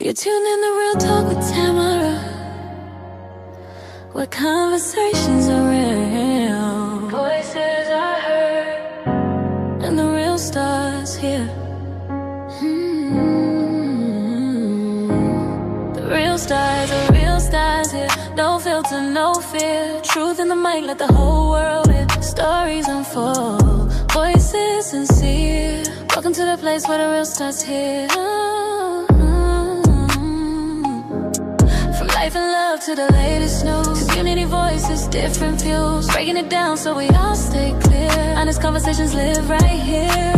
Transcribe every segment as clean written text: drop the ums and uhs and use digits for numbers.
You're tuned in to Real Talk with Tamara, where conversations are real, voices are heard, and the real stars here. The real stars here. No filter, no fear. Truth in the mic, let the whole world hear. Stories unfold, voices sincere. Welcome to the place where the real stars here. Life and love to the latest news. Community voices, different views. Breaking it down so we all stay clear. Honest conversations live right here.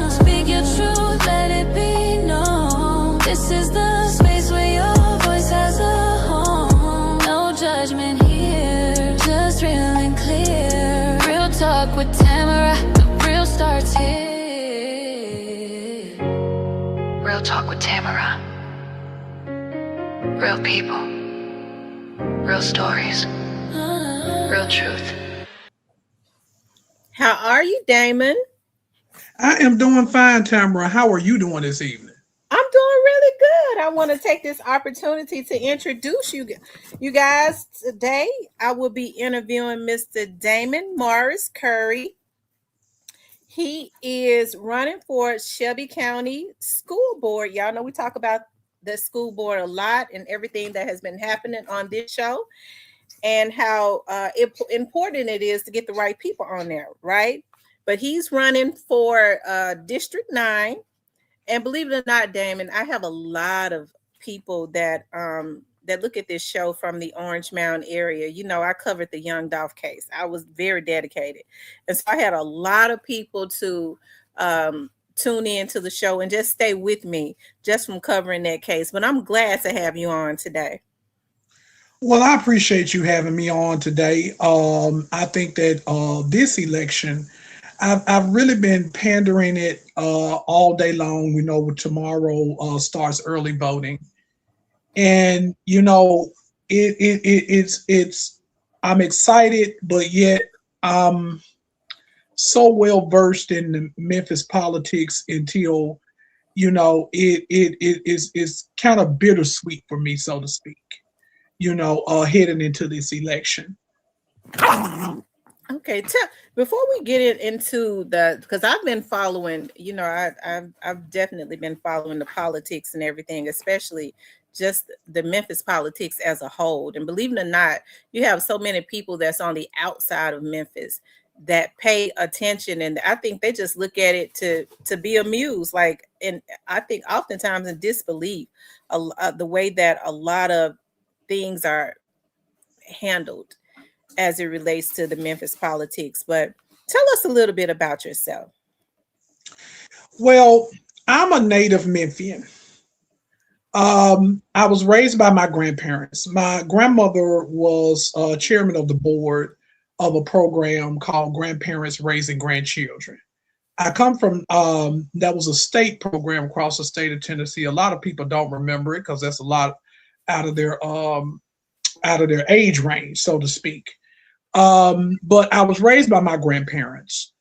Speak your truth, let it be known. This is the space where your voice has a home. No judgment here, just real and clear. Real talk with Tamara, the real starts here. Real talk with Tamara. Real people. Real stories. Real truth. How are you, Damon? I am doing fine, Tamara. How are you doing this evening? I'm doing really good. I want to take this opportunity to introduce you guys. Today, I will be interviewing Mr. Damon Morris Curry. He is running for Shelby County School Board. Y'all know we talk about the school board a lot and everything that has been happening on this show and how important it is to get the right people on there, right? But he's running for District 9. And believe it or not, Damon, I have a lot of people that look at this show from the Orange Mound area. You know, I covered the Young Dolph case. I was very dedicated. And so I had a lot of people to tune in to the show and just stay with me just from covering that case. But I'm glad to have you on today. Well, I appreciate you having me on today. I think that this election, I've really been pandering it all day long. You know, tomorrow starts early voting, and you know, it's I'm excited, but yet I'm so well versed in the Memphis politics until, you know, it is kind of bittersweet for me, so to speak, you know, heading into this election. Okay, before we get into because I've been following, you know, I've definitely been following the politics and everything, especially just the Memphis politics as a whole. And believe it or not, you have so many people that's on the outside of Memphis that pay attention, and I think they just look at it to be amused, like, and I think oftentimes in disbelief, the way that a lot of things are handled as it relates to the Memphis politics. But tell us a little bit about yourself. Well, I'm a native Memphian. I was raised by my grandparents. My grandmother was chairman of the board of a program called Grandparents Raising Grandchildren. I come from, that was a state program across the state of Tennessee. A lot of people don't remember it because that's a lot out of their age range, so to speak. But I was raised by my grandparents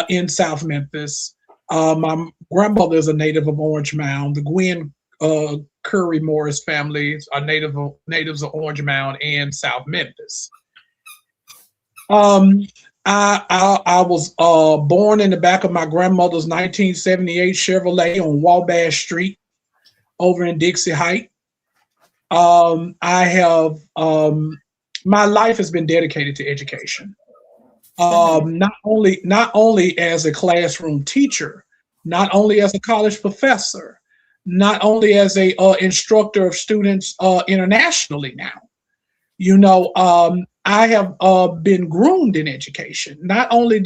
in South Memphis. My grandmother is a native of Orange Mound. The Gwen Curry Morris family are natives of Orange Mound and South Memphis. I was born in the back of my grandmother's 1978 Chevrolet on Wabash Street over in Dixie Heights. I have my life has been dedicated to education. Not only as a classroom teacher, not only as a college professor, not only as a instructor of students internationally now. You know, I have been groomed in education, not only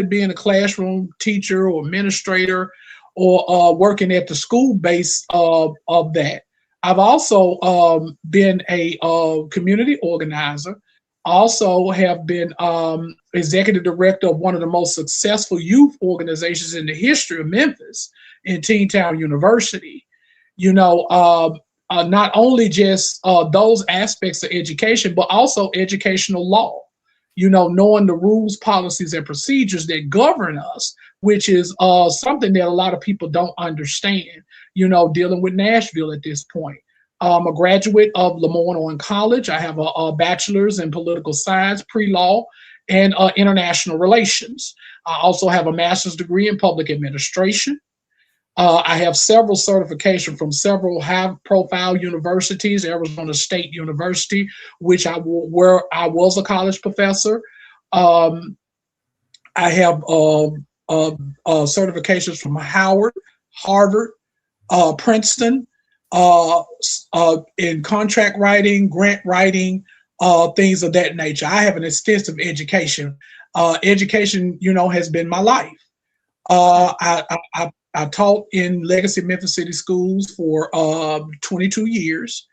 being a classroom teacher or administrator or working at the school base of that. I've also been a community organizer, also have been executive director of one of the most successful youth organizations in the history of Memphis, in Teen Town University. You know, not only just those aspects of education, but also educational law. knowing the rules, policies, and procedures that govern us, which is something that a lot of people don't understand, dealing with Nashville at this point. I'm a graduate of Lamont College. I have a bachelor's in political science, pre-law, and international relations. I also have a master's degree in public administration. I have several certifications from several high-profile universities, Arizona State University, where I was a college professor. I have certifications from Howard, Harvard, Princeton, in contract writing, grant writing, things of that nature. I have an extensive education. Education, has been my life. I taught in Legacy Memphis City Schools for 22 years.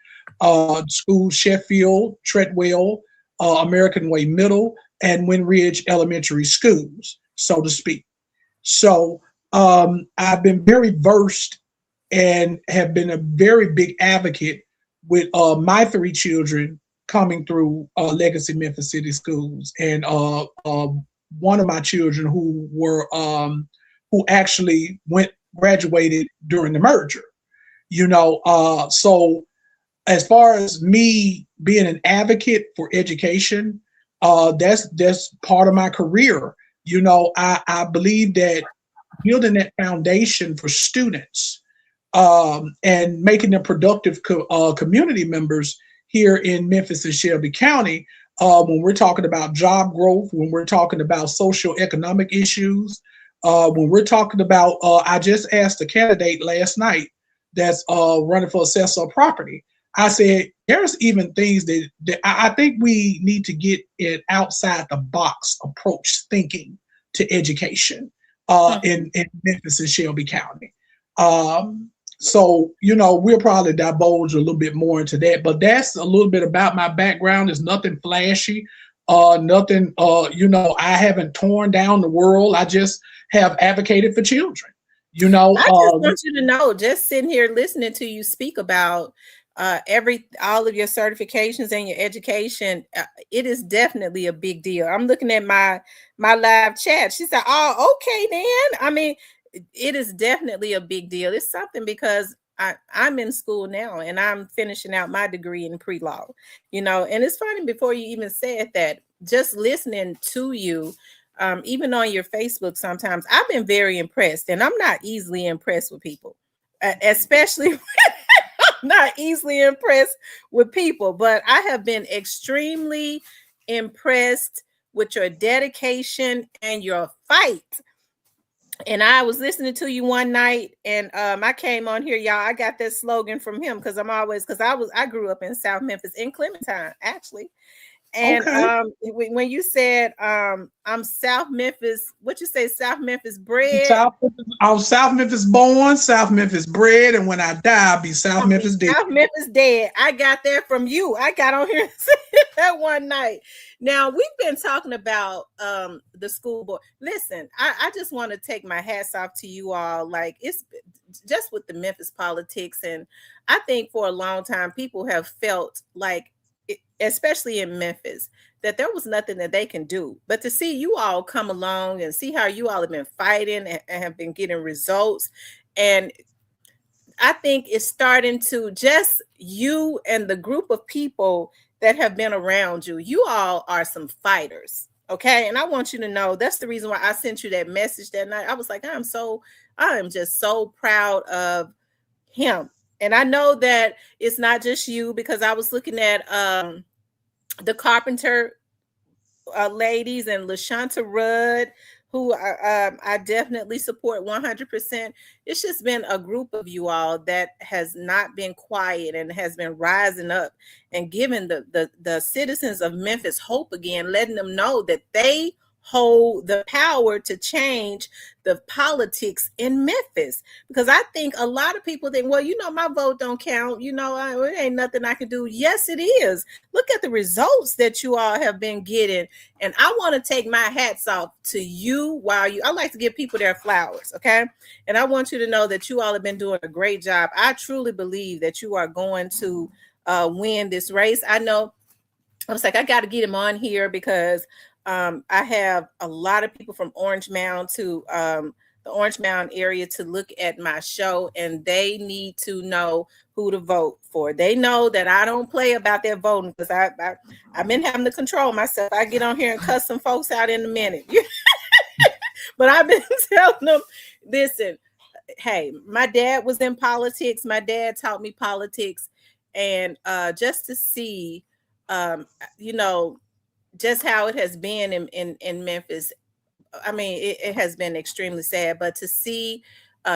Schools Sheffield, Treadwell, American Way Middle, and Windridge Elementary Schools, so to speak. So I've been very versed and have been a very big advocate with my 3 children coming through Legacy Memphis City Schools, and one of my children who actually graduated during the merger. So as far as me being an advocate for education, that's part of my career. I believe that building that foundation for students and making them productive community members here in Memphis and Shelby County, when we're talking about job growth, when we're talking about social economic issues, when we're talking about, I just asked a candidate last night that's running for assessor of property. I said, there's even things that I think we need to get an outside the box approach thinking to education in Memphis and Shelby County. So, we'll probably divulge a little bit more into that, but that's a little bit about my background. It's nothing flashy, nothing, I haven't torn down the world. I just have advocated for children. I just want you to know, just sitting here listening to you speak about all of your certifications and your education, it is definitely a big deal. I'm looking at my live chat. She said, "Oh, okay, then." I mean, it is definitely a big deal. It's something because I'm in school now and I'm finishing out my degree in pre-law, and it's funny, before you even said that, just listening to you, even on your Facebook, sometimes I've been very impressed, and I'm not easily impressed with people, especially I'm not easily impressed with people, but I have been extremely impressed with your dedication and your fight. And I was listening to you one night, and I came on here, y'all. I got that slogan from him because I grew up in South Memphis, in Clementine, actually. And when you said I'm South Memphis, what you say, South Memphis bred? I'm South Memphis born, South Memphis bred, and when I die, I'll be South Memphis dead. South Memphis dead. I got that from you. I got on here and said that one night. Now, we've been talking about the school board. Listen, I just want to take my hats off to you all. Like, it's just with the Memphis politics, and I think for a long time people have felt like, especially in Memphis, that there was nothing that they can do. But to see you all come along and see how you all have been fighting and have been getting results, and I think it's starting to, just you and the group of people that have been around you, you all are some fighters, okay? And I want you to know that's the reason why I sent you that message that night. I was like, I am just so proud of him. And I know that it's not just you, because I was looking at the Carpenter ladies and LaShanta Rudd, who I definitely support 100%. It's just been a group of you all that has not been quiet and has been rising up and giving the citizens of Memphis hope again, letting them know that they hold the power to change the politics in Memphis. Because I think a lot of people think, well, my vote don't count. It ain't nothing I can do. Yes, it is. Look at the results that you all have been getting. And I want to take my hats off to you I like to give people their flowers, okay? And I want you to know that you all have been doing a great job. I truly believe that you are going to win this race. I know, I was like, I got to get him on here because I have a lot of people from Orange Mound to the Orange Mound area to look at my show, and they need to know who to vote for. They know that I don't play about their voting because I've been having to control myself. I get on here and cuss some folks out in a minute. But I've been telling them, listen, hey, my dad was in politics. My dad taught me politics. And just to see, just how it has been in Memphis, I mean, it has been extremely sad. But to see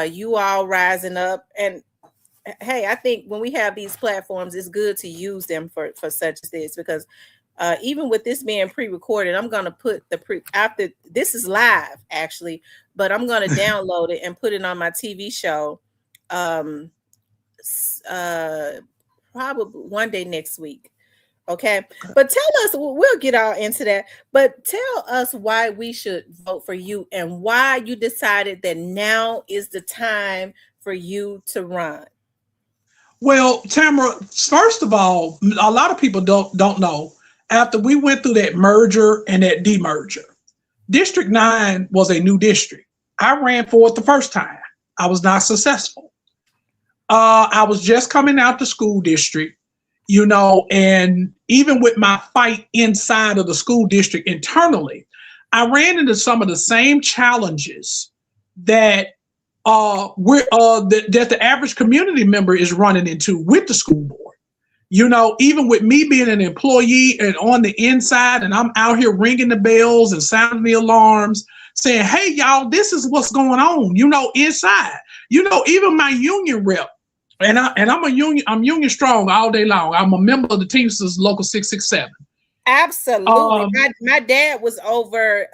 you all rising up, and hey, I think when we have these platforms, it's good to use them for such as this, because even with this being pre-recorded, I'm going to put after this is live actually, but I'm going to download it and put it on my TV show probably one day next week. Okay. But tell us, we'll get all into that, but tell us why we should vote for you and why you decided that now is the time for you to run. Well, Tamara, first of all, a lot of people don't know, after we went through that merger and that demerger, District 9 was a new district. I ran for it the first time. I was not successful. I was just coming out the school district, and even with my fight inside of the school district internally, I ran into some of the same challenges that that the average community member is running into with the school board. Even with me being an employee and on the inside, and I'm out here ringing the bells and sounding the alarms, saying, hey, y'all, this is what's going on, inside. Even my union rep, and I'm union strong all day long. I'm a member of the Teamsters Local 667. Absolutely. My dad was over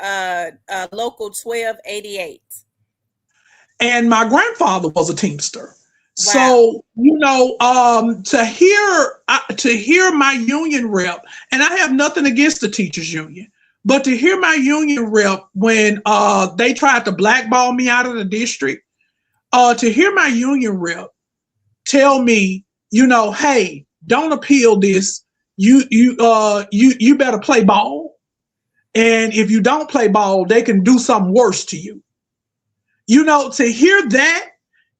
Local 1288. And my grandfather was a Teamster. Wow. So, to hear my union rep, and I have nothing against the teachers union, but to hear my union rep when they tried to blackball me out of the district, to hear my union rep tell me, hey, don't appeal this. You better play ball. And if you don't play ball, they can do something worse to you. To hear that,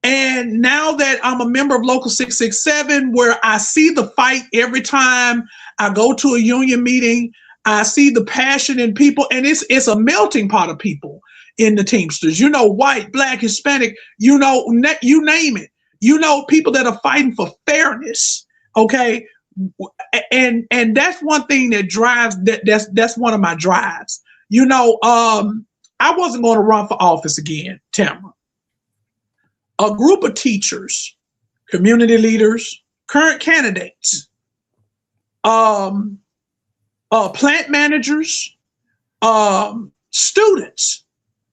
and now that I'm a member of Local 667, where I see the fight every time I go to a union meeting, I see the passion in people, and it's a melting pot of people in the Teamsters. White, black, Hispanic, you name it. People that are fighting for fairness. Okay, and that's one thing that drives that's one of my drives. I wasn't going to run for office again, Tamara. A group of teachers, community leaders, current candidates, plant managers, students.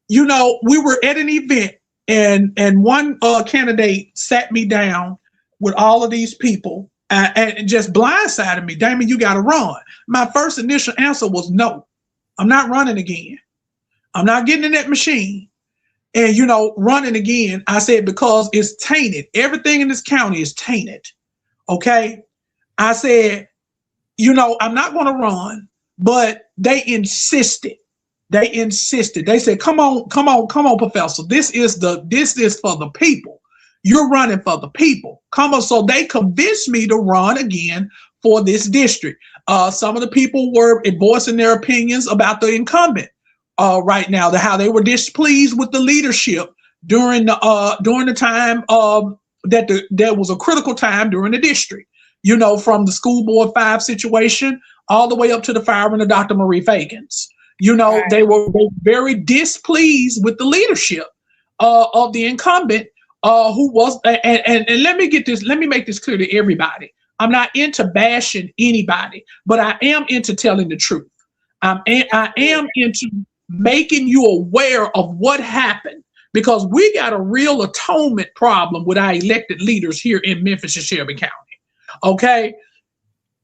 We were at an event, and one candidate sat me down with all of these people and just blindsided me. Damon, you got to run. My first initial answer was no. I'm not running again. I'm not getting in that machine and, running again. I said, because it's tainted. Everything in this county is tainted. Okay. I said, I'm not going to run, but they insisted. They said, come on, professor. This is for the people. You're running for the people. Come on. So they convinced me to run again for this district. Some of the people were voicing their opinions about the incumbent. Right now, how they were displeased with the leadership during the time that there was a critical time during the district, from the school board 5 situation all the way up to the firing of Dr. Marie Fagans. Right. They were very displeased with the leadership of the incumbent who was, and let me make this clear to everybody. I'm not into bashing anybody, but I am into telling the truth. I am into making you aware of what happened, because we got a real atonement problem with our elected leaders here in Memphis and Shelby County. Okay,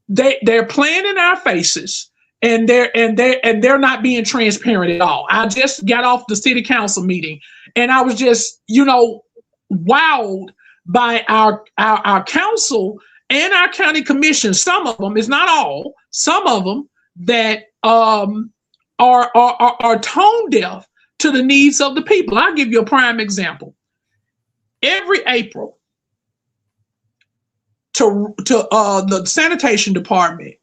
they're playing in our faces, and they're not being transparent at all. I just got off the city council meeting, and I was just wowed by our council and our county commission. Some of them, it's not all, some of them that are tone deaf to the needs of the people. I'll give you a prime example. Every April, to the sanitation department,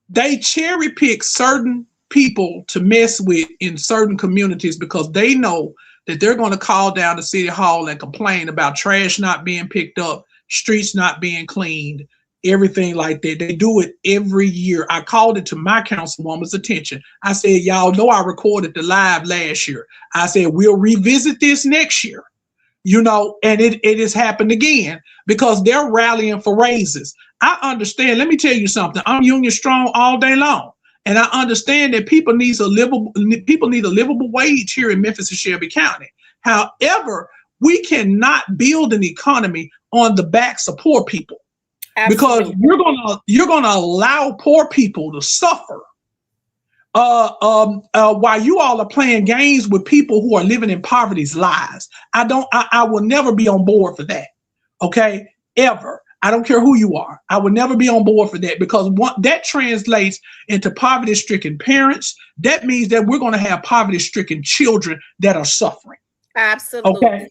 they cherry pick certain people to mess with in certain communities because they know that they're going to call down to City Hall and complain about trash not being picked up, streets not being cleaned, everything like that. They do it every year. I called it to my councilwoman's attention. I said, y'all know I recorded the live last year. I said, we'll revisit this next year. You know, and it has happened again because they're rallying for raises. I understand. Let me tell you something. I'm union strong all day long. And I understand that people need a livable wage here in Memphis and Shelby County. However, we cannot build an economy on the backs of poor people. Absolutely. Because you're gonna allow poor people to suffer while you all are playing games with people who are living in poverty's lives. I will never be on board for that. Okay, ever. I don't care who you are. I would never be on board for that because that translates into poverty-stricken parents. That means that we're going to have poverty-stricken children that are suffering. Absolutely. Okay.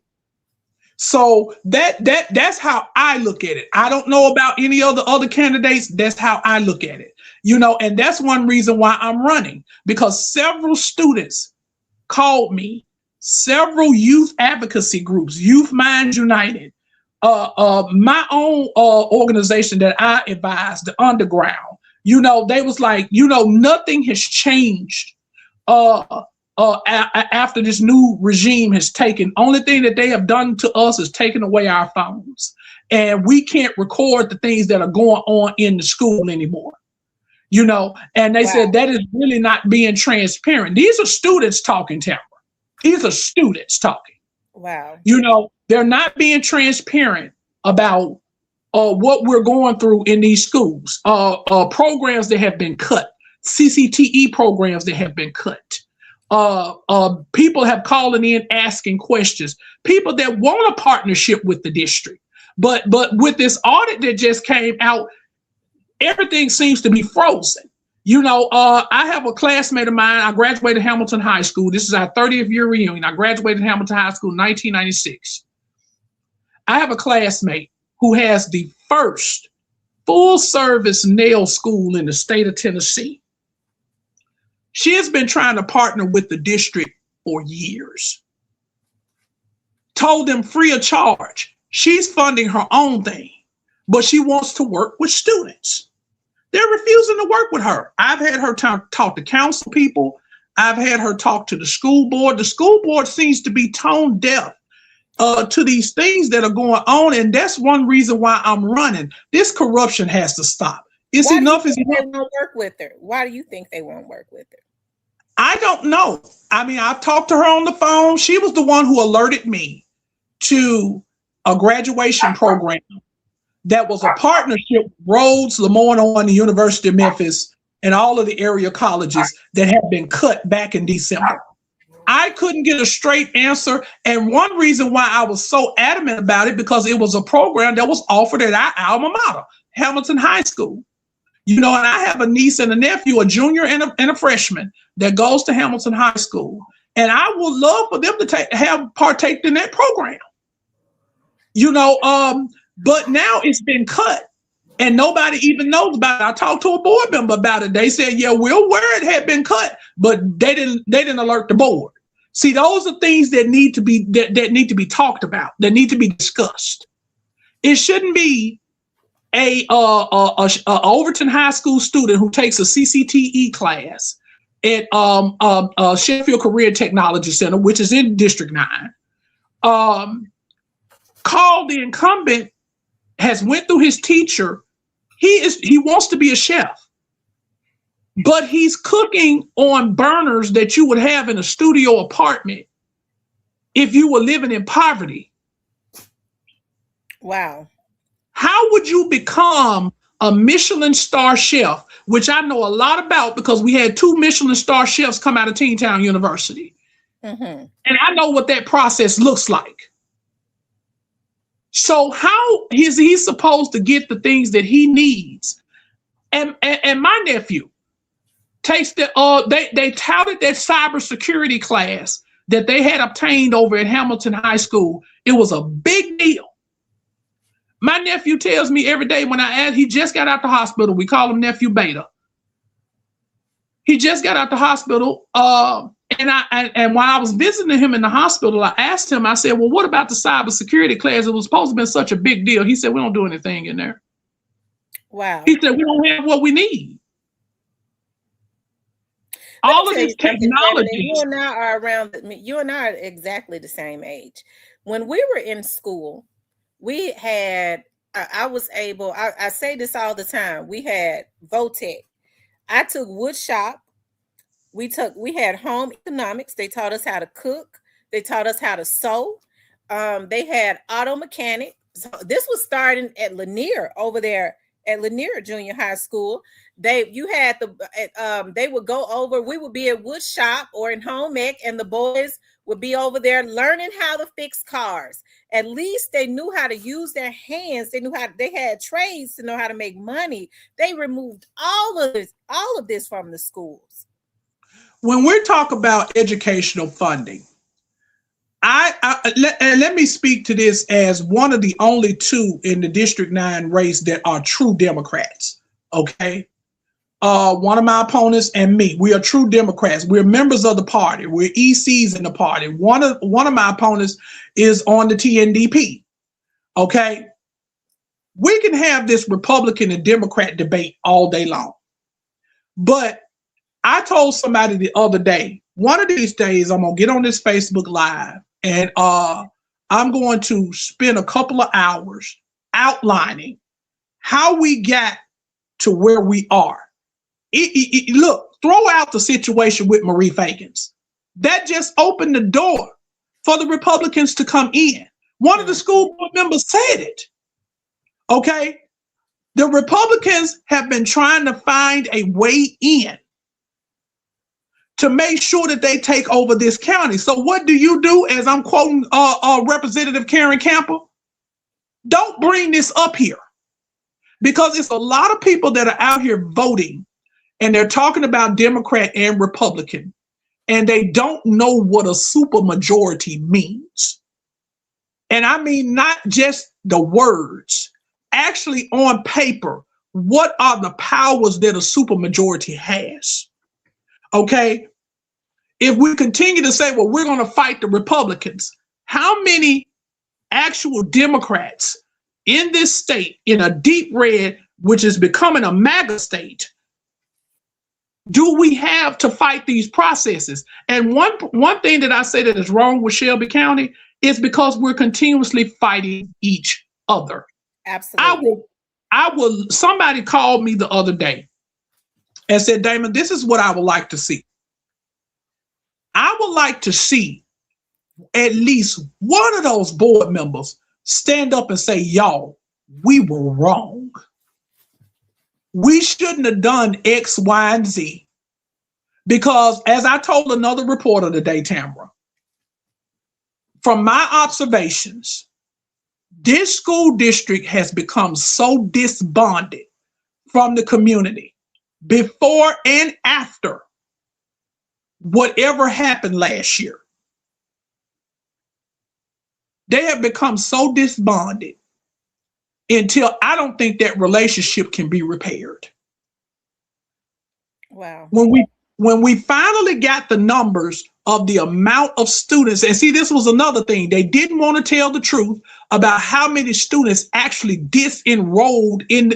So that's how I look at it. I don't know about any other candidates. That's how I look at it. You know, and that's one reason why I'm running, because several students called me, several youth advocacy groups, Youth Minds United, my own organization that I advise, the Underground, you know, they was like, you know, nothing has changed after this new regime has taken. Only thing that they have done to us is taken away our phones, and we can't record the things that are going on in the school anymore. You know, and they said that is really not being transparent. These are students talking, Tamara. These are students talking. Wow. You know, they're not being transparent about what we're going through in these schools. Programs that have been cut, CCTE programs that have been cut. People have calling in asking questions. People that want a partnership with the district, but with this audit that just came out, everything seems to be frozen. You know, I have a classmate of mine. I graduated Hamilton High School. This is our 30th year reunion. I graduated Hamilton High School in 1996. I have a classmate who has the first full service nail school in the state of Tennessee. She has been trying to partner with the district for years. Told them free of charge. She's funding her own thing, but she wants to work with students. They're refusing to work with her. I've had her talk to council people. I've had her talk to the school board. The school board seems to be tone deaf to these things that are going on. And that's one reason why I'm running. This corruption has to stop. It's enough is enough. They won't work with her. Why do you think they won't work with her? I don't know. I mean, I've talked to her on the phone. She was the one who alerted me to a graduation program that was a partnership with Rhodes, Lamorne, and the University of Memphis, and all of the area colleges that had been cut back in December. I couldn't get a straight answer. And one reason why I was so adamant about it, because it was a program that was offered at our alma mater, Hamilton High School. You know, and I have a niece and a nephew, a junior and a freshman that goes to Hamilton High School. And I would love for them to partake in that program. You know, but now it's been cut and nobody even knows about it. I talked to a board member about it. They said, yeah, we're aware it had been cut, but they didn't alert the board. See, those are things that need to be talked about, that need to be discussed. It shouldn't be a Overton High School student who takes a CCTE class at Sheffield Career Technology Center, which is in District 9, called the incumbent, has went through his teacher. He wants to be a chef, but he's cooking on burners that you would have in a studio apartment if you were living in poverty. Wow. How would you become a Michelin star chef, which I know a lot about because we had 2 Michelin star chefs come out of Teentown University. Mm-hmm. And I know what that process looks like. So how is he supposed to get the things that he needs? And my nephew, takes the they touted that cybersecurity class that they had obtained over at Hamilton High School. It was a big deal. My nephew tells me every day when I ask, he just got out the hospital. We call him Nephew Beta. He just got out the hospital. And while I was visiting him in the hospital, I asked him, I said, well, what about the cybersecurity class? It was supposed to be such a big deal. He said, we don't do anything in there. Wow. He said, we don't have what we need. All of this technology. You and I are around, you and I are exactly the same age. When we were in school, we had, I say this all the time, we had Votech. I took wood shop. We had home economics. They taught us how to cook. They taught us how to sew. They had auto mechanic. So this was starting at Lanier over there at Lanier Junior High School. They would go over, we would be at wood shop or in home ec, and the boys would be over there learning how to fix cars. At least they knew how to use their hands. They had trades to know how to make money. They removed all of this from the schools. When we talk about educational funding, let me speak to this as one of the only two in the District 9 race that are true Democrats. Okay. One of my opponents and me, we are true Democrats. We're members of the party. We're ECs in the party. One of my opponents is on the TNDP. Okay. We can have this Republican and Democrat debate all day long. But I told somebody the other day, one of these days I'm going to get on this Facebook Live and I'm going to spend a couple of hours outlining how we got to where we are. Look, throw out the situation with Marie Fagans. That just opened the door for the Republicans to come in. One of the school board members said it. Okay. The Republicans have been trying to find a way in to make sure that they take over this county. So what do you do, as I'm quoting Representative Karen Campbell? Don't bring this up here, because it's a lot of people that are out here voting and they're talking about Democrat and Republican, and they don't know what a supermajority means. And I mean, not just the words, actually on paper, what are the powers that a supermajority has? Okay. If we continue to say, well, we're going to fight the Republicans, how many actual Democrats in this state, in a deep red, which is becoming a MAGA state, do we have to fight these processes? And one thing that I say that is wrong with Shelby County is because we're continuously fighting each other. Absolutely. Somebody called me the other day and said, Damon, this is what I would like to see. I would like to see at least one of those board members stand up and say, y'all, we were wrong. We shouldn't have done X, Y, and Z. Because as I told another reporter today, Tamara, from my observations, this school district has become so disbanded from the community before and after whatever happened last year. They have become so disbanded until I don't think that relationship can be repaired. Wow. When we finally got the numbers of the amount of students, and see, this was another thing. They didn't want to tell the truth about how many students actually disenrolled in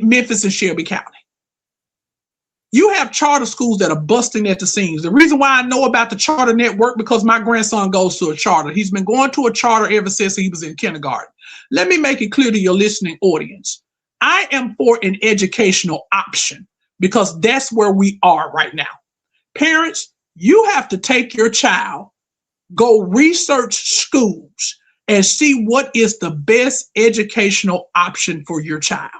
Memphis and Shelby County. You have charter schools that are busting at the seams. The reason why I know about the charter network, because my grandson goes to a charter. He's been going to a charter ever since he was in kindergarten. Let me make it clear to your listening audience. I am for an educational option because that's where we are right now. Parents, you have to take your child, go research schools and see what is the best educational option for your child.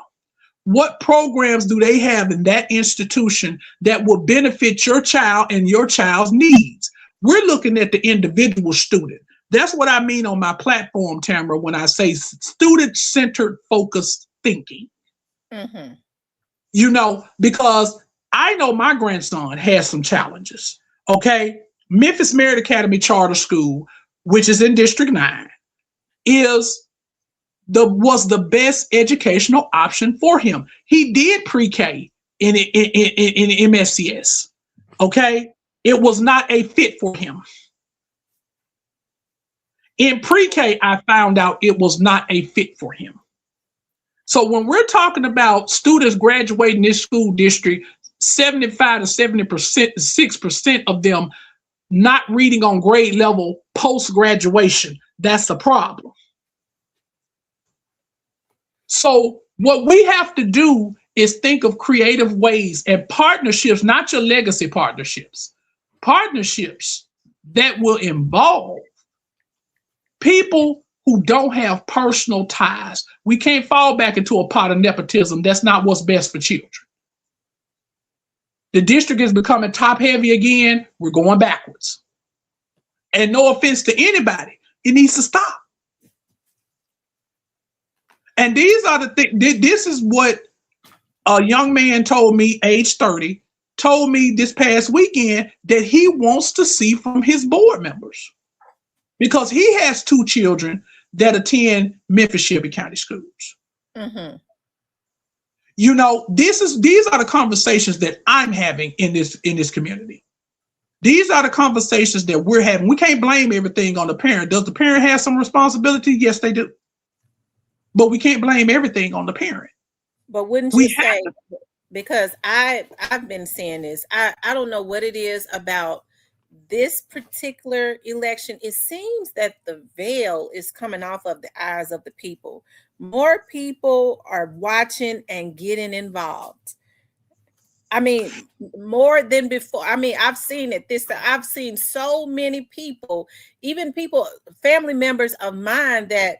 What programs do they have in that institution that will benefit your child and your child's needs? We're looking at the individual student. That's what I mean on my platform, Tamara, when I say student-centered focused thinking. Mm-hmm. You know, because I know my grandson has some challenges. Okay. Memphis Merit Academy Charter School, which is in District 9, was the best educational option for him. He did pre-K in MSCS. Okay. It was not a fit for him. In pre-K, I found out it was not a fit for him. So when we're talking about students graduating this school district, 75 to 76% of them not reading on grade level post-graduation, that's a problem. So what we have to do is think of creative ways and partnerships, not your legacy partnerships that will involve people who don't have personal ties. We can't fall back into a pot of nepotism. That's not what's best for children. The district is becoming top heavy again. We're going backwards. And no offense to anybody, it needs to stop. And these are the things. This is what a young man told me, age 30, told me this past weekend that he wants to see from his board members. Because he has 2 children that attend Memphis Shelby County schools. Mm-hmm. You know, these are the conversations that I'm having in this community. These are the conversations that we're having. We can't blame everything on the parent. Does the parent have some responsibility? Yes, they do. But we can't blame everything on the parent. But wouldn't you say, because I've been seeing this, I don't know what it is about this particular election. It seems that the veil is coming off of the eyes of the people. More people are watching and getting involved. I mean, more than before. I mean, I've seen it. I've seen so many people, even people, family members of mine that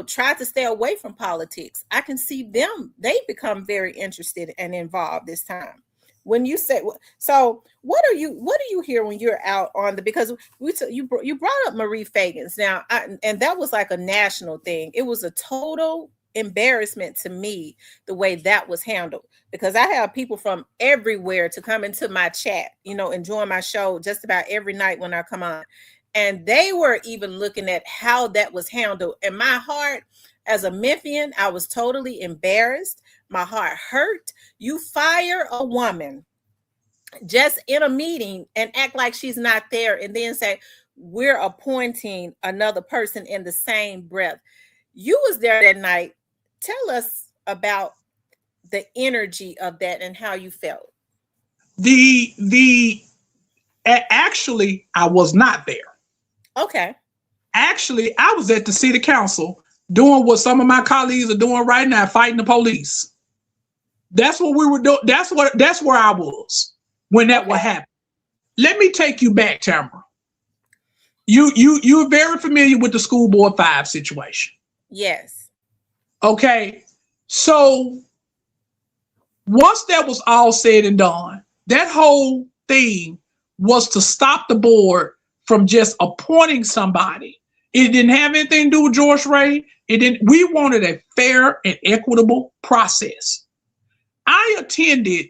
try to stay away from politics. I can see them, they become very interested and involved this time. When you say, so what do you hear when you're out on because you brought up Marie Fagans now, and that was like a national thing. It was a total embarrassment to me the way that was handled, because I have people from everywhere to come into my chat, and join my show just about every night when I come on. And they were even looking at how that was handled. And my heart, as a Memphian, I was totally embarrassed. My heart hurt. You fire a woman just in a meeting and act like she's not there, and then say, we're appointing another person in the same breath. You was there that night. Tell us about the energy of that and how you felt. Actually, I was not there. Okay. Actually, I was at the city council doing what some of my colleagues are doing right now, fighting the police. That's what we were doing. That's where I was when that would happen. Let me take you back, Tamara. You're very familiar with the School Board 5 situation. Yes. Okay. So once that was all said and done, that whole thing was to stop the board from just appointing somebody. It didn't have anything to do with George Ray. We wanted a fair and equitable process. I attended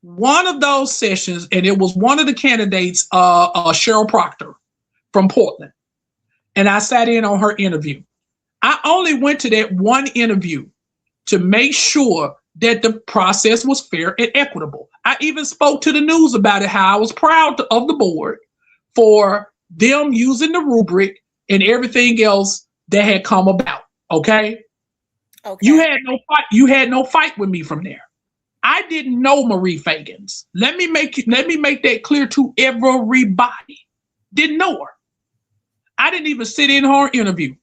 one of those sessions, and it was one of the candidates, Cheryl Proctor from Portland. And I sat in on her interview. I only went to that one interview to make sure that the process was fair and equitable. I even spoke to the news about it, how I was proud of the board for them using the rubric and everything else that had come about. Okay. You had no fight with me from there. I didn't know Marie Fagans. Let me make that clear to everybody. Didn't know her. I didn't even sit in her interview.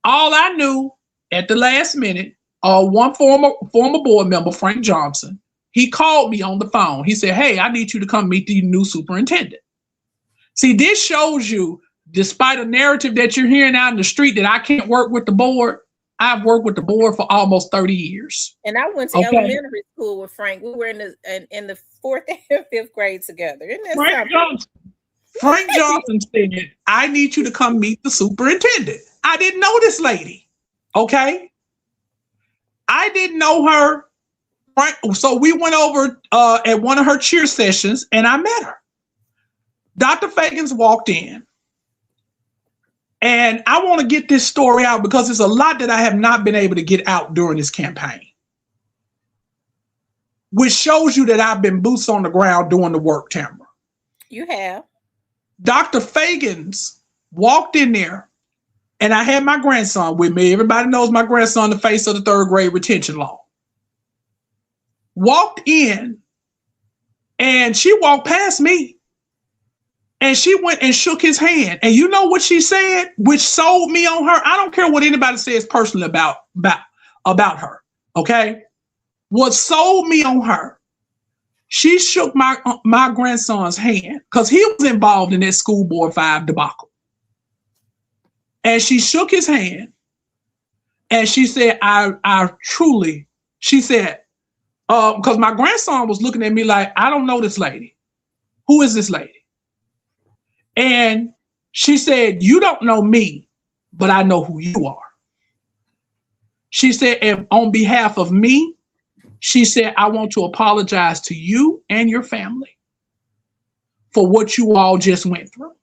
All I knew at the last minute, one former board member, Frank Johnson, he called me on the phone. He said, "Hey, I need you to come meet the new superintendent." See, this shows you, despite a narrative that you're hearing out in the street that I can't work with the board, I've worked with the board for almost 30 years. And I went to elementary school with Frank. We were in the 4th and 5th grade together. Isn't that Frank Johnson said, "I need you to come meet the superintendent." I didn't know this lady. Okay. I didn't know her So we went over at one of her cheer sessions, and I met her. Dr. Fagans walked in, and I want to get this story out because there's a lot that I have not been able to get out during this campaign, which shows you that I've been boots on the ground doing the work, Tamara. You have. Dr. Fagans walked in there, and I had my grandson with me. Everybody knows my grandson, the face of the third grade retention law. Walked in, and she walked past me, and she went and shook his hand. And you know what she said, which sold me on her? I don't care what anybody says personally about her, okay? What sold me on her, she shook my grandson's hand because he was involved in that School Board 5 debacle. And she shook his hand, and she said, I truly, she said, because my grandson was looking at me like, I don't know this lady. Who is this lady? And she said, you don't know me, but I know who you are. She said, and on behalf of me, she said, I want to apologize to you and your family for what you all just went through.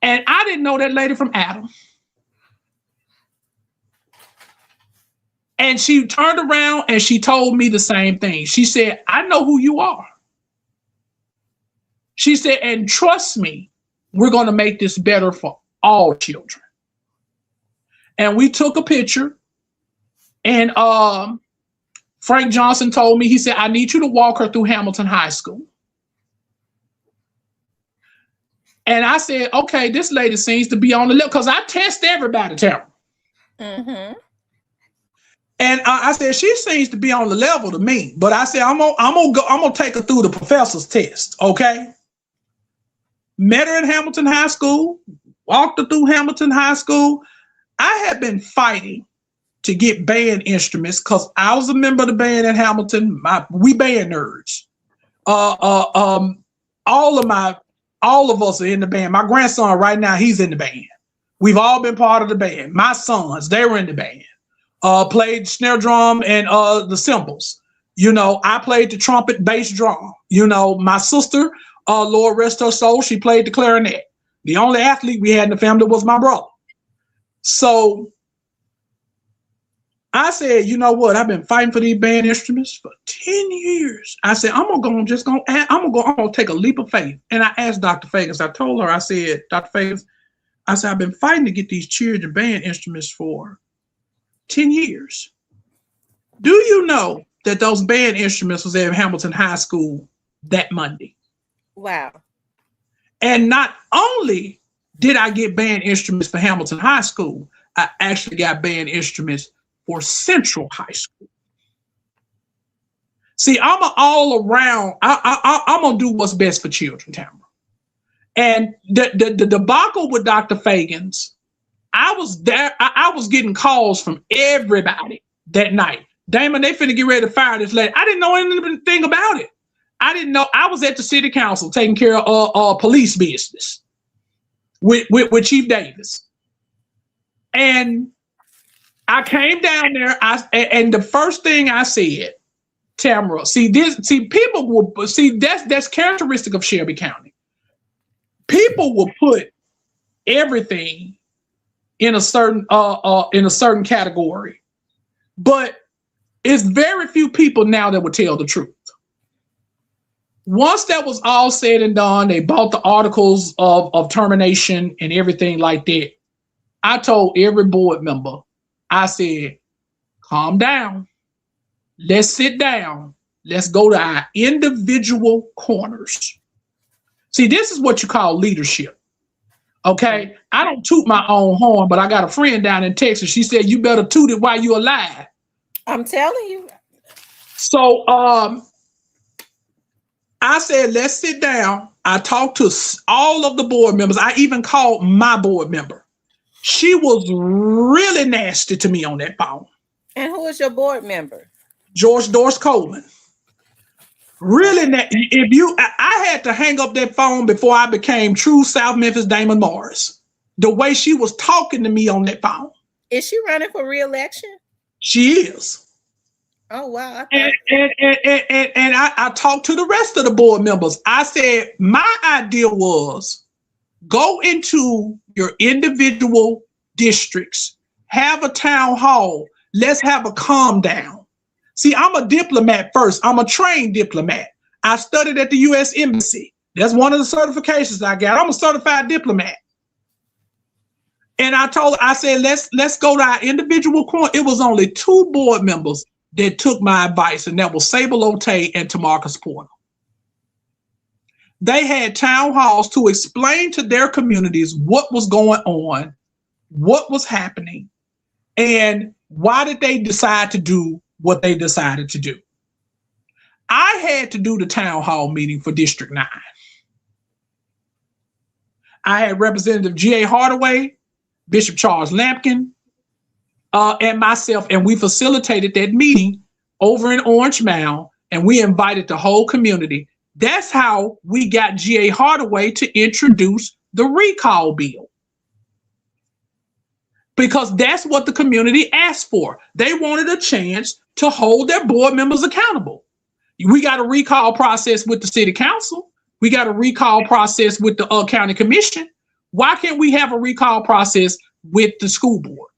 And I didn't know that lady from Adam. And she turned around and she told me the same thing. She said, I know who you are. She said, and trust me, we're going to make this better for all children. And we took a picture, and Frank Johnson told me, he said, I need you to walk her through Hamilton High School. And I said, okay, this lady seems to be on the level, because I test everybody, Tamara. Mm-hmm. And I said, she seems to be on the level to me. But I said, I'm gonna take her through the professor's test, okay? Met her in Hamilton High School, walked her through Hamilton High School. I had been fighting to get band instruments because I was a member of the band at Hamilton. We band nerds. All of us are in the band. My grandson right now, he's in the band. We've all been part of the band. My sons, they were in the band. Played snare drum and the cymbals. You know, I played the trumpet, bass drum. You know, my sister, Lord rest her soul, she played the clarinet. The only athlete we had in the family was my brother. So I said, you know what? I've been fighting for these band instruments for 10 years. I said, I'm gonna take a leap of faith. And I asked Dr. Fagans, I told her, I said, Dr. Fagans, I said, I've been fighting to get these children band instruments for 10 years. Do you know that those band instruments was at Hamilton High School that Monday? Wow. And not only did I get band instruments for Hamilton High School, I actually got band instruments for Central High School. See, I'm an all around, I'm gonna do what's best for children, Tamara. And the debacle with Dr. Fagans, I was there, I was getting calls from everybody that night. Damon, they finna get ready to fire this lady. I didn't know anything about it. I didn't know. I was at the city council taking care of police business with Chief Davis. And I came down there, and the first thing I said, Tamara, people will see that's characteristic of Shelby County. People will put everything in a certain category, but it's very few people now that will tell the truth. Once that was all said and done, they bought the articles of termination and everything like that. I told every board member, I said, calm down. Let's sit down. Let's go to our individual corners. See, this is what you call leadership. Okay? I don't toot my own horn, but I got a friend down in Texas. She said, you better toot it while you're alive. I'm telling you. So I said, let's sit down. I talked to all of the board members. I even called my board member. She was really nasty to me on that phone. And who is your board member? George Doris Coleman. Really, I had to hang up that phone before I became true South Memphis Damon Morris. The way she was talking to me on that phone. Is she running for re-election? She is. Oh wow. And I talked to the rest of the board members. I said, my idea was go into your individual districts, have a town hall. Let's have a calm down. See, I'm a diplomat first. I'm a trained diplomat. I studied at the U.S. Embassy. That's one of the certifications I got. I'm a certified diplomat. And I said, let's go to our individual corner. It was only 2 board members that took my advice, and that was Sable Ote and Tamara Porter. They had town halls to explain to their communities what was going on, what was happening, and why did they decide to do what they decided to do. I had to do the town hall meeting for District 9. I had Representative G.A. Hardaway, Bishop Charles Lampkin, and myself, and we facilitated that meeting over in Orange Mound, and we invited the whole community. That's how we got G.A. Hardaway to introduce the recall bill. Because that's what the community asked for. They wanted a chance to hold their board members accountable. We got a recall process with the city council. We got a recall process with the county commission. Why can't we have a recall process with the school board?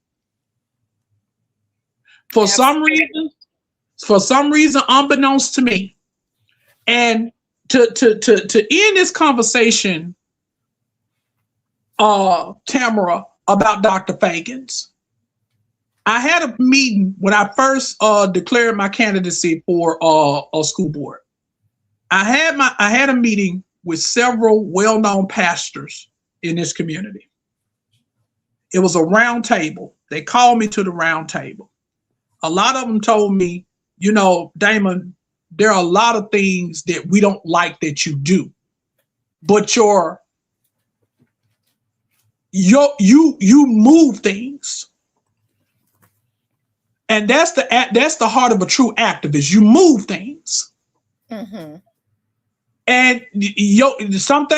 For some reason, unbeknownst to me, and to end this conversation, Tamara, about Dr. Fagans, I had a meeting when I first declared my candidacy for a school board. I had a meeting with several well-known pastors in this community. It was a round table. They called me to the round table. A lot of them told me, you know, Damon, there are a lot of things that we don't like that you do, but you move things. And that's the heart of a true activist. You move things. Mm-hmm. And some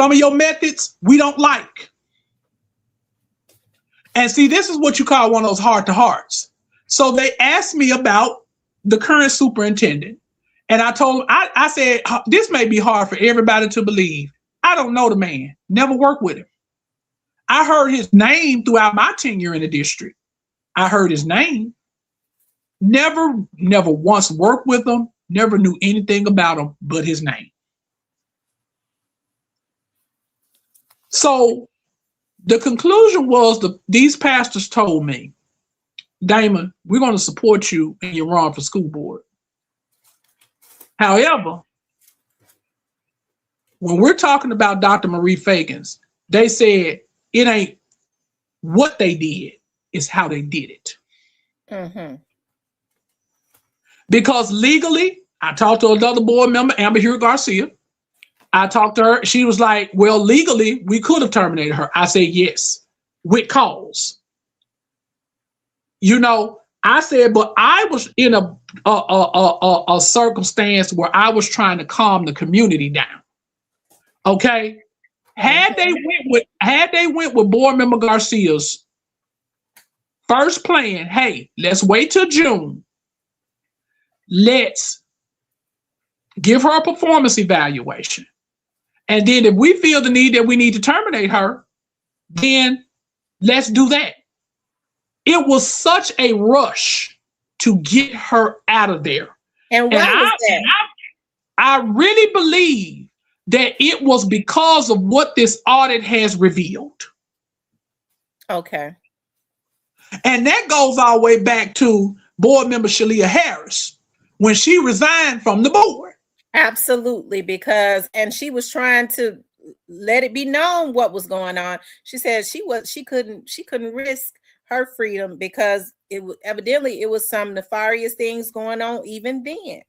of your methods we don't like. And see, this is what you call one of those heart to hearts. So they asked me about the current superintendent. And I told them, I said, this may be hard for everybody to believe. I don't know the man, never worked with him. I heard his name throughout my tenure in the district. I heard his name. Never once worked with him, never knew anything about him but his name. So the conclusion was these pastors told me, Damon, we're going to support you in your run for school board. However, when we're talking about Dr. Marie Fagans, they said it ain't what they did, it's how they did it. Mm-hmm. Because legally, I talked to another board member, Amber Hewitt Garcia. I talked to her. She was like, well, legally, we could have terminated her. I said, yes, with cause. You know, I said, but I was in a circumstance where I was trying to calm the community down. Okay. Had they went with board member Garcia's first plan, hey, let's wait till June. Let's give her a performance evaluation. And then if we feel the need that we need to terminate her, then let's do that. It was such a rush to get her out of there. And why was that? I really believe that it was because of what this audit has revealed. Okay. And that goes all the way back to board member Shalia Harris when she resigned from the board. Absolutely, and she was trying to let it be known what was going on. She said she couldn't risk her freedom because it was some nefarious things going on even then.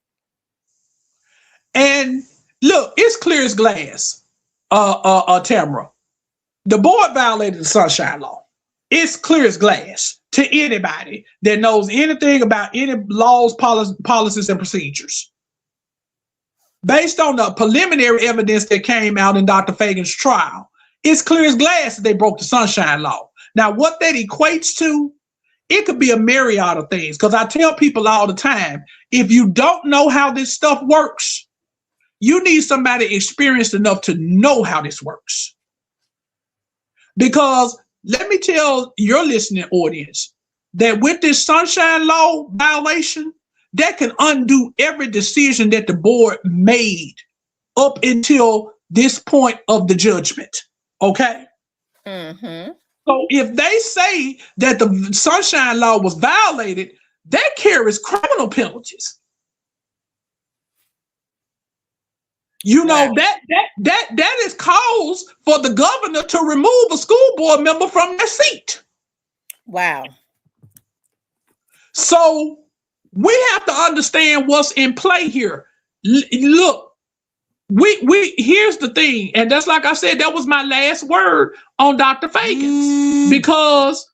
And look, it's clear as glass, Tamara. The board violated the Sunshine Law. It's clear as glass to anybody that knows anything about any laws, policies, and procedures. Based on the preliminary evidence that came out in Dr. Fagans' trial, it's clear as glass that they broke the Sunshine Law. Now, what that equates to It could be a myriad of things. Because I tell people all the time, if you don't know how this stuff works, you need somebody experienced enough to know how this works. Because let me tell your listening audience that with this sunshine law violation, that can undo every decision that the board made up until this point of the judgment. Okay? Mm-hmm. So if they say that the sunshine law was violated, that carries criminal penalties. You know, that is cause for the governor to remove a school board member from their seat. Wow. So we have to understand what's in play here. Look, we here's the thing, and that's like I said, that was my last word on Dr. Fagans, because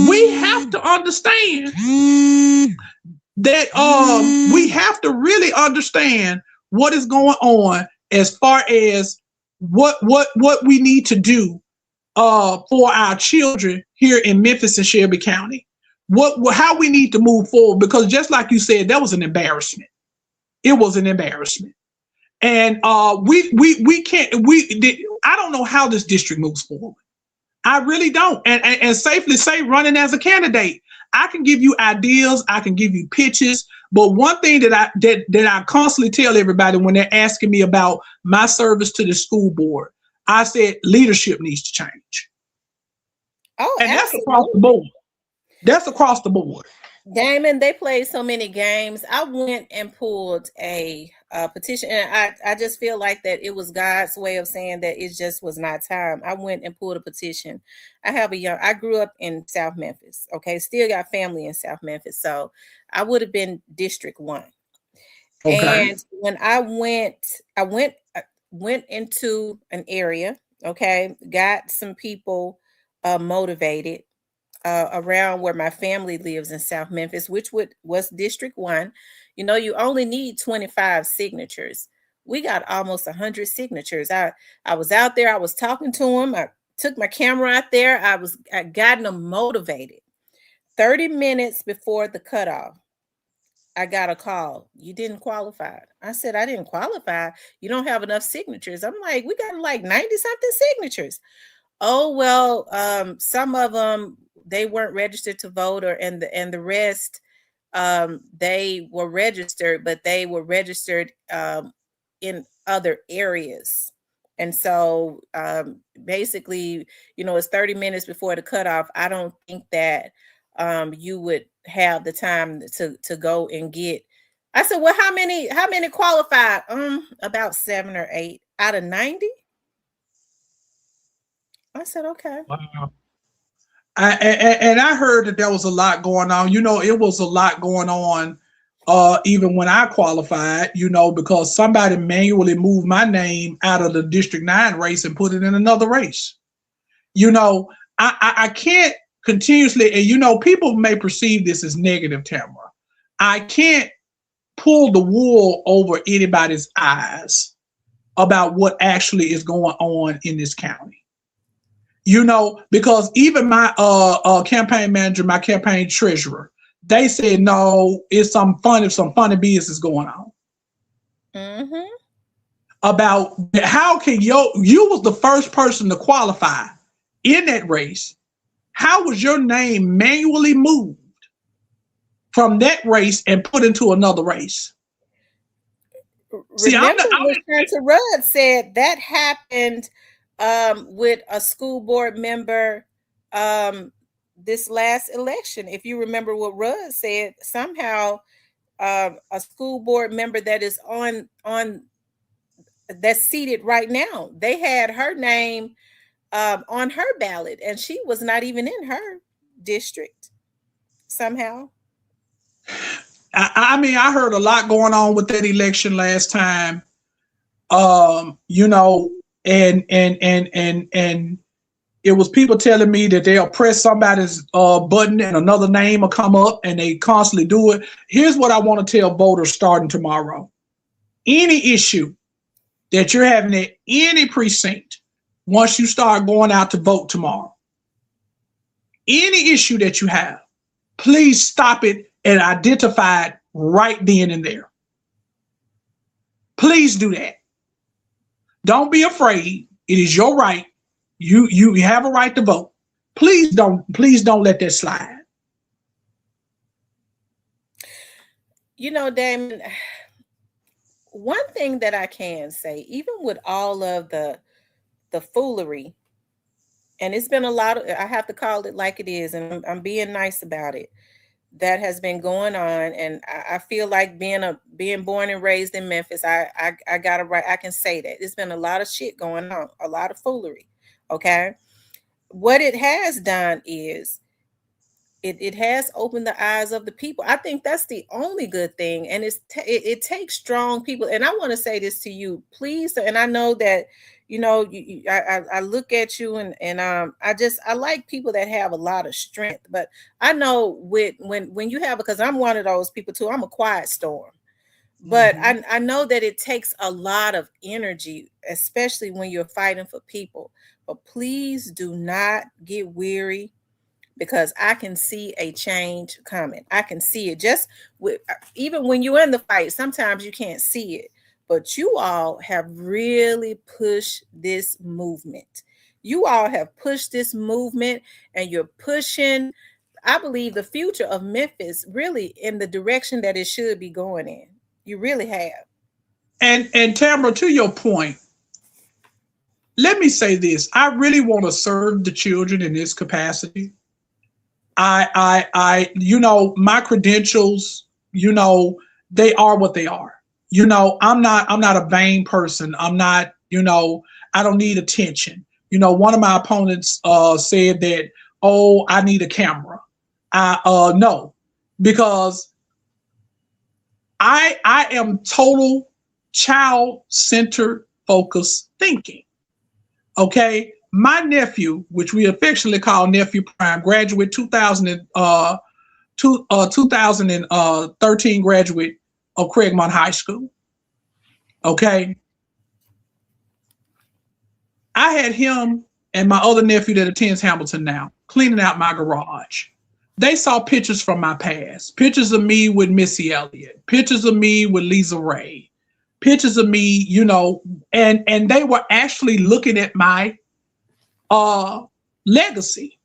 we have to understand that we have to really understand what is going on as far as what we need to do for our children here in Memphis and Shelby County. How we need to move forward, because just like you said, that was an embarrassment. It was an embarrassment. And we can't, I don't know how this district moves forward. I really don't. And safely say, running as a candidate, I can give you ideas, I can give you pitches, but one thing that I constantly tell everybody when they're asking me about my service to the school board, I said leadership needs to change. Oh, and absolutely. That's across the board. That's across the board. Damon, they played so many games. I went and pulled a petition, and I just feel like that it was God's way of saying that it just was not time. I went and pulled a petition. I grew up in South Memphis. Okay, still got family in South Memphis, so I would have been District 1. Okay. And when I went into an area. Okay, got some people motivated. Around where my family lives in South Memphis, which was District 1. You know, you only need 25 signatures. We got almost 100 signatures. I was out there. I was talking to them. I took my camera out there. I got them motivated. 30 minutes before the cutoff, I got a call. You didn't qualify. I said, I didn't qualify. You don't have enough signatures. I'm like, we got like 90 something signatures. Oh, well, some of them, they weren't registered to vote, and the rest, they were registered, but they were registered in other areas. And so basically, you know, it's 30 minutes before the cutoff. I don't think that you would have the time to go and get. I said, well, how many qualified? About 7 or 8 out of 90. I said, okay. Wow. I heard that there was a lot going on. You know, it was a lot going on even when I qualified, you know, because somebody manually moved my name out of the District 9 race and put it in another race. You know, I can't continuously, and you know, people may perceive this as negative, Tamara. I can't pull the wool over anybody's eyes about what actually is going on in this county. You know, because even my campaign manager, my campaign treasurer, they said, no, it's some funny business going on. Mm-hmm. About how can you was the first person to qualify in that race. How was your name manually moved from that race and put into another race? Remember, Senator Rudd said that happened with a school board member this last election. If you remember what Rudd said, somehow a school board member that is on that's seated right now, they had her name on her ballot, and she was not even in her district somehow. I mean, I heard a lot going on with that election last time. You know, and it was people telling me that they'll press somebody's button and another name will come up, and they constantly do it. Here's what I want to tell voters starting tomorrow. Any issue that you're having at any precinct, once you start going out to vote tomorrow, any issue that you have, please stop it and identify it right then and there. Please do that. Don't be afraid. It is your right. You have a right to vote. Please don't let that slide. You know, Damon, one thing that I can say, even with all of the foolery, and it's been a lot of, I have to call it like it is, and I'm being nice about it, that has been going on. And I feel like being born and raised in Memphis, I got it right. I can say that it's been a lot of shit going on, a lot of foolery. Okay. What it has done is it has opened the eyes of the people. I think that's the only good thing. And it takes strong people. And I want to say this to you, please. And I know that, you know, I look at you and I like people that have a lot of strength. But I know when you have, because I'm one of those people too, I'm a quiet storm. But I know that it takes a lot of energy, especially when you're fighting for people. But please do not get weary, because I can see a change coming. I can see it just even when you're in the fight. Sometimes you can't see it, but you all have really pushed this movement. You all have pushed this movement, and you're pushing, I believe, the future of Memphis really in the direction that it should be going in. You really have. And Tamara, to your point, let me say this. I really want to serve the children in this capacity. I, you know, my credentials, you know, they are what they are. You know, I'm not a vain person. I'm not, you know, I don't need attention. You know, one of my opponents said that, oh, I need a camera. No, because I am total child-centered focused thinking. Okay. My nephew, which we affectionately call Nephew Prime, graduate 2013 graduate of Craigmont High School. Okay. I had him and my other nephew that attends Hamilton now cleaning out my garage. They saw pictures from my past, pictures of me with Missy Elliott, pictures of me with Lisa Ray, pictures of me, you know, and they were actually looking at my legacy.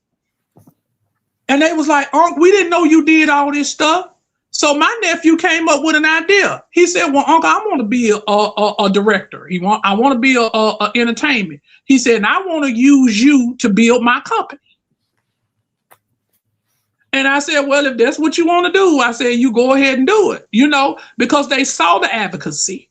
And they was like, Unc, we didn't know you did all this stuff. So my nephew came up with an idea. He said, well, Uncle, I want to be a director. I want to be a entertainment. He said, and I want to use you to build my company. And I said, well, if that's what you want to do, I said, you go ahead and do it, you know, because they saw the advocacy.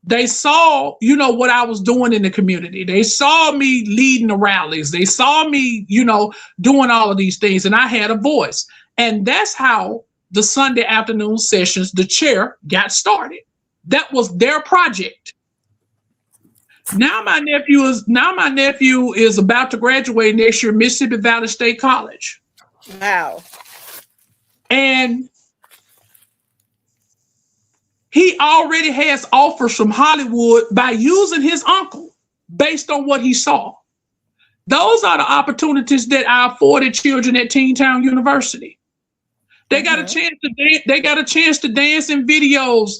They saw, you know, what I was doing in the community. They saw me leading the rallies. They saw me, you know, doing all of these things, and I had a voice. And that's how the Sunday afternoon sessions, the chair, got started. That was their project. Now my nephew is about to graduate next year, Mississippi Valley State College. Wow. And he already has offers from Hollywood by using his uncle based on what he saw. Those are the opportunities that I afforded children at Town University. They got a chance to they got a chance to dance in videos.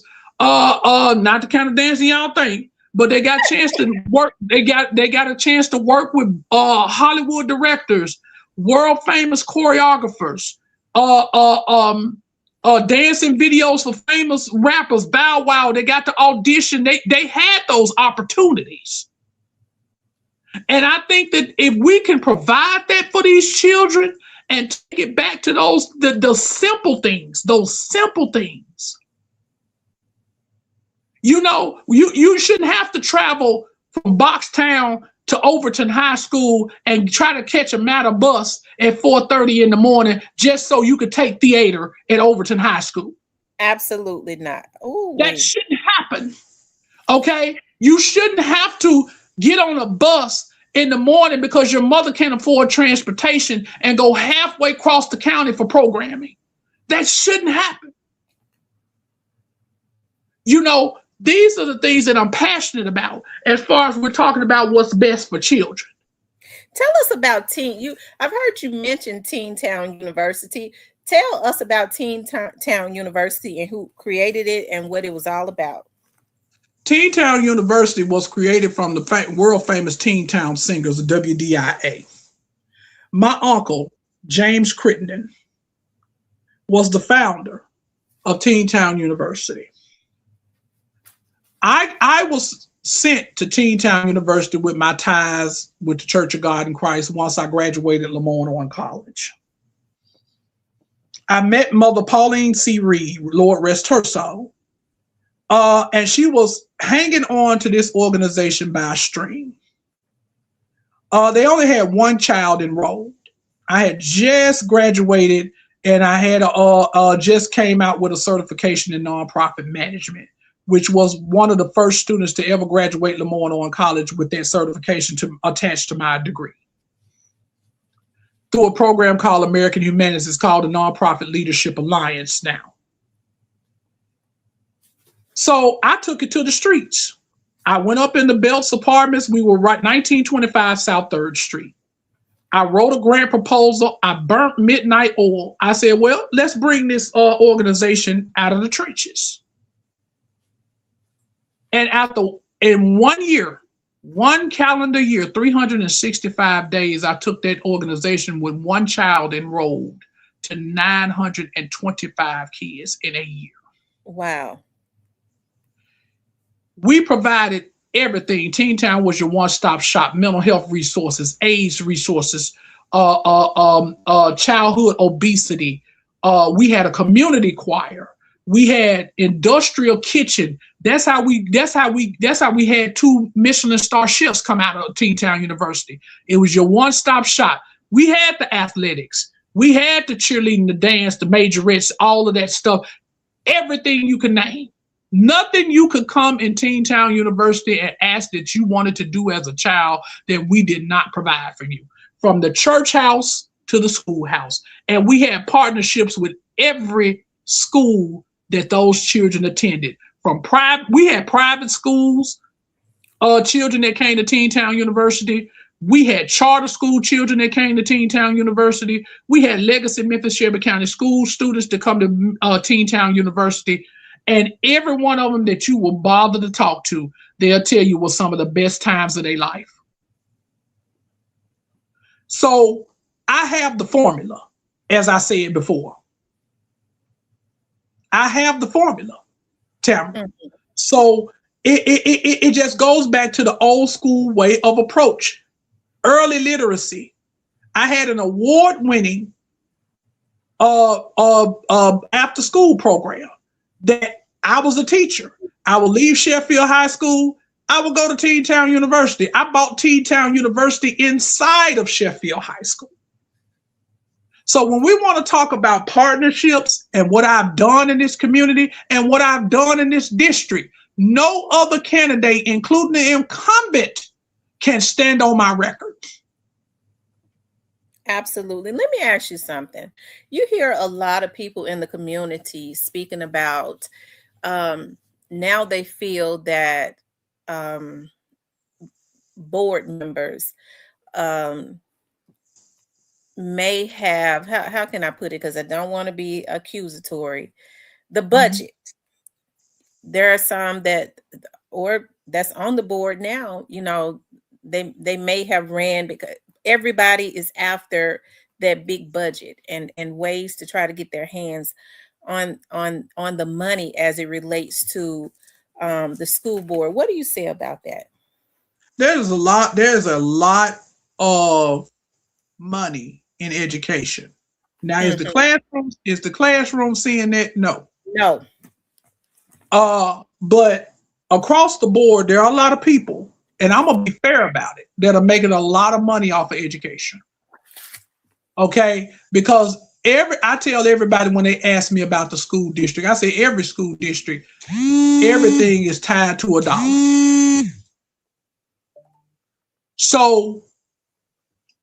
Not the kind of dancing y'all think, but they got a chance to work. They got a chance to work with Hollywood directors, world famous choreographers, dancing videos for famous rappers, Bow Wow. They got to audition. They had those opportunities. And I think that if we can provide that for these children and take it back to the simple things, you know, you shouldn't have to travel from Boxtown to Overton High School and try to catch a matter bus at 4:30 in the morning just so you could take theater at Overton High School. Absolutely not. Ooh, that shouldn't happen. Okay? You shouldn't have to get on a bus in the morning because your mother can't afford transportation and go halfway across the county for programming. That shouldn't happen. You know, these are the things that I'm passionate about as far as we're talking about what's best for children. Tell us about I've heard you mention Teen Town University. Tell us about Teen Town University and who created it and what it was all about. Teen Town University was created from the world famous Teen Town Singers, the WDIA. My uncle, James Crittenden, was the founder of Teen Town University. I was sent to Teen Town University with my ties with the Church of God in Christ once I graduated Lamorne College. I met Mother Pauline C. Reed, Lord rest her soul, and she was hanging on to this organization by a string. They only had one child enrolled. I had just graduated, and I had just came out with a certification in nonprofit management, which was one of the first students to ever graduate Lamorne College with that certification attached to my degree. Through a program called American Humanities. It's called the Nonprofit Leadership Alliance now. So I took it to the streets. I went up in the Belts Apartments. We were right 1925 South 3rd Street. I wrote a grant proposal. I burnt midnight oil. I said, well, let's bring this organization out of the trenches. And in 1 year, one calendar year, 365 days, I took that organization with one child enrolled to 925 kids in a year. Wow. We provided everything. Teen Town was your one-stop shop: mental health resources, AIDS resources, childhood obesity. We had a community choir. We had industrial kitchen. That's how we had 2 Michelin star chefs come out of Teen Town University. It was your one-stop shop. We had the athletics. We had the cheerleading, the dance, the majorettes, all of that stuff. Everything you can name. Nothing you could come in Teen Town University and ask that you wanted to do as a child that we did not provide for you. From the church house to the schoolhouse. And we had partnerships with every school that those children attended. We had private schools, children that came to Teen Town University. We had charter school children that came to Teen Town University. We had Legacy Memphis Shelby County school students that come to Teen Town University. And every one of them that you will bother to talk to, they'll tell you was some of the best times of their life. So I have the formula, as I said before. I have the formula, Tamara. Mm-hmm. So it just goes back to the old school way of approach. Early literacy. I had an award-winning after school program that I was a teacher. I would leave Sheffield High School. I would go to Teen Town University. I bought Teen Town University inside of Sheffield High School. So when we want to talk about partnerships and what I've done in this community and what I've done in this district, no other candidate, including the incumbent, can stand on my record. Absolutely. Let me ask you something. You hear a lot of people in the community speaking about now they feel that board members may have, how can I put it? Because I don't want to be accusatory. The budget. Mm-hmm. There are some that's on the board now, they may have ran because everybody is after that big budget and ways to try to get their hands on the money as it relates to the school board. What do you say about that? There's a lot of money in education. Now, mm-hmm. is the classroom seeing that? No. But across the board, there are a lot of people, and I'm gonna be fair about it, that are making a lot of money off of education. Okay, because I tell everybody when they ask me about the school district, I say every school district, everything is tied to $1. So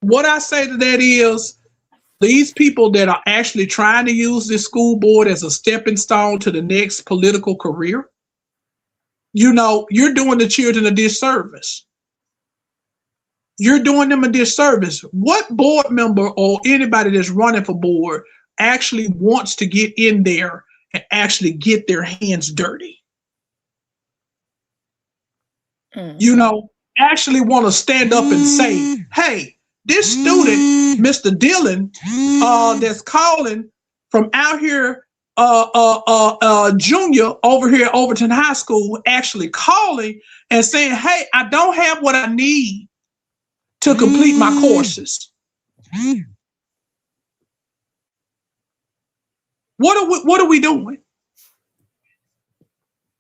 what I say to that is, these people that are actually trying to use this school board as a stepping stone to the next political career, you're doing the children a disservice. you're doing them a disservice. What board member or anybody that's running for board actually wants to get in there and actually get their hands dirty? You know, actually want to stand up and say, hey, this student, Mr. Dillon, that's calling from out here, junior over here at Overton High School, actually calling and saying, hey, I don't have what I need to complete my courses. What are we doing?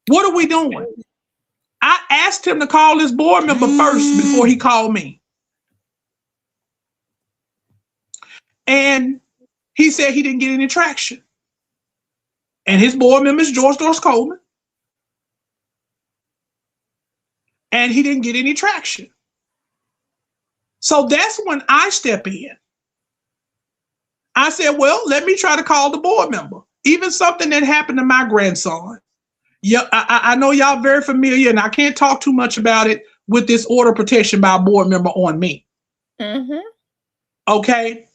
What are we doing? I asked him to call his board member first before he called me. And he said he didn't get any traction. And his board member is George Doris Coleman. And he didn't get any traction. So that's when I step in. I said, well, let me try to call the board member. Even something that happened to my grandson. Yeah, I know y'all very familiar, and I can't talk too much about it with this order of protection by a board member on me. Okay.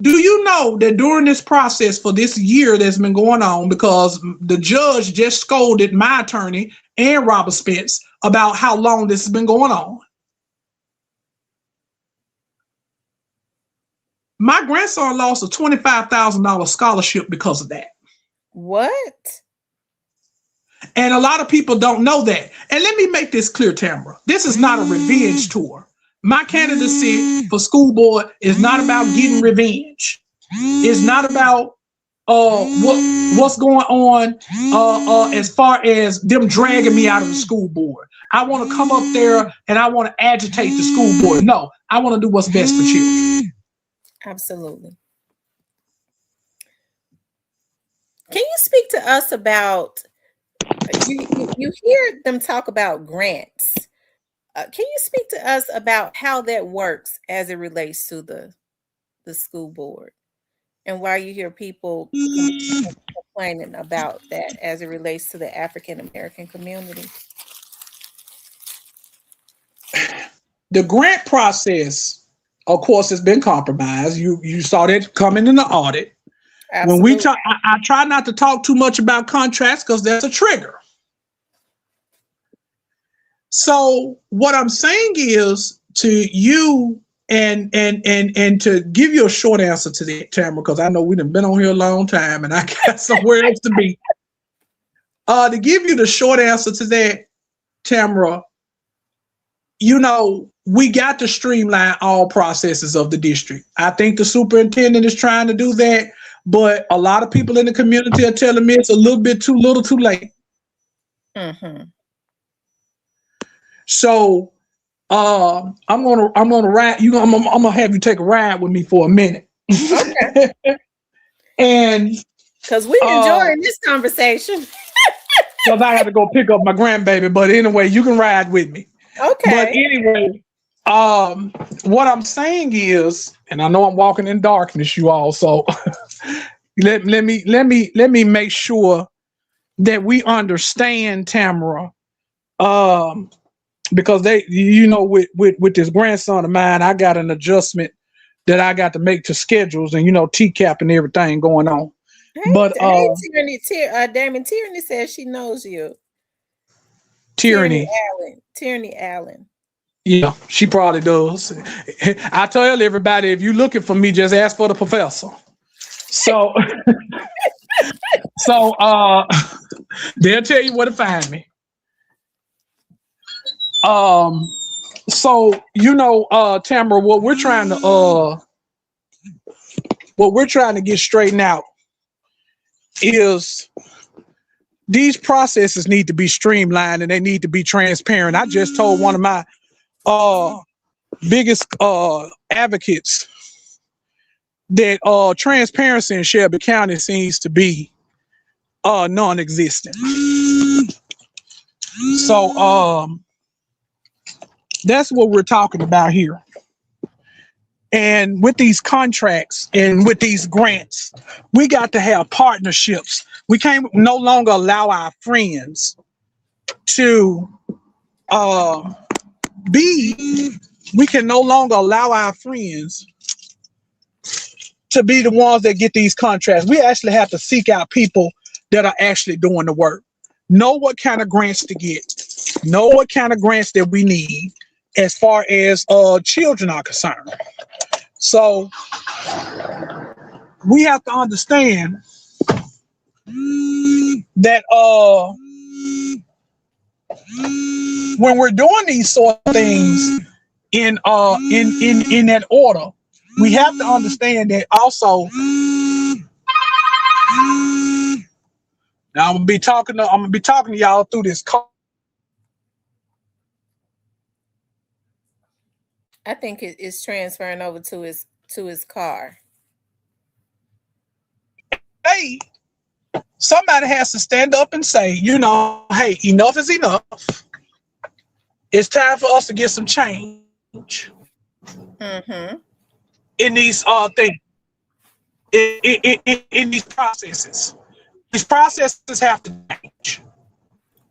Do you know that during this process for this year that's been going on, because the judge just scolded my attorney and Robert Spence about how long this has been going on? My grandson lost a $25,000 scholarship because of that. What? And a lot of people don't know that. And let me make this clear, Tamara. This is not a revenge tour. My candidacy for school board is not about getting revenge. It's not about what's going on as far as them dragging me out of the school board. I want to come up there and I want to agitate the school board. No, I want to do what's best for children. Absolutely. Can you speak to us about, you hear them talk about grants. Can you speak to us about how that works as it relates to the school board, and why you hear people complaining about that as it relates to the African American community? The grant process, of course, has been compromised. You saw that coming in the audit. Absolutely. When we talk, I try not to talk too much about contracts because that's a trigger. So what I'm saying is to you and to give you a short answer to that, Tamara, because I know we've been on here a long time and I got somewhere else to be. To give you the short answer to that, Tamara, you know, we got to streamline all processes of the district. I think the superintendent is trying to do that, but a lot of people in the community are telling me it's a little bit too little too late. So I'm gonna ride. I'm gonna have you take a ride with me for a minute. Okay. And because we're enjoying this conversation. Because I got to go pick up my grandbaby, but anyway, you can ride with me. Okay. But anyway, what I'm saying is, and I know I'm walking in darkness, you all. So let me make sure that we understand, Tamara. Because they, you know, with this grandson of mine, I got an adjustment that I got to make to schedules and, you know, TCAP and everything going on. Hey, but Damon, Tierney says she knows you. Tierney Allen. Yeah, she probably does. I tell everybody, if you're looking for me, just ask for the professor. So, they'll tell you where to find me. So, you know, Tamara, what we're trying to get straightened out is these processes need to be streamlined and they need to be transparent. I just told one of my biggest advocates that transparency in Shelby County seems to be non-existent. So that's what we're talking about here. And with these contracts and with these grants, we got to have partnerships. We can't no longer allow our friends to be we can no longer allow our friends to be the ones that get these contracts. We actually have to seek out people that are actually doing the work. Know what kind of grants to get. Know what kind of grants that we need as far as children are concerned. So we have to understand that when we're doing these sort of things in that order, we have to understand that also. Now I'm gonna be talking to y'all through this call. I think it is transferring over to his car. Hey, somebody has to stand up and say, hey, enough is enough. It's time for us to get some change in these things, in these processes. These processes have to change.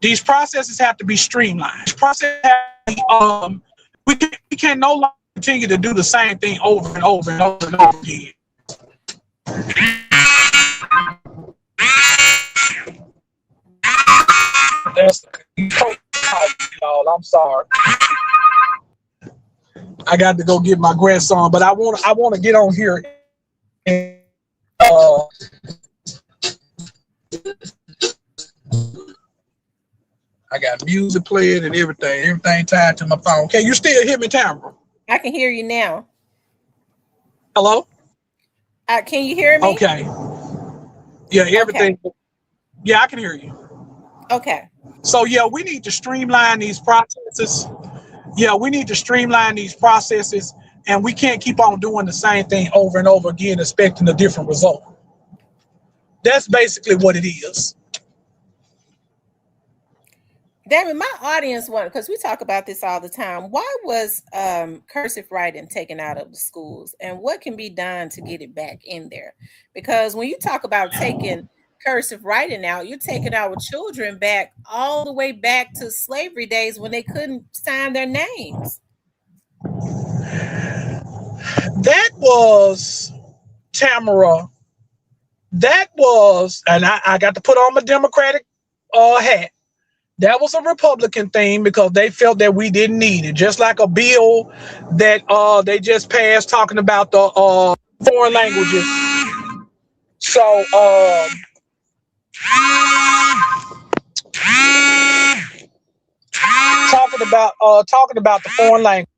These processes have to be streamlined. These processes have to be, we can no longer continue to do the same thing over and over and over and over again. That's y'all. I'm sorry. I got to go get my grandson, but I want to get on here and I got music playing and everything tied to my phone. Can you still hear me, Tamara? I can hear you now. Hello? Can you hear me? Okay. Yeah, everything. Okay. Yeah, I can hear you. Okay. So yeah, we need to streamline these processes. And we can't keep on doing the same thing over and over again, expecting a different result. That's basically what it is. Damon, my audience wanted, because we talk about this all the time. Why was cursive writing taken out of the schools, and what can be done to get it back in there? Because when you talk about taking cursive writing out, you're taking our children back all the way back to slavery days when they couldn't sign their names. That was, Tamara, and I got to put on my Democratic hat. That was a Republican thing because they felt that we didn't need it. Just like a bill that they just passed talking about the foreign languages. So talking about the foreign language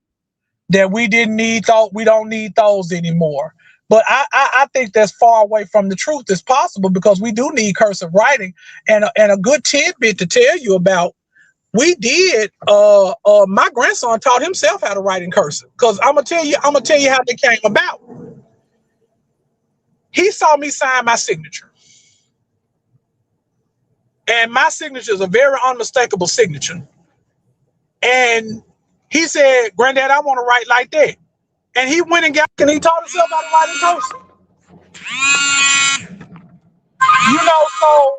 that we didn't need, we don't need those anymore. But I think that's far away from the truth as possible, because we do need cursive writing. And a good tidbit to tell you about, we did. My grandson taught himself how to write in cursive, because I'm gonna tell you how they came about. He saw me sign my signature, and my signature is a very unmistakable signature. And he said, "Granddad, I want to write like that." And he went and he taught himself how to write in cursive. So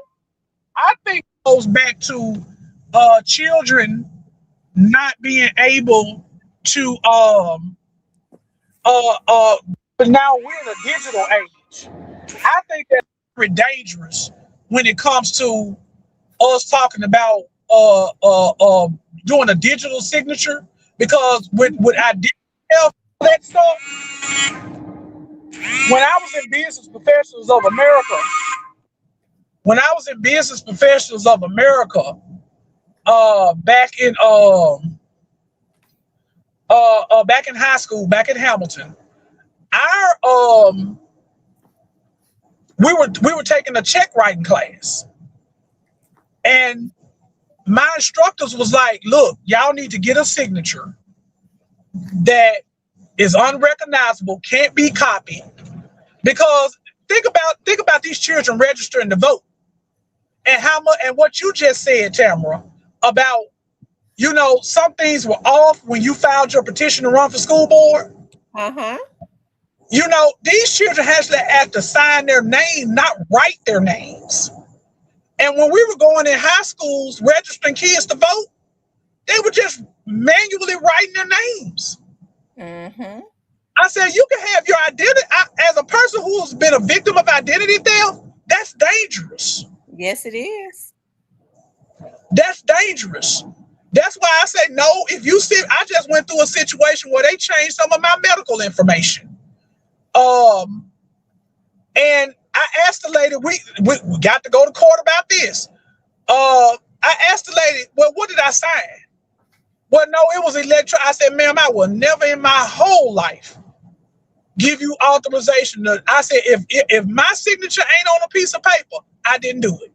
I think it goes back to children not being able to but now we're in a digital age. I think that's very dangerous when it comes to us talking about doing a digital signature, because with our digital that stuff, when I was in Business Professionals of America, back in high school, back in Hamilton, we were taking a check writing class, and my instructors was like, "Look, y'all need to get a signature that is unrecognizable, can't be copied, because think about these children registering to vote, and how much, and what you just said, Tamara, about some things were off when you filed your petition to run for school board. These children actually have to sign their name, not write their names. And when we were going in high schools registering kids to vote, they were just manually writing their names. Mm-hmm. I said, you can have your identity. As a person who's been a victim of identity theft, that's dangerous. Yes, it is. That's dangerous. That's why I say no. If you see, I just went through a situation where they changed some of my medical information. And I asked the lady, we got to go to court about this. I asked the lady, well, what did I sign? Well, no, it was electronic. I said, ma'am, I will never in my whole life give you authorization. I said, if my signature ain't on a piece of paper, I didn't do it.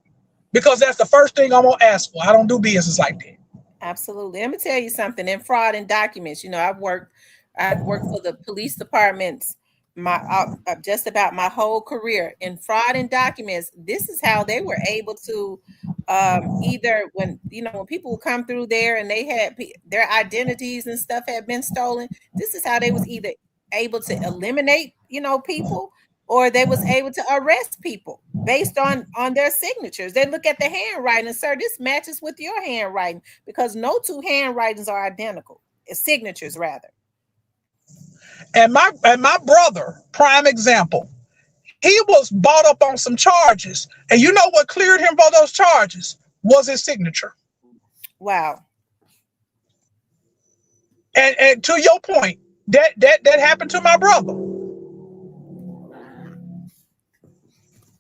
Because that's the first thing I'm going to ask for. I don't do business like that. Absolutely. Let me tell you something. In fraud and documents, I've worked for the police departments just about my whole career. In fraud and documents, this is how they were able to either when people would come through there and they had their identities and stuff had been stolen. This is how they was either able to eliminate people, or they was able to arrest people based on their signatures. They look at the handwriting and, sir, this matches with your handwriting, because no two handwritings are identical. Signatures, rather. And my brother, prime example, he was brought up on some charges, and you know what cleared him for those charges was his signature. Wow. And to your point, that happened to my brother.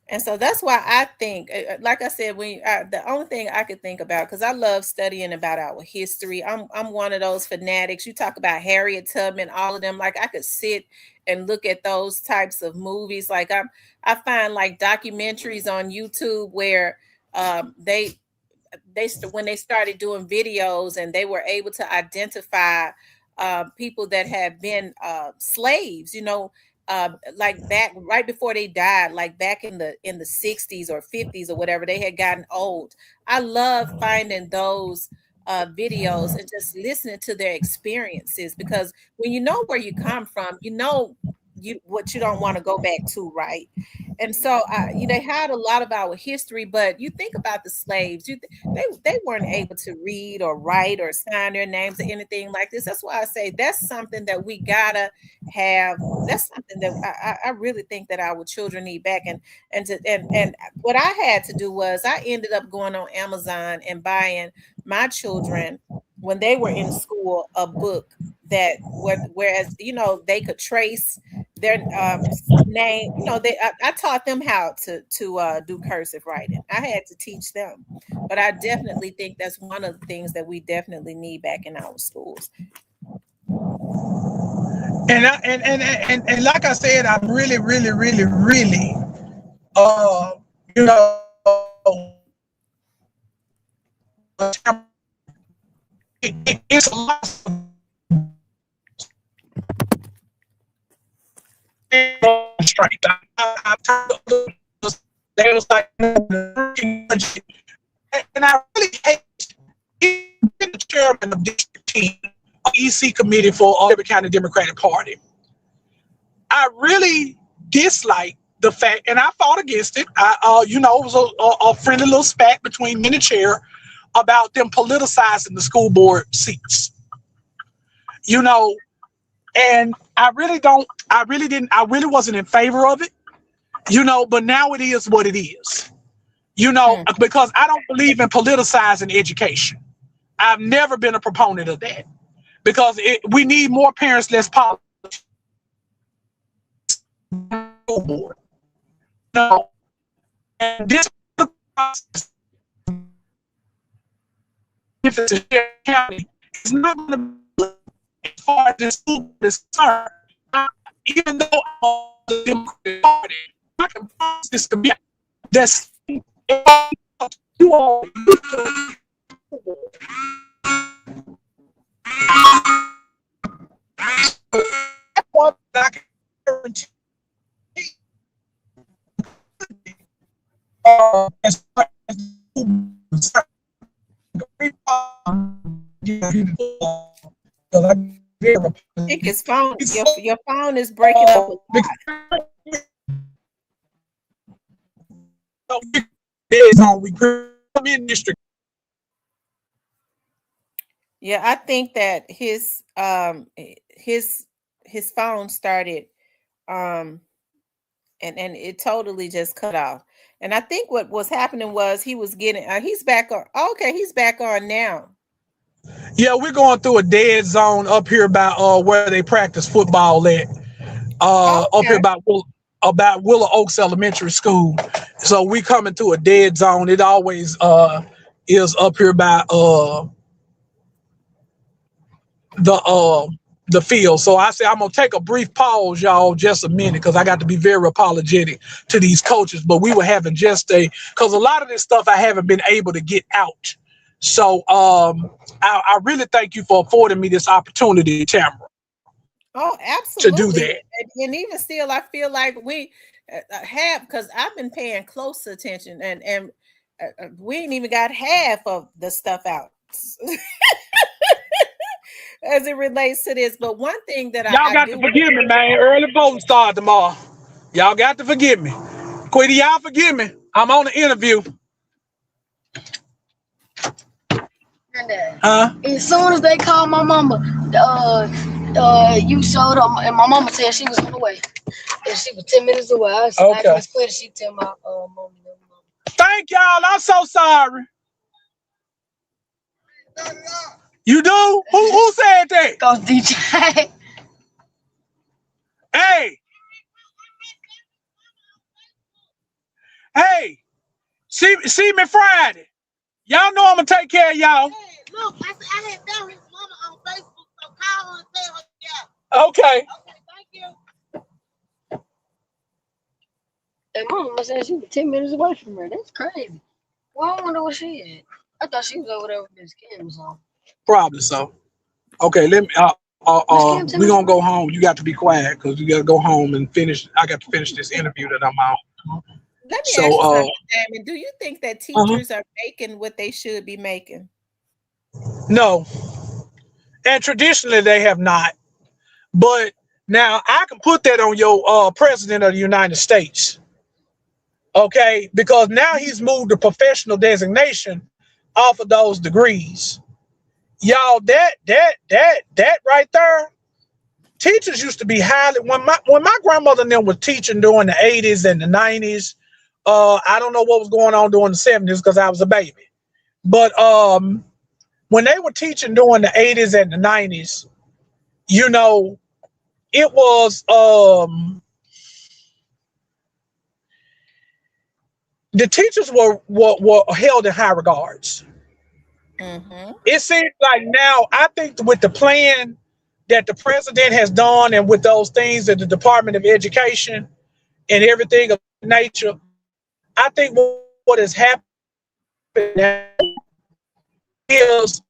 And so that's why I think, like I said, the only thing I could think about, because I love studying about our history. I'm one of those fanatics. You talk about Harriet Tubman, all of them. Like, I could sit and look at those types of movies. Like, I find like documentaries on YouTube where they when they started doing videos and they were able to identify people that had been slaves, like back right before they died, like back in the 60s or 50s or whatever, they had gotten old. I love finding those videos and just listening to their experiences, because when you know where you come from, what you don't want to go back to, right? And so they had a lot of our history, but you think about the slaves, they weren't able to read or write or sign their names or anything like this. That's why I say that's something that we gotta have. That's something that I really think that our children need back. And what I had to do was I ended up going on Amazon and buying my children, when they were in school, a book that whereas they could trace their name. I taught them how to do cursive writing. I had to teach them, but I definitely think that's one of the things that we definitely need back in our schools. And like I said, I'm really, really, really, really, you know, it's a lot. Straight. I they was like, and I really hate being the chairman of District 10, EC committee for Liberty County Democratic Party. I really dislike the fact, and I fought against it. It was a friendly little spat between me and the chair about them politicizing the school board seats. And I really wasn't in favor of it, but now it is what it is, because I don't believe in politicizing education. I've never been a proponent of that, because we need more parents, less politics. And this process, if it's a county, it's not going to be as far as the school is concerned. Even though I'm on the Democratic Party, I can promise this to be that's you all. I can guarantee as far as I think his phone, your phone is breaking up. Yeah, I think that his his phone started and it totally just cut off. And I think what was happening was he was getting he's back on. Okay, he's back on now. Yeah, we're going through a dead zone up here by where they practice football at. Up here Okay. about Willow Oaks Elementary School. So we coming to a dead zone. It always is up here by the field. So I say I'm gonna take a brief pause, y'all, just a minute, because I got to be very apologetic to these coaches. But we were having just because a lot of this stuff I haven't been able to get out. So I really thank you for affording me this opportunity, Tamara. Oh, To do absolutely. that. And even still, I feel like we have, because I've been paying close attention, and we ain't even got half of the stuff out as it relates to this. But one thing that Y'all I got do to want forgive me, man. Early voting start tomorrow. Y'all got to forgive me. Quitty, y'all forgive me. I'm on the interview. As soon as they called my mama, you showed up, and my mama said she was on the way, and she was 10 minutes away. I was asking Miss Quinn, she tell my mama. Thank y'all. I'm so sorry. You do? Who said that? Coach DJ. Hey, see me Friday. Y'all know I'm gonna take care of y'all. Hey, look, I had found his mama on Facebook, so call her and tell her yeah. Okay. Okay, thank you. And mama said she was 10 minutes away from her. That's crazy. Well, I wonder where she is. I thought she was over there with Miss Kim or something. Probably so. Okay, let me. We gonna go home. You got to be quiet because you got to go home and finish. I got to finish this interview that I'm on. Let me ask you something, Damon. Do you think that teachers are making what they should be making? No, and traditionally they have not. But now I can put that on your president of the United States. Okay, because now he's moved the professional designation off of those degrees. Y'all, that right there. Teachers used to be highly when my grandmother and them was teaching during the 80s and the 90s. I don't know what was going on during the 70s because I was a baby. But when they were teaching during the 80s and the 90s, you know, it was the teachers were held in high regards. Mm-hmm. It seems like now, I think with the plan that the president has done and with those things at the Department of Education and everything of nature, I think what has happened now is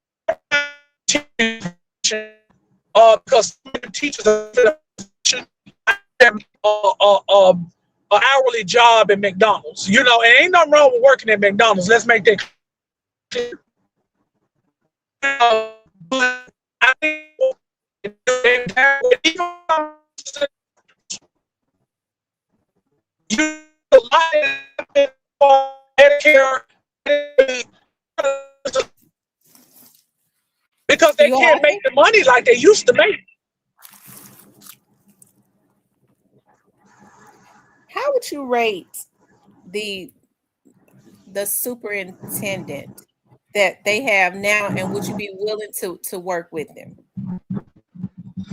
because teachers are an hourly job at McDonald's. You know, and ain't nothing wrong with working at McDonald's. Let's make that clear. But I think because they can't make the money like they used to make. How would you rate the superintendent that they have now, and would you be willing to work with them?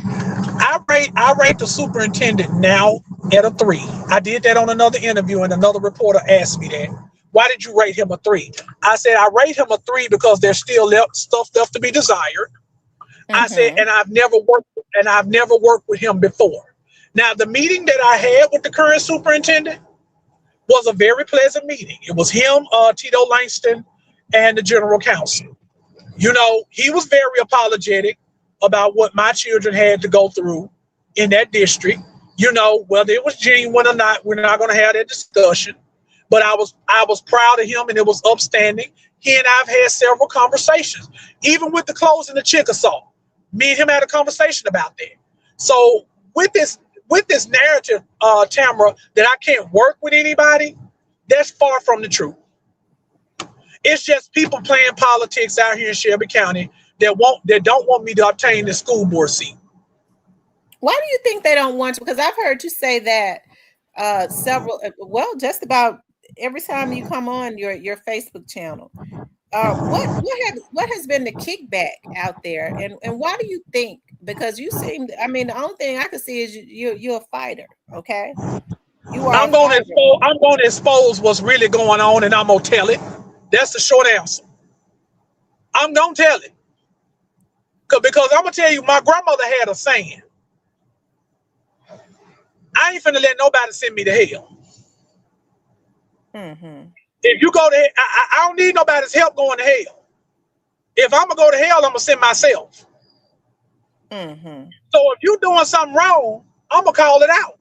I rate the superintendent now at a 3. I did that on another interview, and another reporter asked me that. Why did you rate him a 3? I said I rate him a 3 because there's still stuff left to be desired. Mm-hmm. I said, and I've never worked with him before. Now, the meeting that I had with the current superintendent was a very pleasant meeting. It was him, Tito Langston, and the general counsel. You know, he was very apologetic about what my children had to go through in that district. You know, whether it was genuine or not, we're not going to have that discussion. But I was proud of him, and it was upstanding. He and I've had several conversations, even with the closing of Chickasaw. Me and him had a conversation about that. So with this narrative, Tamara, that I can't work with anybody, that's far from the truth. It's just people playing politics out here in Shelby County that don't want me to obtain the school board seat. Why do you think they don't want to? Because I've heard you say that just about every time you come on your Facebook channel. What has been the kickback out there, and why do you think? Because you seem, I mean, the only thing I can see is you're a fighter. Okay, you are I'm a going to fighter. expose. I'm going to expose what's really going on, and I'm going to tell it. That's the short answer. I'm going to tell it. Because I'm going to tell you, my grandmother had a saying. I ain't finna let nobody send me to hell. Mm-hmm. If you go to, I don't need nobody's help going to hell. If I'm gonna go to hell, I'm gonna send myself. Mm-hmm. So if you're doing something wrong, I'm gonna call it out.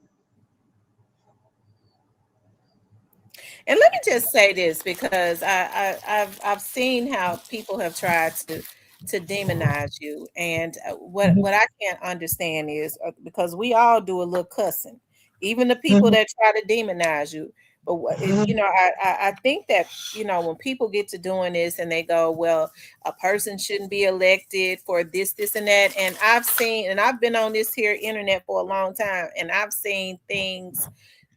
And let me just say this, because I've seen how people have tried to demonize you, and what I can't understand is because we all do a little cussing, even the people that try to demonize you. But I think that when people get to doing this and they go, well, a person shouldn't be elected for this, and that, and I've been on this here internet for a long time, and I've seen things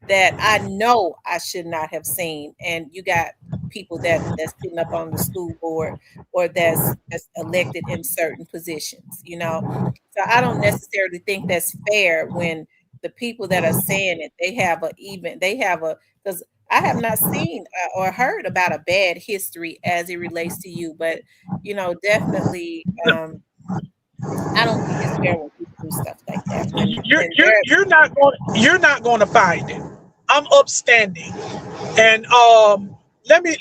that I know I should not have seen. And you got people that's sitting up on the school board or that's elected in certain positions, So I don't necessarily think that's fair when the people that are saying it, they have because I have not seen or heard about a bad history as it relates to you, but definitely I don't think it's fair when people do stuff like that. When You're not going to find it. I'm upstanding, and let me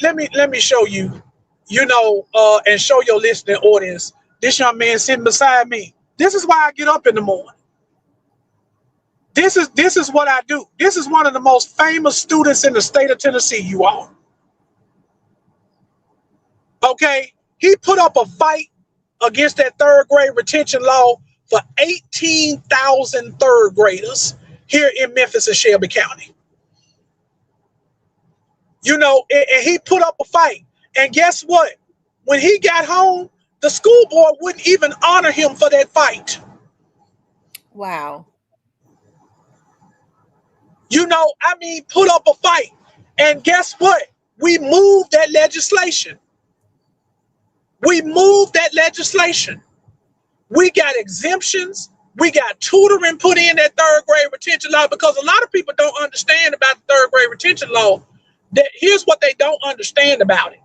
show you, and show your listening audience. This young man sitting beside me. This is why I get up in the morning. This is what I do. This is one of the most famous students in the state of Tennessee, you all. Okay? He put up a fight against that third grade retention law for 18,000 third graders here in Memphis and Shelby County. And he put up a fight. And guess what? When he got home, the school board wouldn't even honor him for that fight. Wow. Put up a fight. And guess what? We moved that legislation. We got exemptions. We got tutoring put in that third grade retention law, because a lot of people don't understand about the third grade retention law. That here's what they don't understand about it.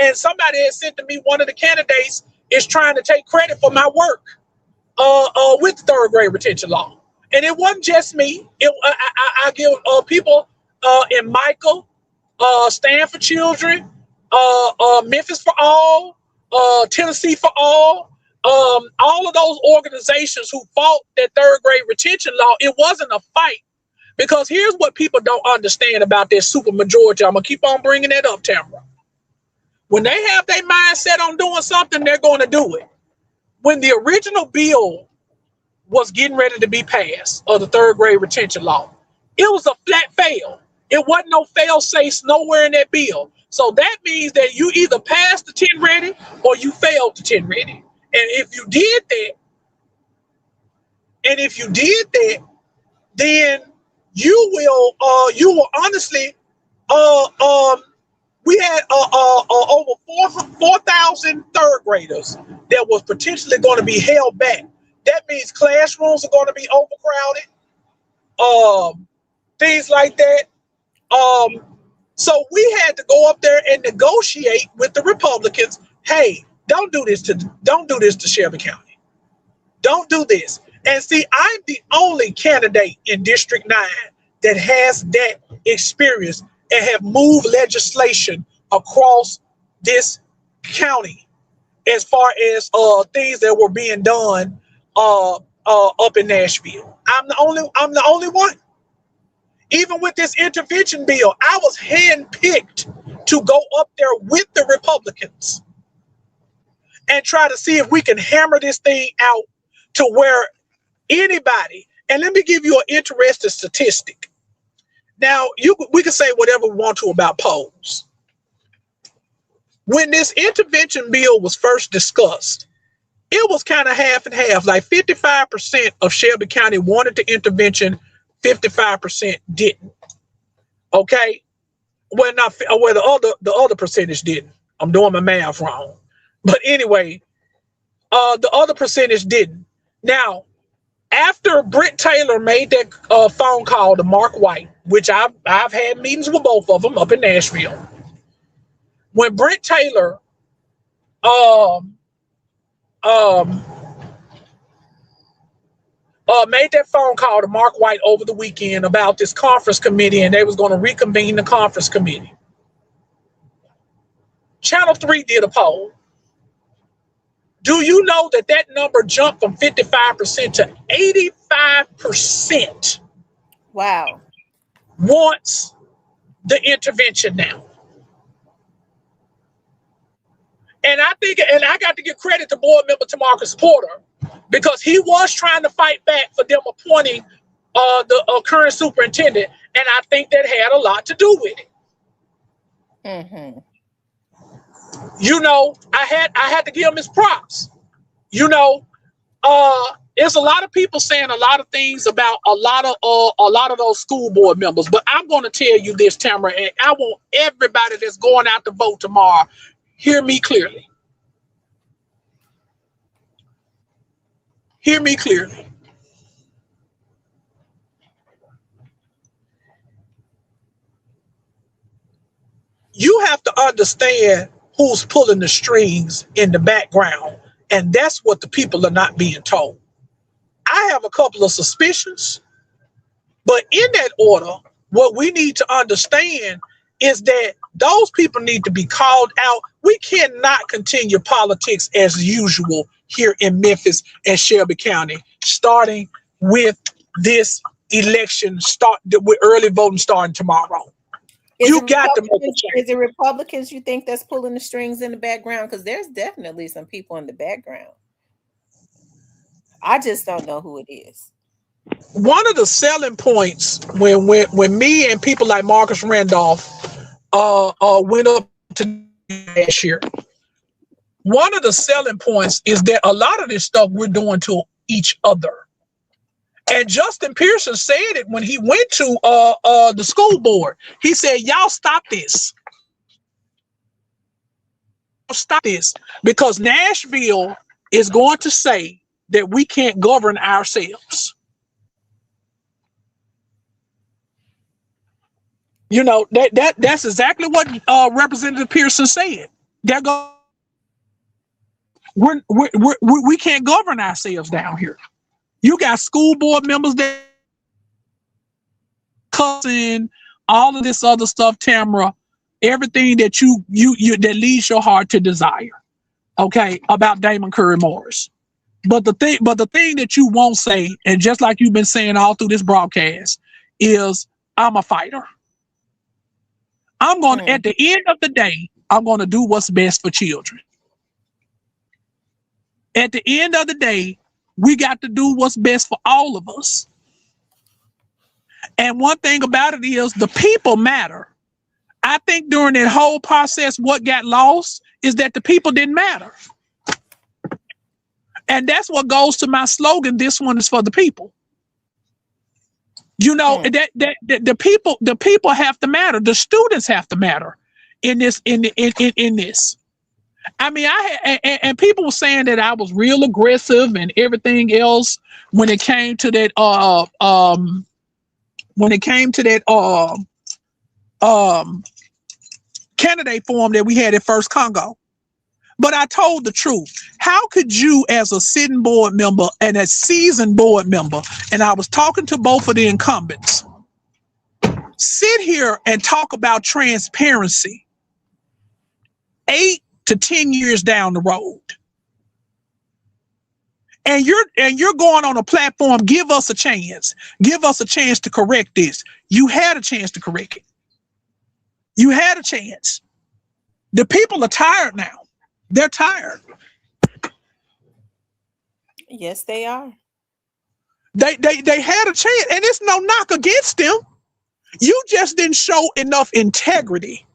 And somebody has sent to me, one of the candidates is trying to take credit for my work with the third grade retention law. And it wasn't just me. I give people in Michael, Stand for Children, Memphis for All, Tennessee for All of those organizations who fought that third grade retention law. It wasn't a fight, because here's what people don't understand about this super majority. I'm going to keep on bringing that up, Tamara. When they have their mindset on doing something, they're going to do it. When the original bill was getting ready to be passed, of the third grade retention law, it was a flat fail. It wasn't no fail safes nowhere in that bill. So that means that you either passed the 10 ready or you failed the 10 ready. And if you did that, then you will honestly, we had over 4,000 third graders that was potentially going to be held back. That means classrooms are going to be overcrowded, things like that. So we had to go up there and negotiate with the Republicans. Hey, don't do this to Shelby County. Don't do this. And see, I'm the only candidate in District 9 that has that experience and have moved legislation across this county as far as things that were being done up in Nashville. I'm the only one. Even with this intervention bill, I was handpicked to go up there with the Republicans and try to see if we can hammer this thing out to where anybody, and let me give you an interesting statistic. Now, we can say whatever we want to about polls. When this intervention bill was first discussed, it was kind of half and half. Like 55% of Shelby County wanted the intervention, 55% didn't. Okay, well, the other percentage didn't. I'm doing my math wrong, but anyway, the other percentage didn't. Now, after Britt Taylor made that phone call to Mark White, which I've had meetings with both of them up in Nashville. When Britt Taylor made that phone call to Mark White over the weekend about this conference committee, and they was going to reconvene the conference committee. Channel 3 did a poll. Do you know that number jumped from 55% to 85%? Wow. Wants the intervention now. And I think, and I got to give credit to board member Tamarcus Porter, because he was trying to fight back for them appointing the current superintendent, and I think that had a lot to do with it. Mm-hmm. You know, I had to give him his props. You know, there's a lot of people saying a lot of things about a lot of those school board members, but I'm going to tell you this, Tamara, and I want everybody that's going out to vote tomorrow, hear me clearly. Hear me clearly. You have to understand who's pulling the strings in the background, and that's what the people are not being told. I have a couple of suspicions, but in that order, what we need to understand is that those people need to be called out. We cannot continue politics as usual here in Memphis and Shelby County, starting with this election, with early voting starting tomorrow. You got to make a change. Is it Republicans you think that's pulling the strings in the background? Because there's definitely some people in the background. I just don't know who it is. One of the selling points when me and people like Marcus Randolph went up to last year, one of the selling points is that a lot of this stuff we're doing to each other. And Justin Pearson said it when he went to the school board. He said, y'all stop this. Stop this, because Nashville is going to say that we can't govern ourselves. You know, that's exactly what Representative Pearson said. We can't govern ourselves down here. You got school board members that cussing, all of this other stuff, Tamara, everything that you that leads your heart to desire, okay, about Damon Curry Morris. But the thing that you won't say, and just like you've been saying all through this broadcast, is I'm a fighter. I'm going to, at the end of the day, I'm going to do what's best for children. At the end of the day, we got to do what's best for all of us. And one thing about it is the people matter. I think during that whole process, what got lost is that the people didn't matter. And that's what goes to my slogan, this one is for the people. You know, that the people have to matter. The students have to matter in this. I mean, and people were saying that I was real aggressive and everything else when it came to that candidate forum that we had at First Congo. But I told the truth. How could you, as a sitting board member and a seasoned board member, and I was talking to both of the incumbents, sit here and talk about transparency 8 to 10 years down the road? And you're going on a platform, give us a chance. Give us a chance to correct this. You had a chance to correct it. You had a chance. The people are tired now. They're tired. Yes, they are. They had a chance, and it's no knock against them. You just didn't show enough integrity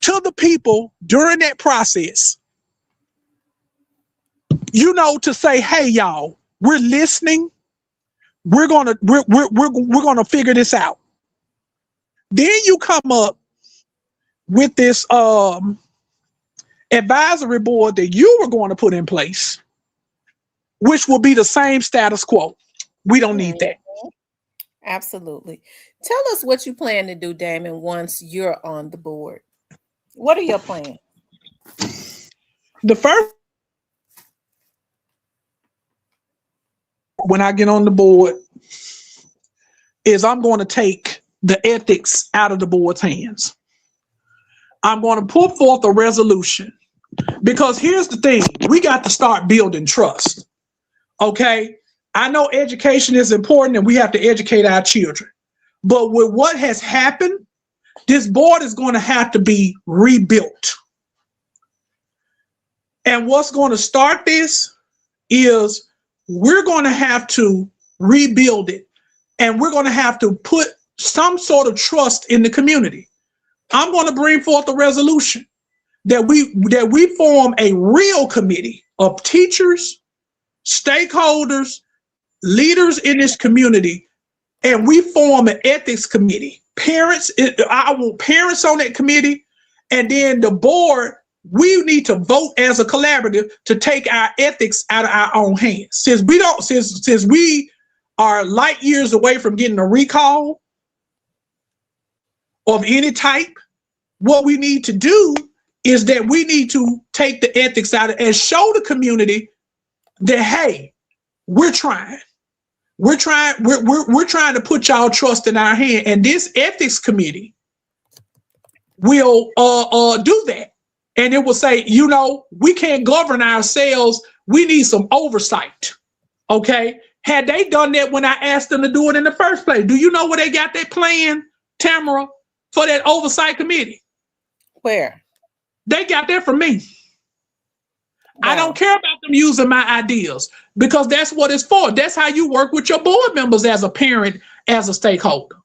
to the people during that process to say, hey, y'all, we're listening. We're gonna figure this out. Then you come up with this advisory board that you were going to put in place, which will be the same status quo. We don't need that. Absolutely. Tell us what you plan to do, Damon, once you're on the board. What are your plans? The first, when I get on the board, is I'm going to take the ethics out of the board's hands. I'm going to put forth a resolution, because here's the thing. We got to start building trust. Okay. I know education is important and we have to educate our children, but with what has happened, this board is going to have to be rebuilt. And what's going to start this is we're going to have to rebuild it, and we're going to have to put some sort of trust in the community. I'm going to bring forth a resolution that we form a real committee of teachers, stakeholders, leaders in this community, and we form an ethics committee. Parents, I want parents on that committee, and then the board, we need to vote as a collaborative to take our ethics out of our own hands. Since we are light years away from getting a recall of any type, what we need to do is that we need to take the ethics out of and show the community that, hey, we're trying to put y'all trust in our hand, and this ethics committee will do that. And it will say, we can't govern ourselves. We need some oversight. Okay. Had they done that when I asked them to do it in the first place? Do you know where they got that plan, Tamara, for that oversight committee? Where? They got that from me. Wow. I don't care about them using my ideas, because that's what it's for. That's how you work with your board members as a parent, as a stakeholder.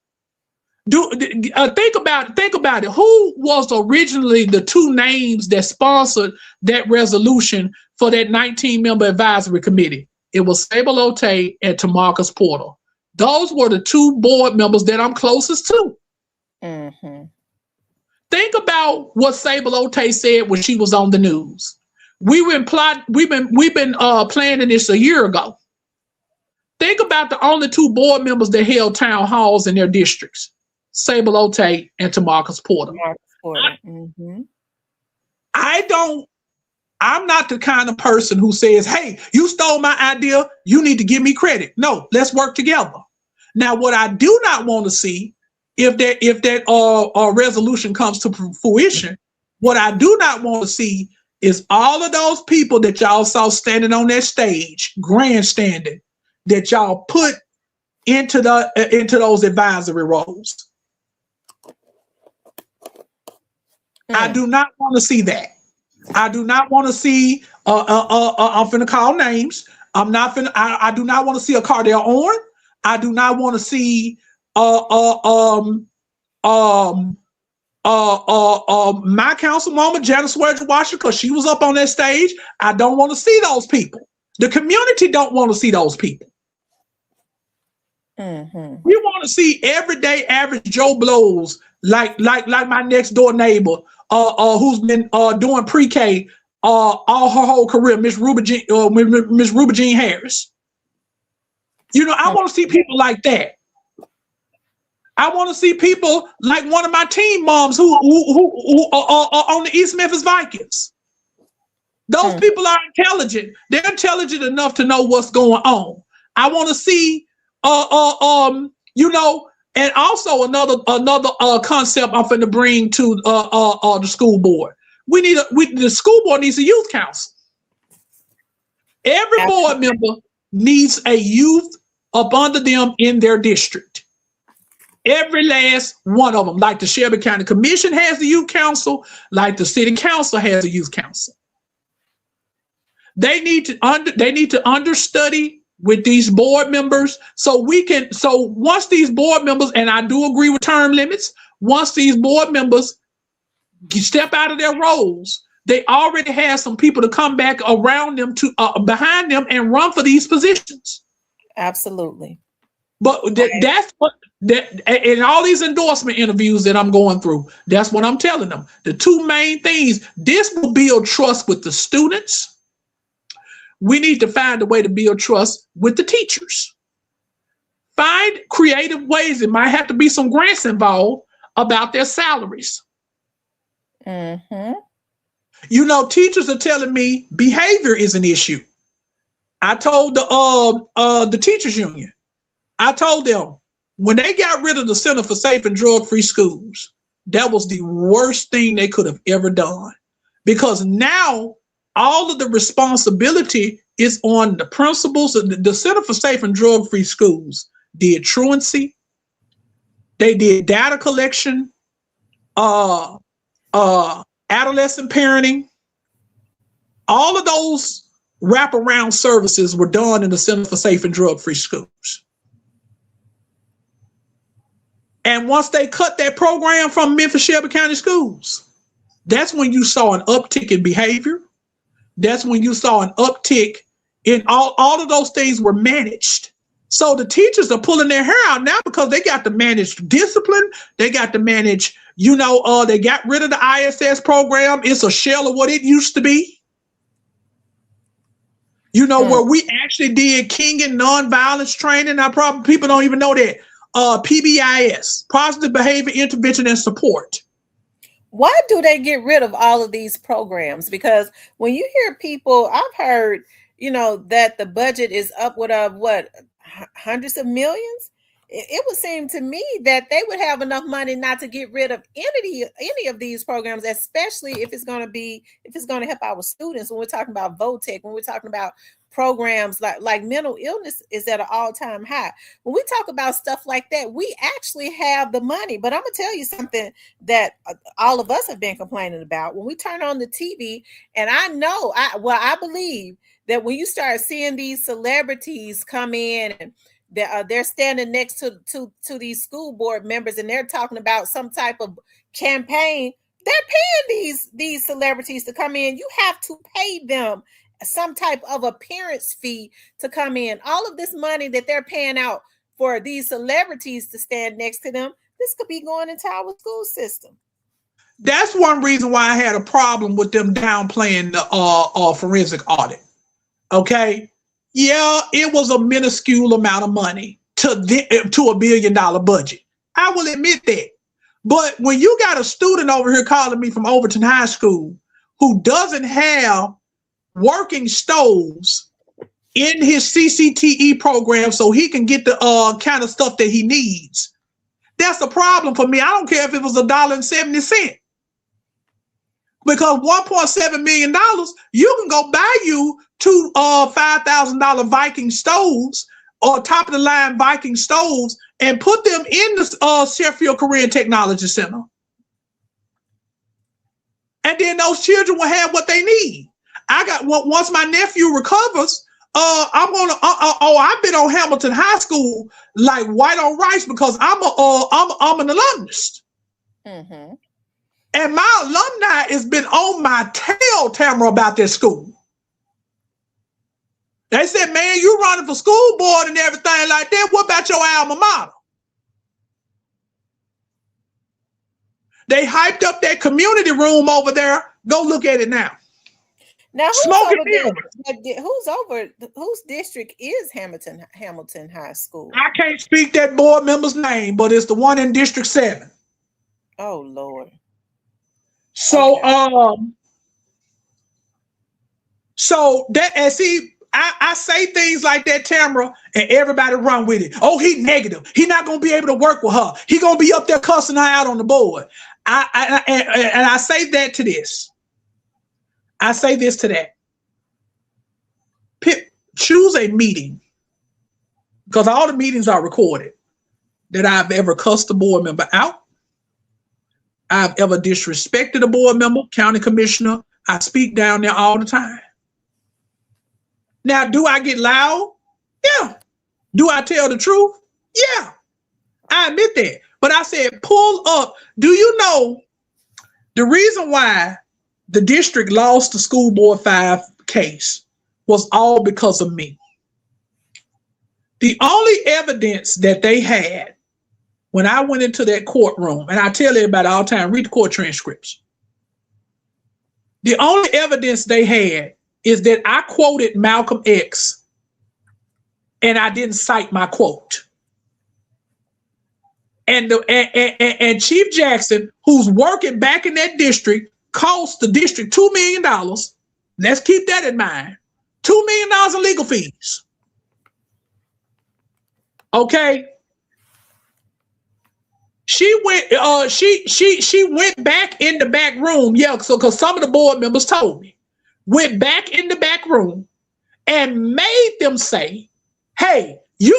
Think about it. Who was originally the two names that sponsored that resolution for that 19-member advisory committee? It was Sable Ote and Tamara Porter. Those were the two board members that I'm closest to. Mm-hmm. Think about what Sable Ote said when she was on the news. We've been planning this a year ago. Think about the only two board members that held town halls in their districts: Sable Ote and Tamara Porter. Mm-hmm. I'm not the kind of person who says, hey, you stole my idea, you need to give me credit. No, let's work together. Now, what I do not want to see, if that resolution comes to fruition, what I do not want to see is all of those people that y'all saw standing on that stage, grandstanding, that y'all put into those advisory roles. I do not want to see that. I do not want to see. I'm finna call names. I do not want to see a Cardell Orn. I do not want to see my councilwoman Janice Washington, because she was up on that stage. I don't want to see those people. The community don't want to see those people. Mm-hmm. We want to see everyday average Joe Blows, like my next door neighbor, who's been doing pre-K all her whole career, Miss Ruby Jean Harris. I want to see people like that. I want to see people like one of my team moms who are on the East Memphis Vikings. Those people are intelligent. They're intelligent enough to know what's going on. I want to see, and also another concept I'm going to bring to the school board. The school board needs a youth council. Every board member needs a youth up under them in their district. Every last one of them, like the Shelby County Commission has the youth council, like the city council has a youth council. They need to understudy with these board members so once these board members, and I do agree with term limits, once these board members step out of their roles, they already have some people to come back around them to behind them and run for these positions. Absolutely. But that's what that in all these endorsement interviews that I'm going through, that's what I'm telling them. The two main things, this will build trust with the students. We need to find a way to build trust with the teachers. Find creative ways. It might have to be some grants involved about their salaries. Mm-hmm. You know, teachers are telling me behavior is an issue. I told the teachers union, I told them when they got rid of the Center for Safe and Drug-Free Schools, that was the worst thing they could have ever done, because now all of the responsibility is on the principals. The Center for Safe and Drug-Free Schools did truancy, they did data collection, adolescent parenting. All of those wraparound services were done in the Center for Safe and Drug-Free Schools. And once they cut that program from Memphis Shelby County Schools, that's when you saw an uptick in behavior. That's when you saw an uptick in all of those things were managed. So the teachers are pulling their hair out now because they got to manage discipline. They got to manage, they got rid of the ISS program. It's a shell of what it used to be. Where we actually did King and nonviolence training. People don't even know that. PBIS, positive behavior intervention and support. Why do they get rid of all of these programs? Because when you hear people, I've heard, that the budget is upward of hundreds of millions. It would seem to me that they would have enough money not to get rid of any of these programs, especially if it's going to help our students. When we're talking about VOTEC, when we're talking about programs like mental illness is at an all-time high. When we talk about stuff like that, we actually have the money. But I'm gonna tell you something that all of us have been complaining about. When we turn on the TV, and I believe that when you start seeing these celebrities come in and they're standing next to these school board members and they're talking about some type of campaign, they're paying these celebrities to come in. You have to pay them some type of appearance fee to come in. All of this money that they're paying out for these celebrities to stand next to them, this could be going into our school system. That's one reason why I had a problem with them downplaying the forensic audit. Okay. Yeah, it was a minuscule amount of money to $1 billion budget. I will admit that. But when you got a student over here calling me from Overton High School who doesn't have working stoves in his CCTE program so he can get the kind of stuff that he needs, that's a problem for me. I don't care if it was $1.70. Because $1.7 million, you can go buy you two $5,000 Viking stoves or top of the line Viking stoves and put them in the Sheffield Career and Technology Center. And then those children will have what they need. Once my nephew recovers, I've been on Hamilton High School like white on rice because I'm an alumnus. Mm-hmm. And my alumni has been on my tail, Tamara, about this school. They said, man, you running for school board and everything like that. What about your alma mater? They hyped up that community room over there. Go look at it now. Now, whose district is Hamilton High School? I can't speak that board member's name, but it's the one in District 7. Oh, Lord. So, okay. I say things like that, Tamara, and everybody run with it. Oh, he negative. He not going to be able to work with her. He going to be up there cussing her out on the board. I say that to this. I say this to that. Choose a meeting, because all the meetings are recorded, that I've ever cussed a board member out. I've ever disrespected a board member, county commissioner. I speak down there all the time. Now, do I get loud? Yeah. Do I tell the truth? Yeah. I admit that. But I said, pull up. Do you know the reason why the district lost the School Board 5 case was all because of me. The only evidence that they had when I went into that courtroom, and I tell everybody all the time, read the court transcripts. The only evidence they had is that I quoted Malcolm X and I didn't cite my quote. And Chief Jackson, who's working back in that district, cost the district $2 million. Let's keep that in mind. $2 million in legal fees. Okay. She went back in the back room. Yeah, so because some of the board members told me, went back in the back room and made them say, hey, he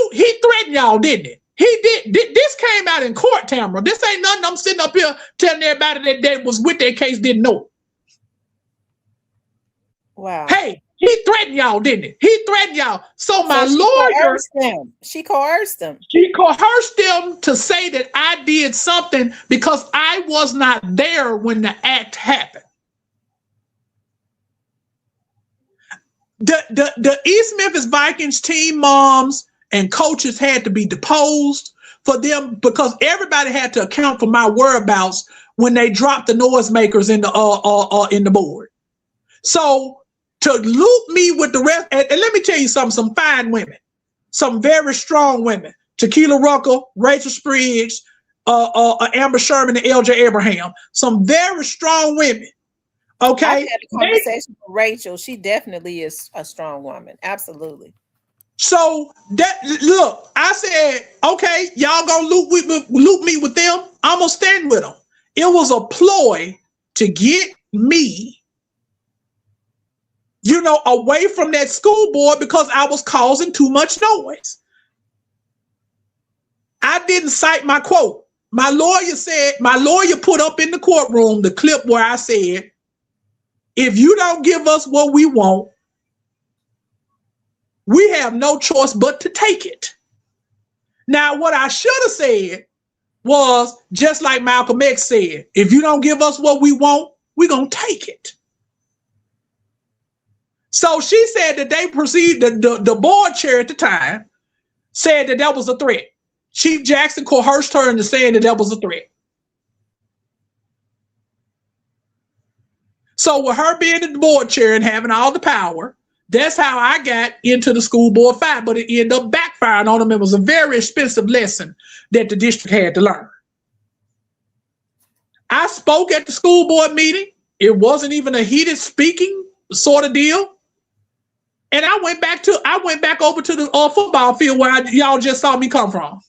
threatened y'all, didn't it? He did. This came out in court, Tamara. This ain't nothing I'm sitting up here telling everybody that was with that case didn't know. Wow. Hey, he threatened y'all, didn't it? He threatened y'all. So my lawyer, she coerced them. She coerced them to say that I did something because I was not there when the act happened. The East Memphis Vikings team moms and coaches had to be deposed for them because everybody had to account for my whereabouts when they dropped the noisemakers in the board. So to loop me with the rest, and let me tell you something, some fine women, some very strong women, Tequila Rucker, Rachel Spriggs, Amber Sherman, and LJ Abraham, some very strong women. Okay. I had a conversation with Rachel. She definitely is a strong woman. Absolutely. So that look, I said, okay, y'all gonna loop me with them. I'm gonna stand with them. It was a ploy to get me, away from that school board because I was causing too much noise. I didn't cite my quote. My lawyer put up in the courtroom the clip where I said, if you don't give us what we want, we have no choice but to take it. Now, what I should have said was just like Malcolm X said, if you don't give us what we want, we're going to take it. So she said that they proceeded, the board chair at the time said that was a threat. Chief Jackson coerced her into saying that was a threat. So with her being the board chair and having all the power, that's how I got into the school board fight, but it ended up backfiring on them. It was a very expensive lesson that the district had to learn. I spoke at the school board meeting. It wasn't even a heated speaking sort of deal. And I went back over to the football field where y'all just saw me come from.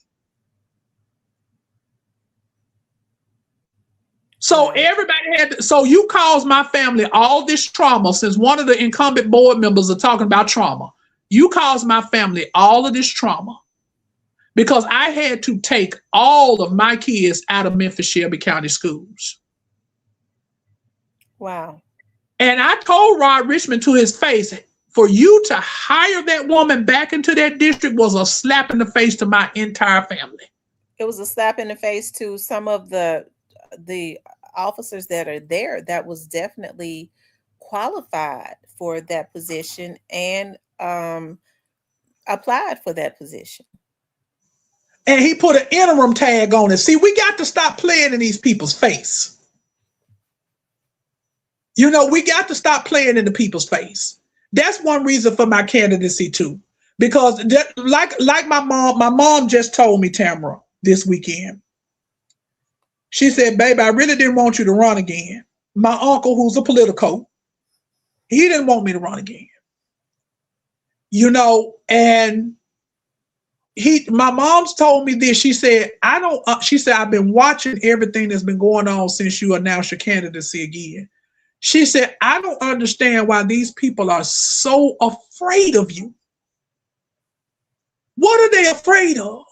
So everybody so you caused my family all this trauma since one of the incumbent board members are talking about trauma. You caused my family all of this trauma because I had to take all of my kids out of Memphis Shelby County schools. Wow. And I told Rod Richmond to his face, for you to hire that woman back into that district was a slap in the face to my entire family. It was a slap in the face to some of the officers that are there that was definitely qualified for that position and applied for that position. And he put an interim tag on it. See, we got to stop playing in these people's face. We got to stop playing in the people's face. That's one reason for my candidacy too. Because like my mom just told me, Tamara, this weekend. She said, baby, I really didn't want you to run again. My uncle, who's a politico, he didn't want me to run again. And my mom's told me this. She said, I've been watching everything that's been going on since you announced your candidacy again. She said, I don't understand why these people are so afraid of you. What are they afraid of?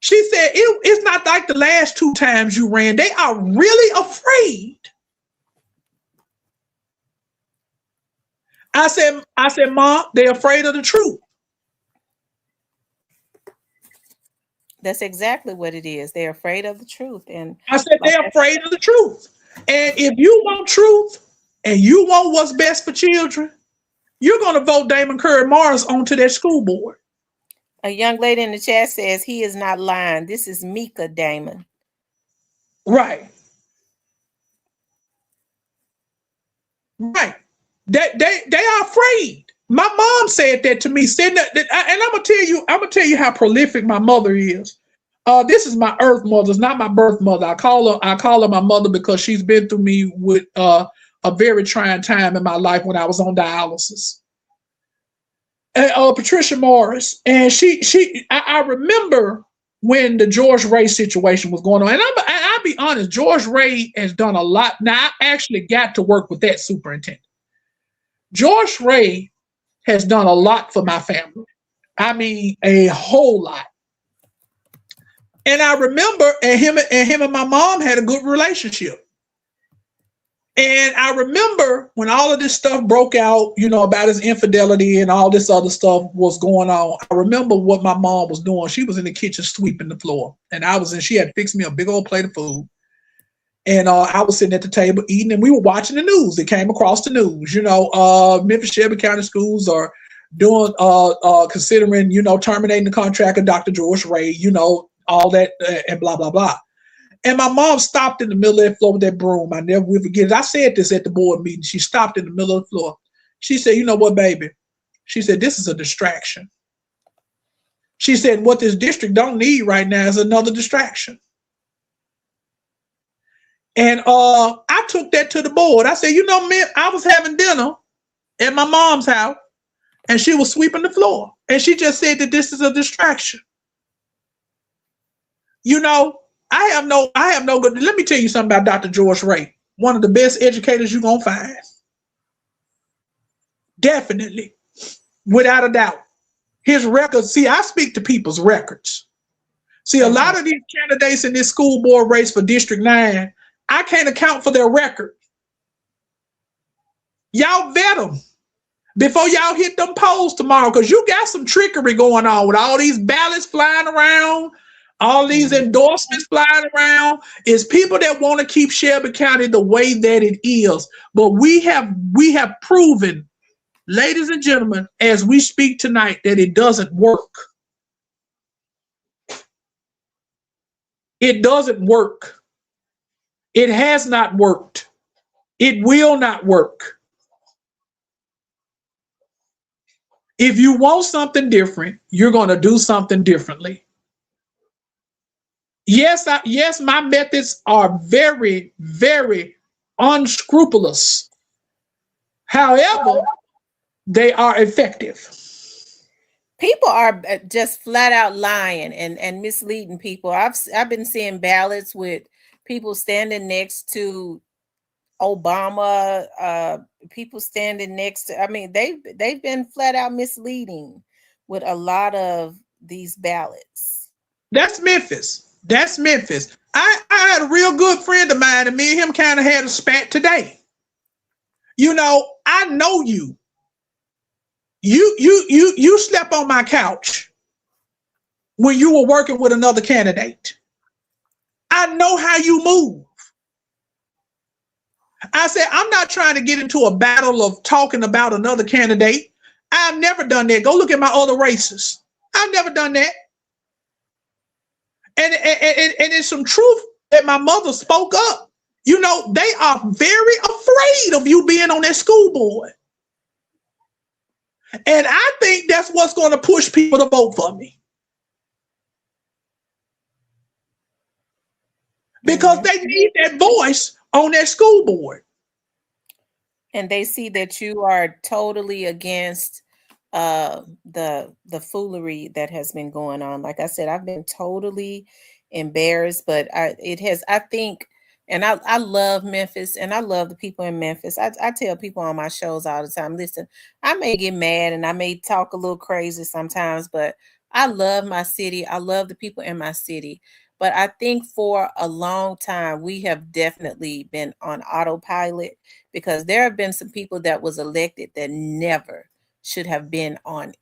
She said, it's not like the last 2 times you ran. They are really afraid. I said, Mom, they're afraid of the truth. That's exactly what it is. They're afraid of the truth. And I said, they're afraid of the truth. And if you want truth, and you want what's best for children, you're going to vote Damon Curry Morris onto that school board. A young lady in the chat says he is not lying. This is Mika Damon. Right. Right. They are afraid. My mom said that to me, and I'm gonna tell you how prolific my mother is. This is my earth mother, it's not my birth mother. I call her my mother because she's been through me with a very trying time in my life when I was on dialysis. Patricia Morris, and I remember when the George Ray situation was going on, and I'll be honest, George Ray has done a lot. Now I actually got to work with that superintendent. George Ray has done a lot for my family. I mean, a whole lot. And I remember, and him and my mom had a good relationship. And I remember when all of this stuff broke out, about his infidelity and all this other stuff was going on. I remember what my mom was doing. She was in the kitchen sweeping the floor, and she had fixed me a big old plate of food. And I was sitting at the table eating, and we were watching the news. It came across the news, Memphis Shelby County schools are doing, considering, terminating the contract of Dr. George Ray, all that, and blah, blah, blah. And my mom stopped in the middle of the floor with that broom. I never will forget it. I said this at the board meeting. She stopped in the middle of the floor. She said, "You know what, baby?" She said, "This is a distraction." She said, "What this district don't need right now is another distraction." And I took that to the board. I said, I was having dinner at my mom's house, and she was sweeping the floor. And she just said that this is a distraction. I have no good. Let me tell you something about Dr. George Ray. One of the best educators you're going to find. Definitely. Without a doubt. His records, see, I speak to people's records. See, a lot of these candidates in this school board race for District 9, I can't account for their record. Y'all vet them before y'all hit them polls tomorrow, because you got some trickery going on with all these ballots flying around. All these endorsements flying around is people that want to keep Shelby County the way that it is. But we have proven, ladies and gentlemen, as we speak tonight, that it doesn't work. It doesn't work. It has not worked. It will not work. If you want something different, you're going to do something differently. Yes, my methods are very, very unscrupulous. However, they are effective. People are just flat out lying and misleading people. I've been seeing ballots with people standing next to Obama, people standing next to, they've been flat out misleading with a lot of these ballots. That's Memphis. I had a real good friend of mine, and me and him kind of had a spat today. I know you. You slept on my couch when you were working with another candidate. I know how you move. I said, I'm not trying to get into a battle of talking about another candidate. I've never done that. Go look at my other races. I've never done that. And it's some truth that my mother spoke up. They are very afraid of you being on that school board. And I think that's what's going to push people to vote for me. Because they need that voice on that school board. And they see that you are totally against the foolery that has been going on. Like I said, I've been totally embarrassed, but I love Memphis, and I love the people in Memphis. I tell people on my shows all the time, listen, I may get mad and I may talk a little crazy sometimes, but I love my city. I love the people in my city. But I think for a long time, we have definitely been on autopilot, because there have been some people that was elected that never should have been on,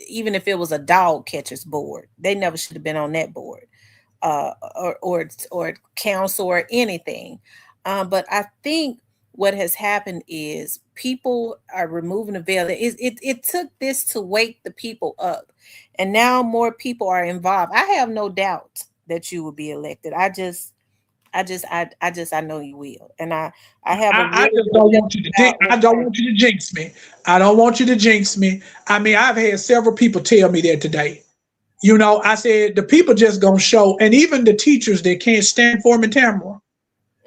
even if it was a dog catcher's board. They never should have been on that board, or council or anything. But I think what has happened is people are removing the veil. It took this to wake the people up, and now more people are involved. I have no doubt that you will be elected. I know you will, and I have. I just don't want you to. I don't want you to jinx me. I don't want you to jinx me. I mean, I've had several people tell me that today. You know, I said the people just gonna show, and even the teachers that can't stand for me, Tamara.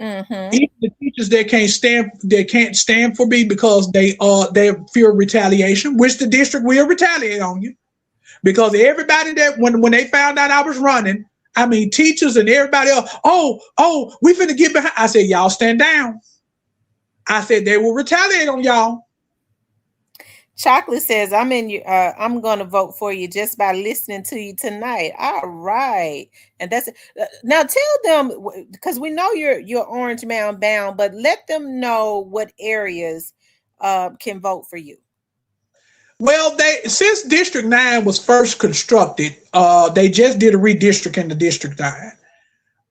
Mm-hmm. Even the teachers that can't stand for me because they fear retaliation, which the district will retaliate on you. Because everybody that when they found out I was running, I mean teachers and everybody else, oh, we finna get behind. I said, y'all stand down. I said they will retaliate on y'all. Chocolate says, I'm going to vote for you just by listening to you tonight. All right. And that's it. Now tell them, because we know you're Orange Mound bound, but let them know what areas can vote for you. Well, since District 9 was first constructed, they just did a redistricting the District 9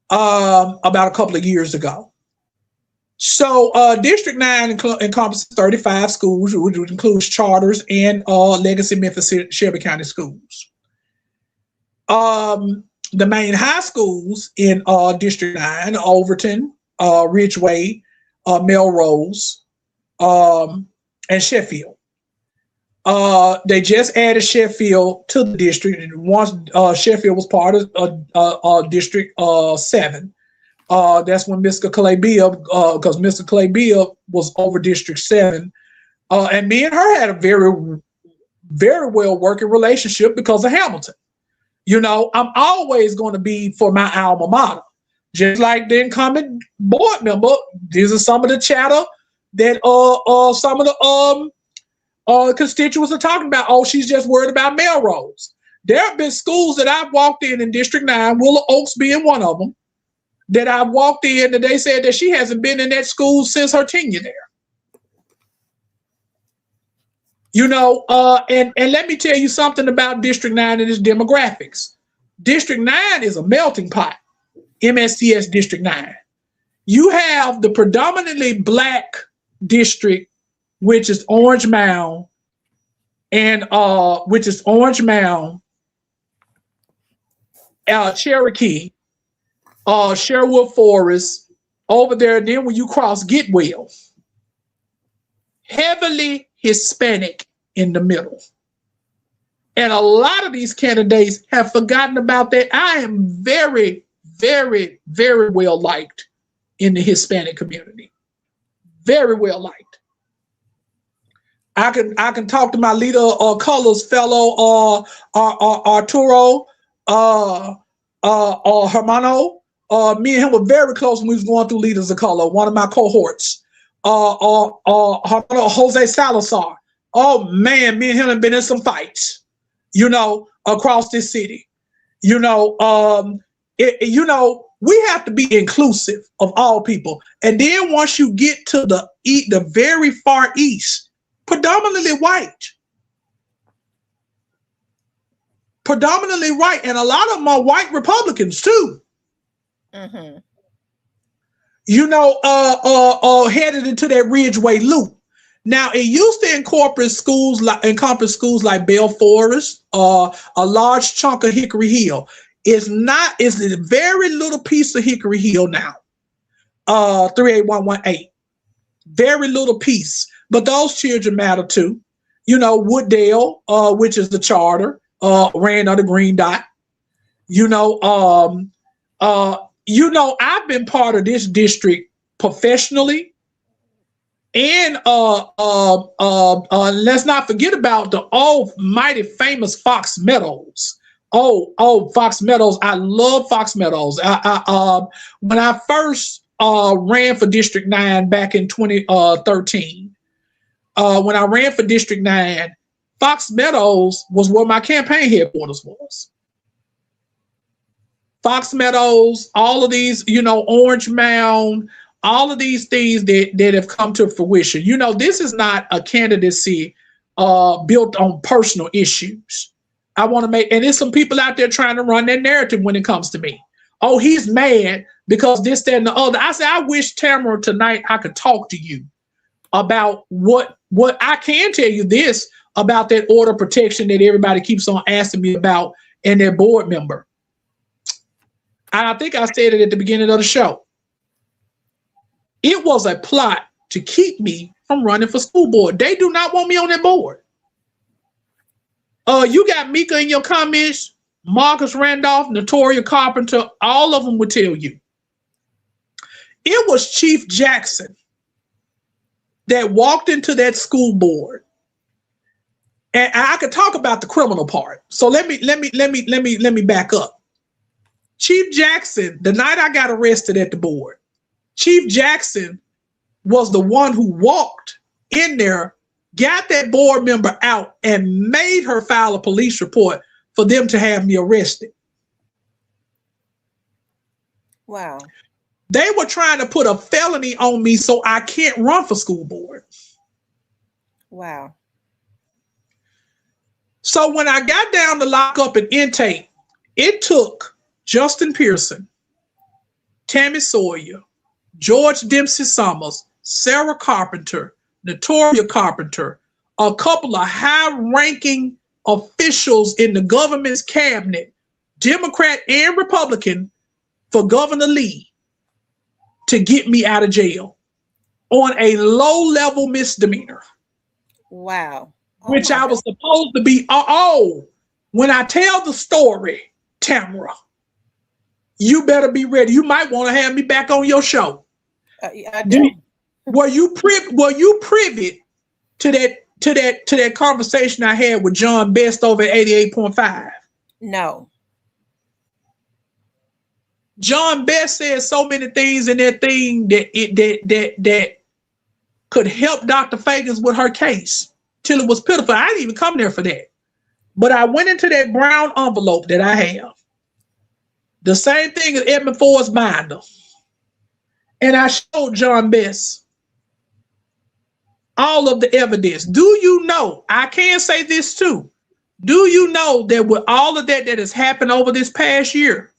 about a couple of years ago. So District 9 encompasses 35 schools, which includes charters and legacy Memphis Shelby County schools. The main high schools in District 9, Overton, Ridgeway, Melrose, and Sheffield. They just added Sheffield to the district, and once Sheffield was part of District 7. That's when Mr. Clay Bibb, because Mr. Clay Bibb was over District 7. And me and her had a very, very well working relationship because of Hamilton. You know, I'm always going to be for my alma mater. Just like the incoming board member, these are some of the chatter that some of the constituents are talking about. Oh, she's just worried about Melrose. There have been schools that I've walked in District 9, Willow Oaks being one of them, that I walked in and they said that she hasn't been in that school since her tenure there. You know, and let me tell you something about District 9 and its demographics. District 9 is a melting pot, MSCS District 9. You have the predominantly Black district, which is Orange Mound, and Cherokee, Sherwood Forest, over there. Then when you cross Getwell, heavily Hispanic in the middle. And a lot of these candidates have forgotten about that. I am very, very, very well liked in the Hispanic community. Very well liked. I can talk to my leader colors fellow Arturo Hermano. Me and him were very close when we was going through Leaders of Color, one of my cohorts. Jose Salazar. Oh man, me and him have been in some fights, you know, across this city. You know, we have to be inclusive of all people. And then once you get to the very far east, predominantly white. Predominantly white, and a lot of them are white Republicans too. Mm-hmm. You know, headed into that Ridgeway loop. Now, it used to encompass schools like Bell Forest, a large chunk of Hickory Hill. It's a very little piece of Hickory Hill now. 38118. Very little piece. But those children matter too. You know, Wooddale, which is the charter, ran under Green Dot. You know, I've been part of this district professionally. And let's not forget about the almighty famous Fox Meadows. Fox Meadows. I love Fox Meadows. When I first ran for District 9 back in 2013, when I ran for District 9, Fox Meadows was where my campaign headquarters was. Fox Meadows, all of these, you know, Orange Mound, all of these things that have come to fruition. You know, this is not a candidacy built on personal issues. I want to and there's some people out there trying to run that narrative when it comes to me. Oh, he's mad because this, that, and the other. I said, I wish Tamara tonight I could talk to you about what I can tell you this about that order of protection that everybody keeps on asking me about and their board member. I think I said it at the beginning of the show. It was a plot to keep me from running for school board. They do not want me on that board. You got Mika in your comments, Marcus Randolph, Notoria Carpenter, all of them would tell you. It was Chief Jackson that walked into that school board. And I could talk about the criminal part. So let me back up. Chief Jackson, the night I got arrested at the board, Chief Jackson was the one who walked in there, got that board member out, and made her file a police report for them to have me arrested. Wow. They were trying to put a felony on me so I can't run for school board. Wow. So when I got down to lock up and intake, it took Justin Pearson, Tammy Sawyer, George Dempsey Summers, Sarah Carpenter, Notoria Carpenter, a couple of high-ranking officials in the government's cabinet, Democrat and Republican, for Governor Lee to get me out of jail on a low-level misdemeanor. Wow. Oh, which I was supposed to be. When I tell the story, Tamara, you better be ready. You might want to have me back on your show. I do. Were you privy to that conversation I had with John Best over at 88.5? No. John Best said so many things in that thing that could help Dr. Fagans with her case till it was pitiful. I didn't even come there for that. But I went into that brown envelope that I have, the same thing as Edmund Ford's binder, and I showed John Best all of the evidence. Do you know, I can say this too, do you know that with all of that has happened over this past year,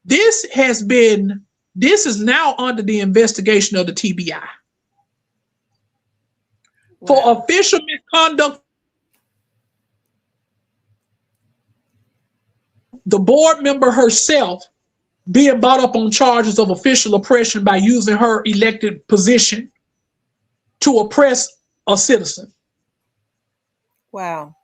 this is now under the investigation of the TBI. Wow. For official misconduct, the board member herself being brought up on charges of official oppression by using her elected position to oppress a citizen. Wow.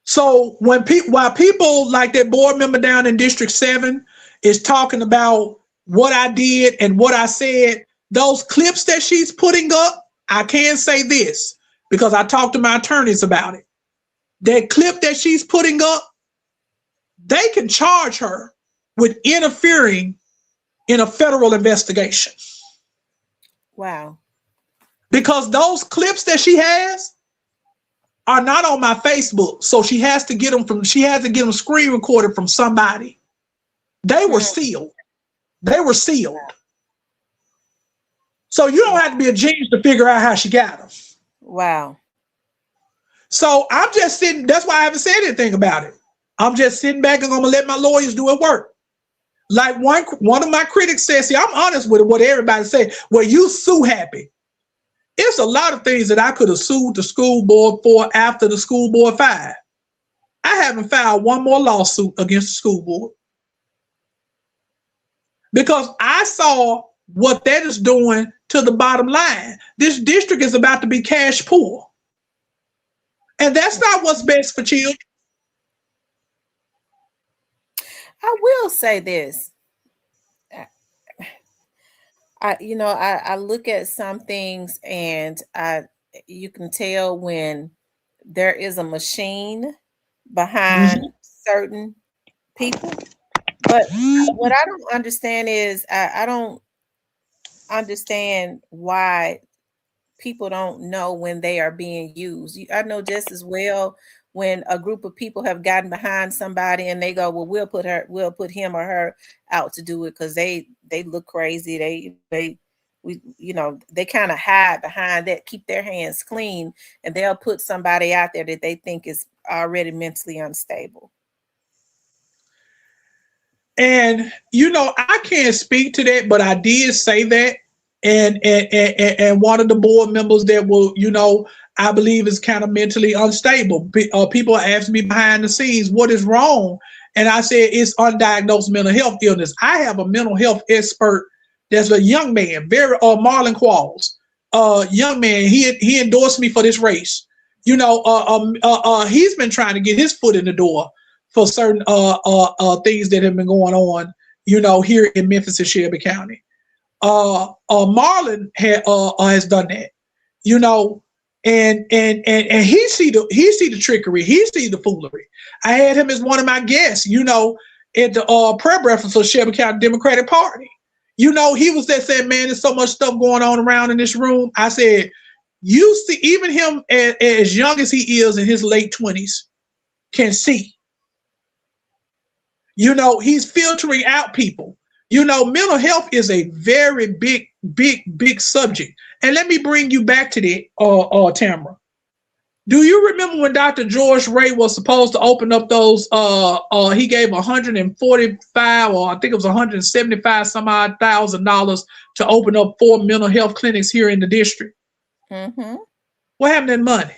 So while people like that board member down in District 7 is talking about what I did and what I said, those clips that she's putting up, I can say this because I talked to my attorneys about it. That clip that she's putting up, they can charge her with interfering in a federal investigation. Wow. Because those clips that she has are not on my Facebook. So she has to get them screen recorded from somebody. They were sealed. They were sealed. So you don't have to be a genius to figure out how she got them. Wow. So I'm just sitting, that's why I haven't said anything about it. I'm just sitting back and I'm gonna let my lawyers do it work. Like one of my critics says, see, I'm honest with what everybody say. Well, you sue happy. It's a lot of things that I could have sued the school board for after the school board fired. I haven't filed one more lawsuit against the school board because I saw what that is doing to the bottom line. This district is about to be cash poor. And that's not what's best for children. I will say this. I look at some things and you can tell when there is a machine behind certain people. But what I don't understand is I don't understand why people don't know when they are being used. I know just as well when a group of people have gotten behind somebody and they go, well, we'll put him or her out to do it because they look crazy. They kind of hide behind that, keep their hands clean, and they'll put somebody out there that they think is already mentally unstable. And I can't speak to that, but I did say that. And one of the board members that will, I believe is kind of mentally unstable. People ask me behind the scenes, what is wrong? And I said, it's undiagnosed mental health illness. I have a mental health expert that's a young man, Marlon Qualls, young man. He endorsed me for this race. He's been trying to get his foot in the door for certain things that have been going on, here in Memphis and Shelby County. Marlon has done that, and he see the trickery, he see the foolery. I had him as one of my guests, at the prayer breakfast of Shelby County Democratic Party. He was there saying, man, there's so much stuff going on around in this room. I said, you see, even him as young as he is in his late 20s can see. He's filtering out people. Mental health is a very big subject. And let me bring you back to that, Tamara. Do you remember when Dr. George Ray was supposed to open up those, he gave 145 or I think it was 175 some odd $1,000 to open up 4 mental health clinics here in the district? Mm-hmm. What happened to that money?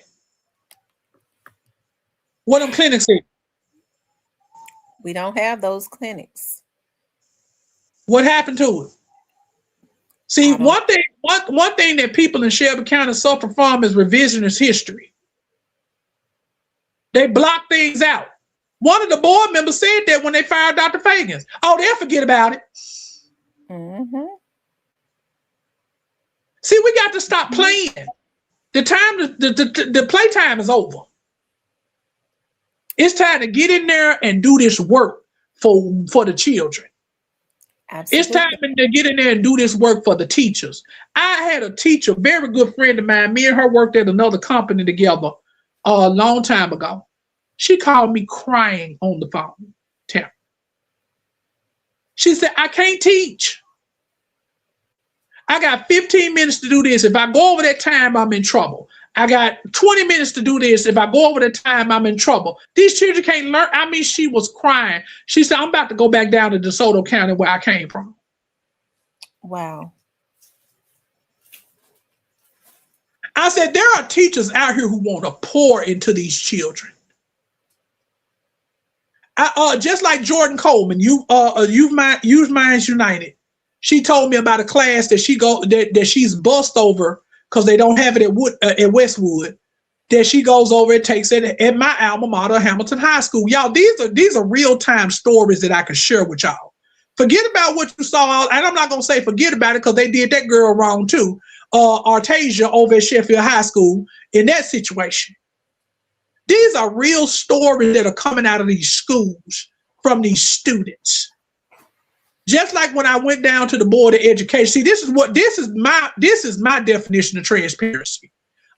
What them clinics is? We don't have those clinics. What happened to it? See, one thing that people in Shelby County suffer from is revisionist history. They block things out. One of the board members said that when they fired Dr. Fagans. Oh, they'll forget about it. Mm-hmm. See, we got to stop playing. The playtime is over. It's time to get in there and do this work for the children. Absolutely. It's time to get in there and do this work for the teachers. I had a teacher, very good friend of mine. Me and her worked at another company together a long time ago. She called me crying on the phone. She said, I can't teach. I got 15 minutes to do this. If I go over that time, I'm in trouble. I got 20 minutes to do this. If I go over the time, I'm in trouble. These children can't learn. I mean, she was crying. She said, I'm about to go back down to DeSoto County where I came from. Wow. I said, there are teachers out here who want to pour into these children. Just like Jordan Coleman, Youth Minds United. She told me about a class that she's bussed over because they don't have it at Westwood. That she goes over and takes it at my alma mater, Hamilton High School. Y'all, these are real-time stories that I can share with y'all. Forget about what you saw, and I'm not gonna say forget about it because they did that girl wrong too. Artasia over at Sheffield High School in that situation. These are real stories that are coming out of these schools from these students. Just like when I went down to the Board of Education. See, this is my definition of transparency.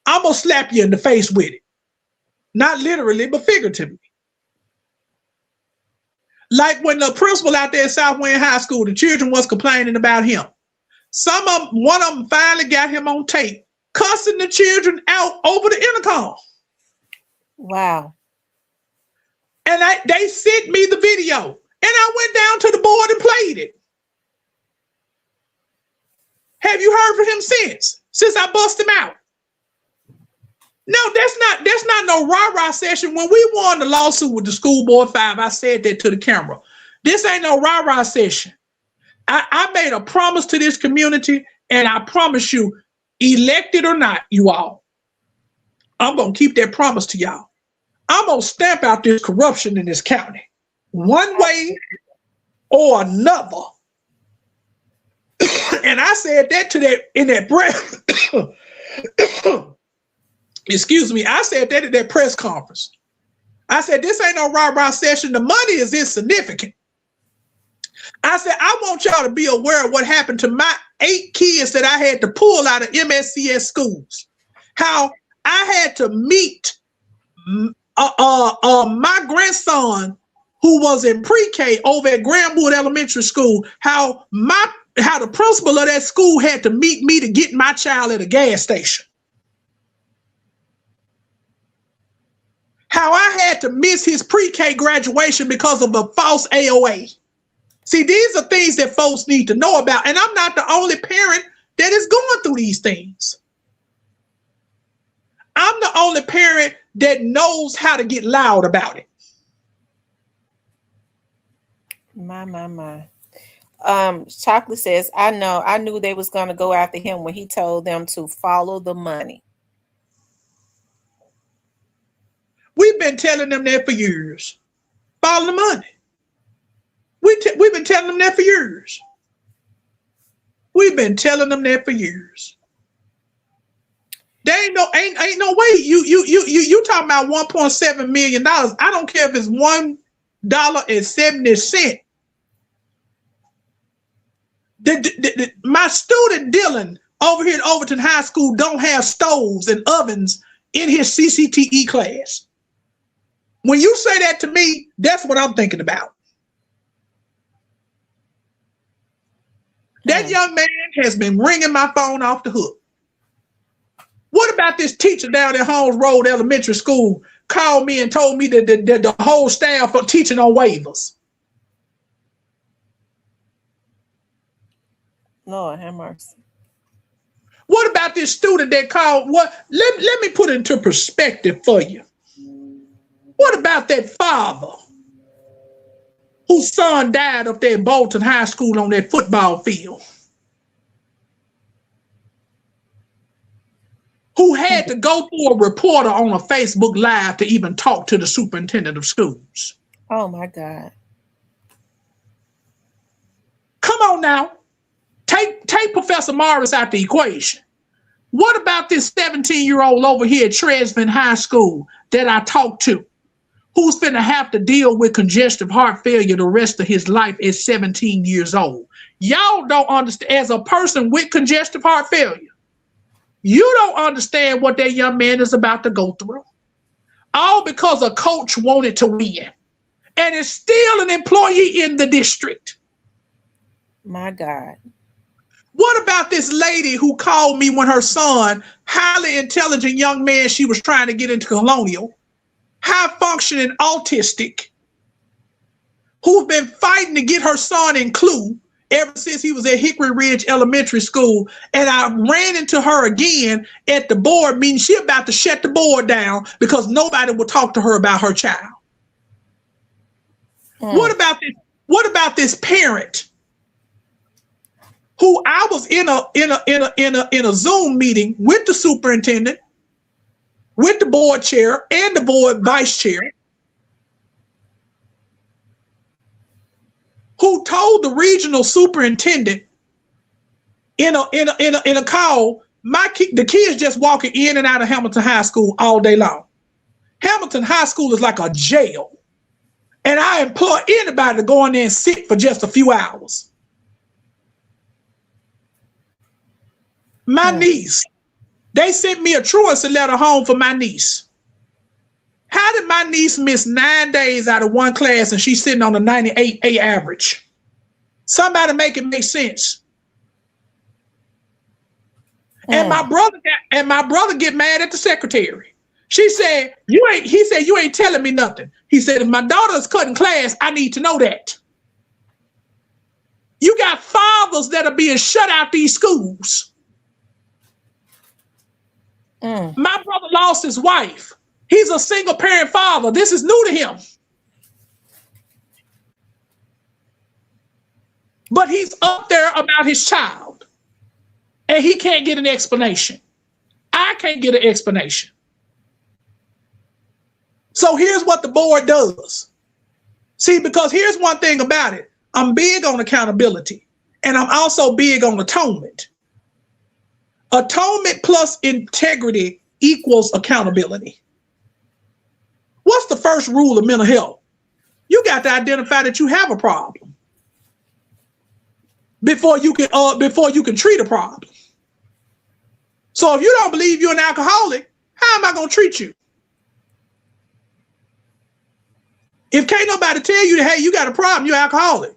I'm gonna slap you in the face with it. Not literally, but figuratively. Like when the principal out there at South Wayne High School, the children was complaining about him. One of them finally got him on tape, cussing the children out over the intercom. Wow. And they sent me the video. And I went down to the board and played it. Have you heard from him since I bust him out? No, that's not no rah-rah session. When we won the lawsuit with the School Board 5, I said that to the camera. This ain't no rah-rah session. I made a promise to this community, and I promise you, elected or not, you all, I'm going to keep that promise to y'all. I'm going to stamp out this corruption in this county. One way or another. And I said that in that breath. Excuse me. I said that at that press conference. I said, this ain't no rah-rah session. The money is insignificant. I said, I want y'all to be aware of what happened to my 8 kids that I had to pull out of MSCS schools. How I had to meet my grandson who was in pre-K over at Grandwood Elementary School, how the principal of that school had to meet me to get my child at a gas station. How I had to miss his pre-K graduation because of a false AOA. See, these are things that folks need to know about. And I'm not the only parent that is going through these things. I'm the only parent that knows how to get loud about it. My. Chocolate says, I knew they was going to go after him when he told them to follow the money. We've been telling them that for years. Follow the money. We've been telling them that for years. We've been telling them that for years. There ain't no way you talking about $1.7 million. I don't care if it's $1.70. My student Dylan over here at Overton High School don't have stoves and ovens in his CCTE class. When you say that to me, that's what I'm thinking about. That young man has been ringing my phone off the hook. What about this teacher down at Holmes Road Elementary School called me and told me that the whole staff are teaching on waivers? Lord have mercy. What about this student that called? Let me put it into perspective for you. What about that father whose son died up there at Bolton High School on that football field? Who had to go through a reporter on a Facebook Live to even talk to the superintendent of schools? Oh my God. Come on now. Take Professor Morris out the equation. What about this 17-year-old over here at Tresvant High School that I talked to, who's going to have to deal with congestive heart failure the rest of his life at 17 years old? Y'all don't understand. As a person with congestive heart failure, you don't understand what that young man is about to go through. All because a coach wanted to win and is still an employee in the district. My God. What about this lady who called me when her son, highly intelligent young man she was trying to get into Colonial, high functioning autistic, who's been fighting to get her son in Clue ever since he was at Hickory Ridge Elementary School, and I ran into her again at the board meeting. She about to shut the board down because nobody will talk to her about her child. What about this parent who I was in a Zoom meeting with the superintendent, with the board chair and the board vice chair, who told the regional superintendent in a call, the kids just walking in and out of Hamilton High School all day long. Hamilton High School is like a jail, and I implore anybody to go in there and sit for just a few hours. My niece, they sent me a truancy letter home for my niece. How did my niece miss 9 days out of one class and she's sitting on a 98A average? Somebody make it make sense. And my brother get mad at the secretary. He said, you ain't telling me nothing. He said, if my daughter is cutting class, I need to know that. You got fathers that are being shut out these schools. My brother lost his wife. He's a single parent father. This is new to him. But he's up there about his child. And he can't get an explanation. I can't get an explanation. So here's what the board does. See, because here's one thing about it. I'm big on accountability. And I'm also big on atonement. Atonement plus integrity equals accountability. What's the first rule of mental health? You got to identify that you have a problem before you can treat a problem. So if you don't believe you're an alcoholic, how am I going to treat you? If can't nobody tell you that, hey, you got a problem, you're alcoholic.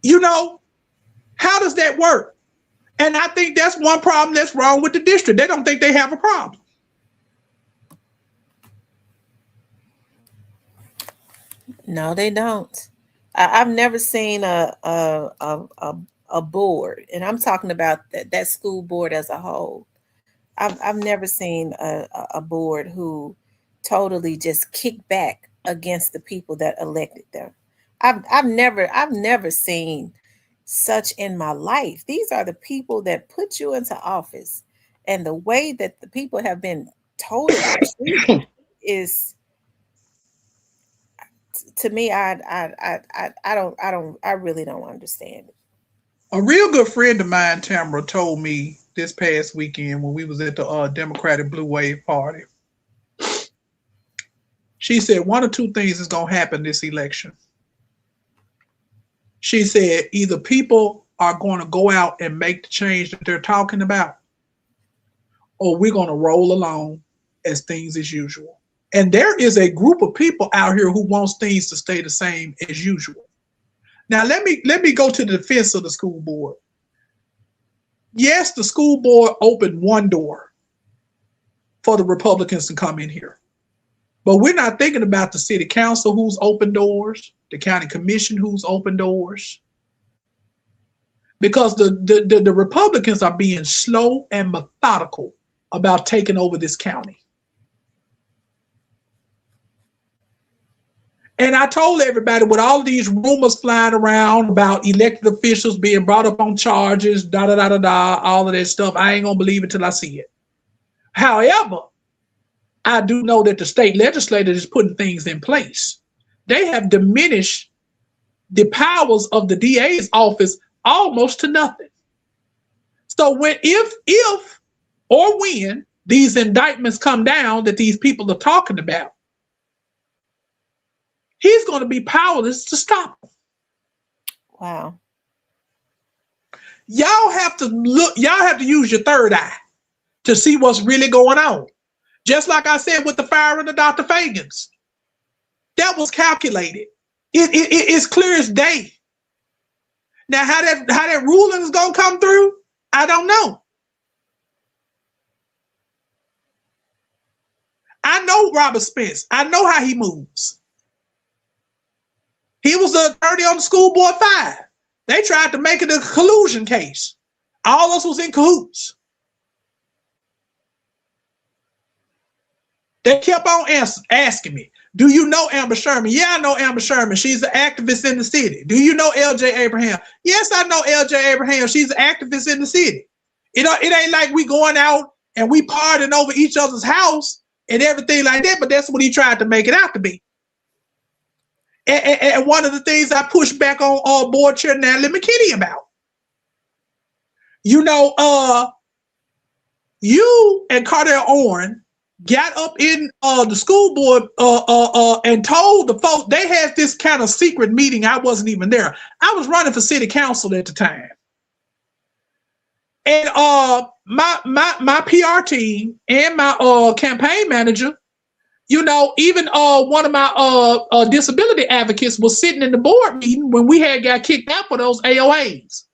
You know, how does that work? And I think that's one problem that's wrong with the district. They don't think they have a problem. No, they don't. I've never seen a board, and I'm talking about that school board as a whole. I've never seen a board who totally just kick back against the people that elected them. I've never seen such in my life. These are the people that put you into office, and the way that the people have been totally treated is, to me, I really don't understand it. A real good friend of mine, Tamara, told me this past weekend when we was at the Democratic Blue Wave Party. She said one or two things is going to happen this election. She said either people are going to go out and make the change that they're talking about, or we're going to roll along as things as usual. And there is a group of people out here who wants things to stay the same as usual. Now, let me go to the defense of the school board. Yes, the school board opened one door for the Republicans to come in here. But we're not thinking about the city council who's open doors, the county commission who's open doors. Because the Republicans are being slow and methodical about taking over this county. And I told everybody, with all these rumors flying around about elected officials being brought up on charges, all of that stuff, I ain't gonna believe it till I see it. However, I do know that the state legislature is putting things in place. They have diminished the powers of the DA's office almost to nothing. So if or when these indictments come down that these people are talking about, he's going to be powerless to stop them. Wow. Y'all have to use your third eye to see what's really going on. Just like I said with the firing of Dr. Fagans. That was calculated. It's clear as day. Now, how that ruling is going to come through, I don't know. I know Robert Spence. I know how he moves. He was the attorney on the school board 5. They tried to make it a collusion case. All of us was in cahoots. They kept on asking me, do you know Amber Sherman? Yeah, I know Amber Sherman. She's an activist in the city. Do you know LJ Abraham? Yes, I know LJ Abraham. She's an activist in the city. It ain't like we going out and we partying over each other's house and everything like that, but that's what he tried to make it out to be. And one of the things I pushed back on board chair Natalie McKinney about, you and Cardell Owen got up in the school board and told the folks they had this kind of secret meeting. I wasn't even there. I was running for city council at the time. And my PR team and my campaign manager, even one of my disability advocates was sitting in the board meeting when we got kicked out for those AOAs.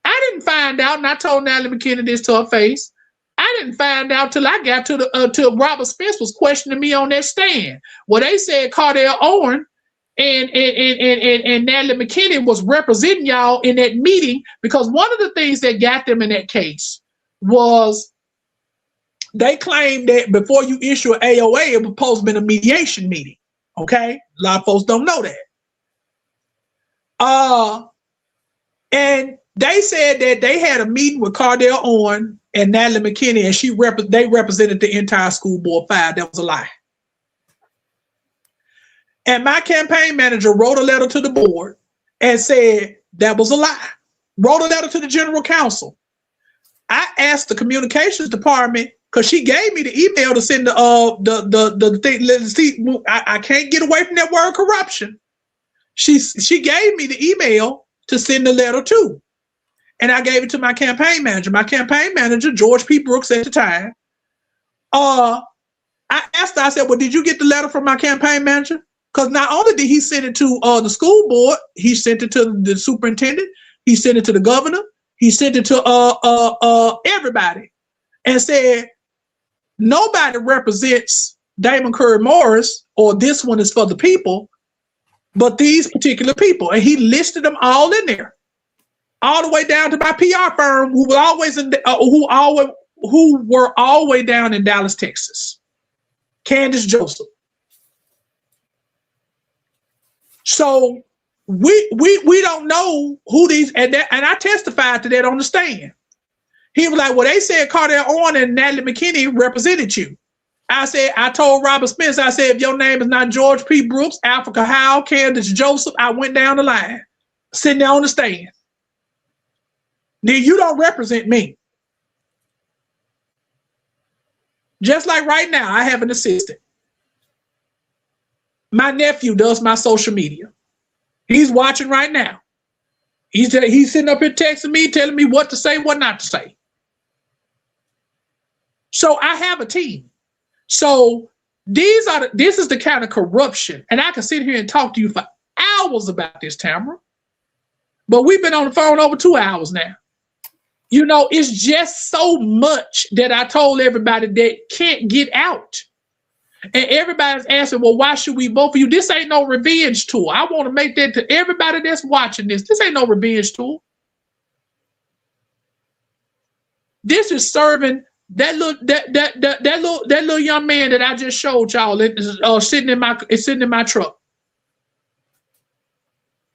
I didn't find out, and I told Natalie McKinney this to her face. I didn't find out till I got till Robert Spence was questioning me on that stand. Well, they said Cardell Owen and Natalie McKinney was representing y'all in that meeting because one of the things that got them in that case was they claimed that before you issue an AOA, it was supposed to be a mediation meeting. Okay? A lot of folks don't know that. And they said that they had a meeting with Cardell Owen and Natalie McKinney, and they represented the entire school board 5. That was a lie. And my campaign manager wrote a letter to the board and said that was a lie. Wrote a letter to the general counsel. I asked the communications department, because she gave me the email to send the thing. Let's see, I can't get away from that word corruption. She gave me the email to send the letter to. And I gave it to my campaign manager. My campaign manager, George P. Brooks at the time, I asked her, I said, well, did you get the letter from my campaign manager? Because not only did he send it to the school board, he sent it to the superintendent, he sent it to the governor, he sent it to everybody, and said, nobody represents Damon Curry Morris, or this one is for the people. but these particular people, and he listed them all in there, all the way down to my PR firm, who were always who were all the way down in Dallas, Texas. Candace Joseph. So we don't know who these, and I testified to that on the stand. He was like, well, they said Cardell Owen and Natalie McKinney represented you. I told Robert Spence, I said, if your name is not George P. Brooks, Africa Howell, Candace Joseph, I went down the line, sitting there on the stand. Then you don't represent me. Just like right now, I have an assistant. My nephew does my social media. He's watching right now. He's sitting up here texting me, telling me what to say, what not to say. So I have a team. So this is the kind of corruption, and I can sit here and talk to you for hours about this, Tamara. But we've been on the phone over 2 hours now. You know, it's just so much that I told everybody that can't get out. And everybody's asking, well, why should we vote for you? This ain't no revenge tour. I want to make that to everybody that's watching this. This ain't no revenge tour. This is serving that little young man that I just showed y'all sitting in my truck,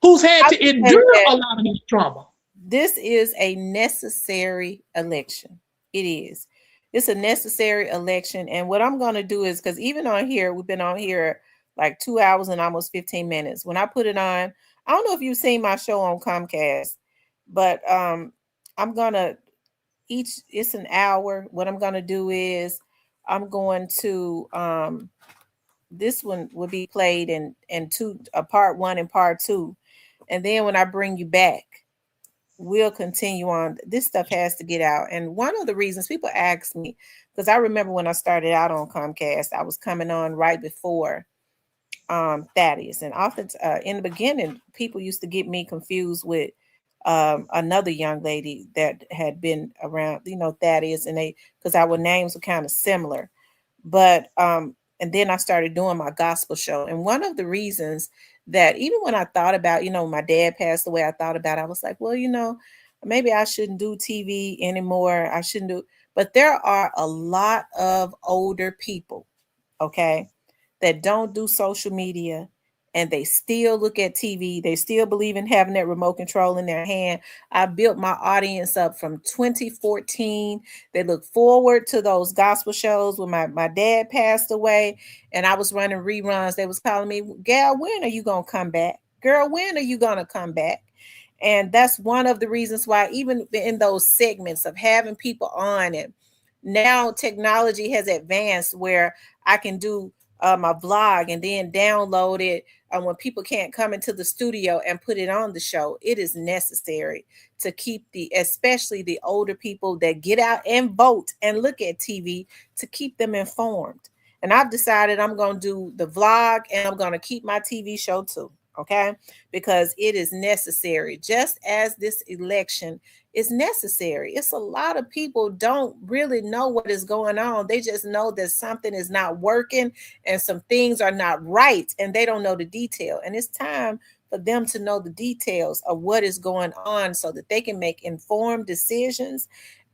who's had to endure a lot of this trauma. This is a necessary election. It is. It's a necessary election. And what I'm going to do is, because even on here, we've been on here like 2 hours and almost 15 minutes. When I put it on, I don't know if you've seen my show on Comcast, but I'm going to, it's an hour. What I'm going to do is I'm going to, this one will be played in part 1 and part 2. And then when I bring you back, we'll continue on. This stuff has to get out. And one of the reasons people ask me, because I remember when I started out on Comcast, I was coming on right before Thaddeus. And often in the beginning, people used to get me confused with another young lady that had been around, Thaddeus, and because our names were kind of similar. But and then I started doing my gospel show. And one of the reasons that even when I thought about, my dad passed away, I was like, well, maybe I shouldn't do TV anymore. I shouldn't do, but there are a lot of older people, okay, that don't do social media, and they still look at TV. They still believe in having that remote control in their hand. I built my audience up from 2014. They look forward to those gospel shows. When my dad passed away and I was running reruns, they was calling me, Gal, when are you going to come back? Girl, when are you going to come back? And that's one of the reasons why, even in those segments of having people on it, now technology has advanced where I can do my vlog and then download it when people can't come into the studio and put it on the show. It is necessary to keep especially the older people that get out and vote and look at TV, to keep them informed. And I've decided I'm going to do the vlog and I'm going to keep my TV show too. Okay, because it is necessary, just as this election is necessary. It's a lot of people don't really know what is going on. They just know that something is not working and some things are not right, and they don't know the detail. And it's time for them to know the details of what is going on so that they can make informed decisions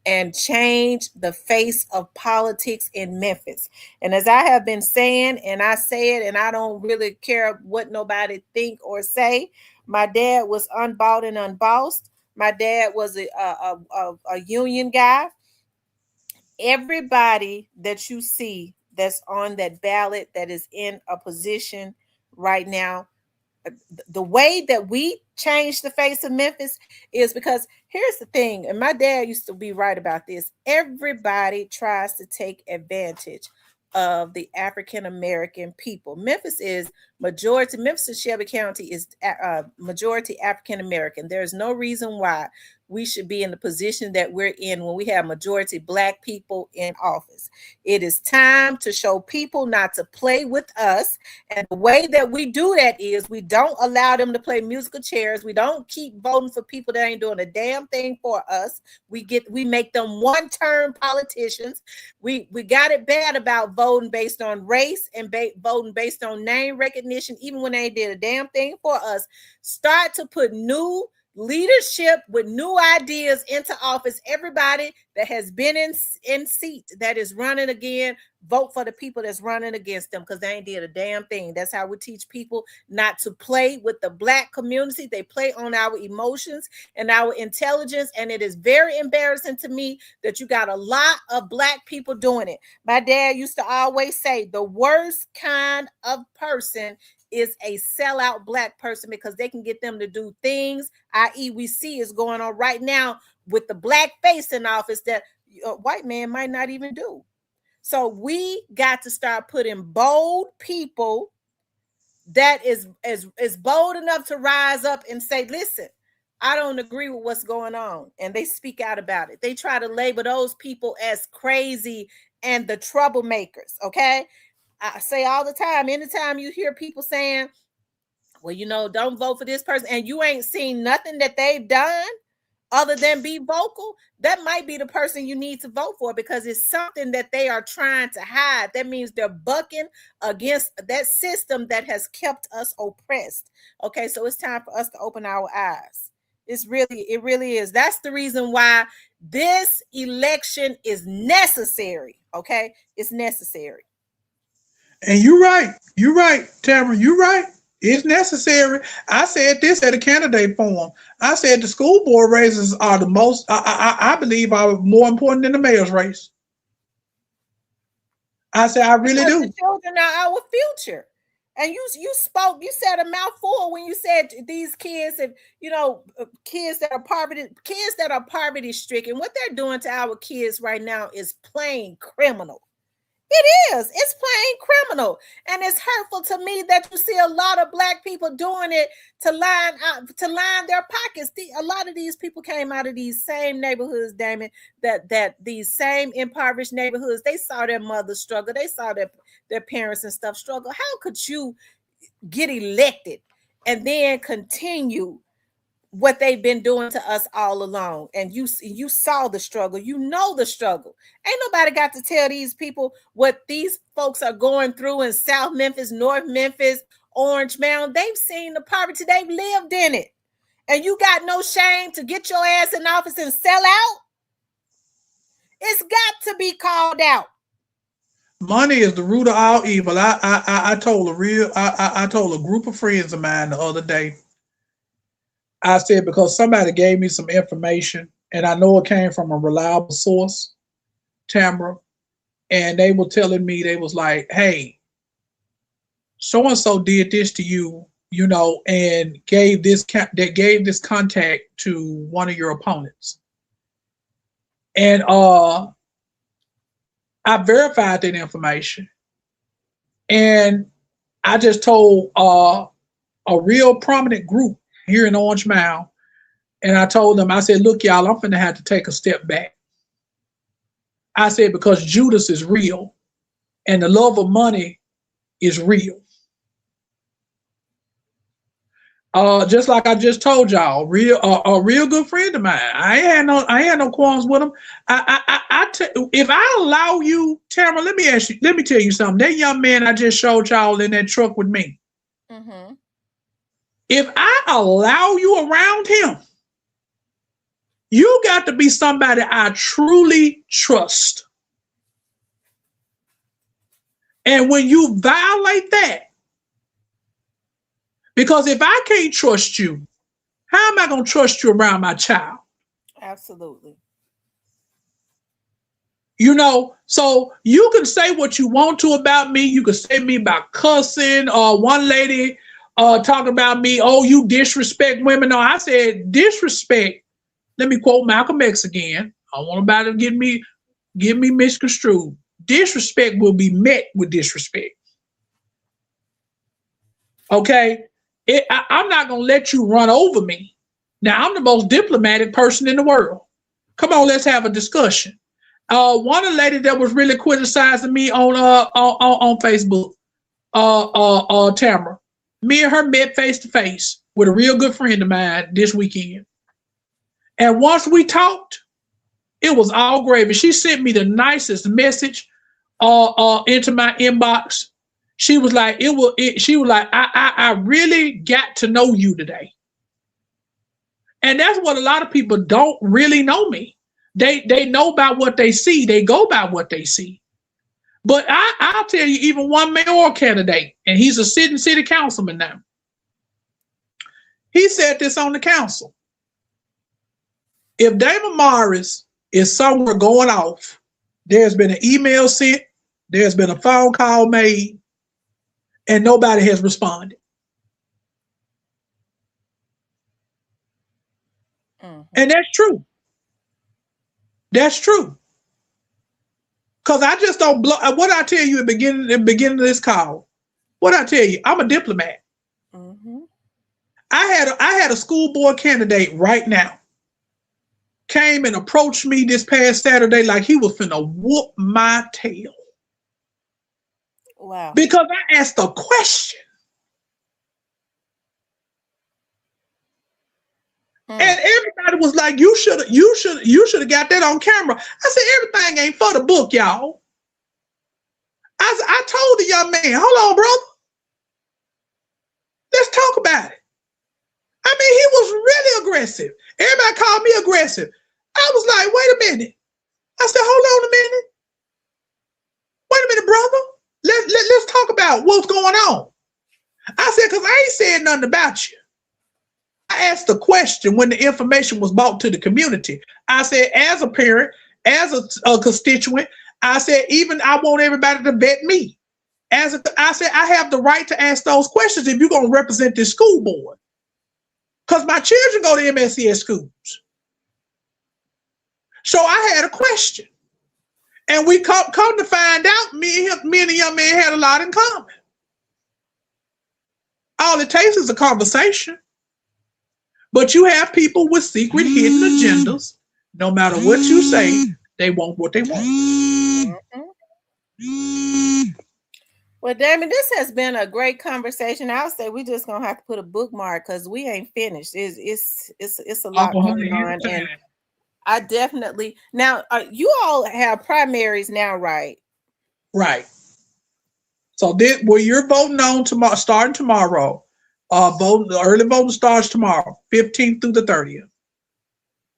and change the face of politics in Memphis. And as I have been saying, and I say it, and I don't really care what nobody think or say, my dad was unbought and unbossed. My dad was a union guy. Everybody that you see that's on that ballot that is in a position right now, the way that we change the face of Memphis is because here's the thing, and my dad used to be right about this. Everybody tries to take advantage of the African American people. Memphis and Shelby County is majority African American. There's no reason why we should be in the position that we're in when we have majority Black people in office. It is time to show people not to play with us. And the way that we do that is we don't allow them to play musical chairs. We don't keep voting for people that ain't doing a damn thing for us. We make them one-term politicians. We got it bad about voting based on race and voting based on name recognition. recognition, even when they did a damn thing for us. Start to put new leadership with new ideas into office. Everybody that has been in seat that is running again, vote for the people that's running against them, because they ain't did a damn thing. That's how we teach people not to play with the Black community. They play on our emotions and our intelligence, and it is very embarrassing to me that you got a lot of Black people doing it. My dad used to always say the worst kind of person is a sellout Black person, because they can get them to do things, i.e. we see is going on right now with the Black face in office that a white man might not even do. So we got to start putting bold people that is bold enough to rise up and say, listen, I don't agree with what's going on. And they speak out about it. They try to label those people as crazy and the troublemakers, okay? I say all the time, anytime you hear people saying, well, you know, don't vote for this person, and you ain't seen nothing that they've done other than be vocal, that might be the person you need to vote for, because it's something that they are trying to hide. That means they're bucking against that system that has kept us oppressed. Okay, so it's time for us to open our eyes. It really is. That's the reason why this election is necessary. Okay, it's necessary. And you're right, Tamara, you're right. It's necessary. I said this at a candidate forum. I said the school board races are the most, I believe, are more important than the mayor's race. I said, I really do. The children are our future. And you spoke, you said a mouthful when you said these kids, if you know, kids that are poverty stricken, what they're doing to our kids right now is plain criminal. It is. It's plain criminal. And it's hurtful to me that you see a lot of Black people doing it to line their pockets. A lot of these people came out of these same neighborhoods, Damon, that these same impoverished neighborhoods, they saw their mothers struggle. They saw their parents and stuff struggle. How could you get elected and then continue what they've been doing to us all along? And you saw the struggle, you know the struggle. Ain't nobody got to tell these people what these folks are going through in South Memphis, North Memphis, Orange Mound. They've seen the poverty, they've lived in it. And you got no shame to get your ass in office and sell out? It's got to be called out. Money is the root of all evil. I told a group of friends of mine the other day. I said, because somebody gave me some information, and I know it came from a reliable source, Tamara, and they were telling me, they was like, hey, so-and-so did this to you, you know, and gave this contact to one of your opponents. And I verified that information. And I just told a real prominent group here in Orange Mound, and I told them, I said, look, y'all, I'm finna have to take a step back. I said, because Judas is real and the love of money is real. Just like I just told y'all, a real good friend of mine. I ain't had no qualms with him. If I allow you, Tamara, let me tell you something. That young man I just showed y'all in that truck with me. Mm-hmm. If I allow you around him, you got to be somebody I truly trust. And when you violate that, because if I can't trust you, how am I going to trust you around my child? Absolutely. You know, so you can say what you want to about me. You can say me about cussing, or one lady talking about me, oh, you disrespect women. No, I said disrespect. Let me quote Malcolm X again. I don't want nobody to get me misconstrued. Disrespect will be met with disrespect. Okay? I'm not going to let you run over me. Now, I'm the most diplomatic person in the world. Come on, let's have a discussion. One of the ladies that was really criticizing me on Facebook, Tamara, me and her met face to face with a real good friend of mine this weekend. And once we talked, it was all gravy. She sent me the nicest message into my inbox. She was like, she was like, I really got to know you today. And that's what a lot of people don't really know me. They know about what they see. They go by what they see. But I'll tell you, even one mayoral candidate, and he's a sitting city councilman now. He said this on the council. If Damon Morris is somewhere going off, there's been an email sent, there's been a phone call made, and nobody has responded. And that's true. That's true. Because I just don't blow. What I tell you at the beginning of this call, what I tell you, I'm a diplomat. Mm-hmm. I had a school board candidate right now came and approached me this past Saturday like he was finna whoop my tail. Wow. Because I asked a question. And everybody was like, you should have got that on camera. I said, everything ain't for the book, y'all. I told the young man, hold on, brother. Let's talk about it. I mean, he was really aggressive. Everybody called me aggressive. I was like, wait a minute. I said, hold on a minute. Wait a minute, brother. Let's talk about what's going on. I said, because I ain't said nothing about you. I asked a question when the information was brought to the community. I said, as a parent, as a constituent, I said, even I want everybody to vet me. I said, I have the right to ask those questions if you're going to represent this school board. Because my children go to MSCS schools. So I had a question. And we come to find out, me and the young man had a lot in common. All it takes is a conversation. But you have people with secret hidden agendas. No matter what you say, they want what they want. Well, Damon, this has been a great conversation. I'll say we just gonna have to put a bookmark because we ain't finished. It's a lot going on, and I definitely now. You all have primaries now, right? Right. So this, well, you're voting on tomorrow, starting tomorrow. Early voting starts tomorrow, 15th through the 30th.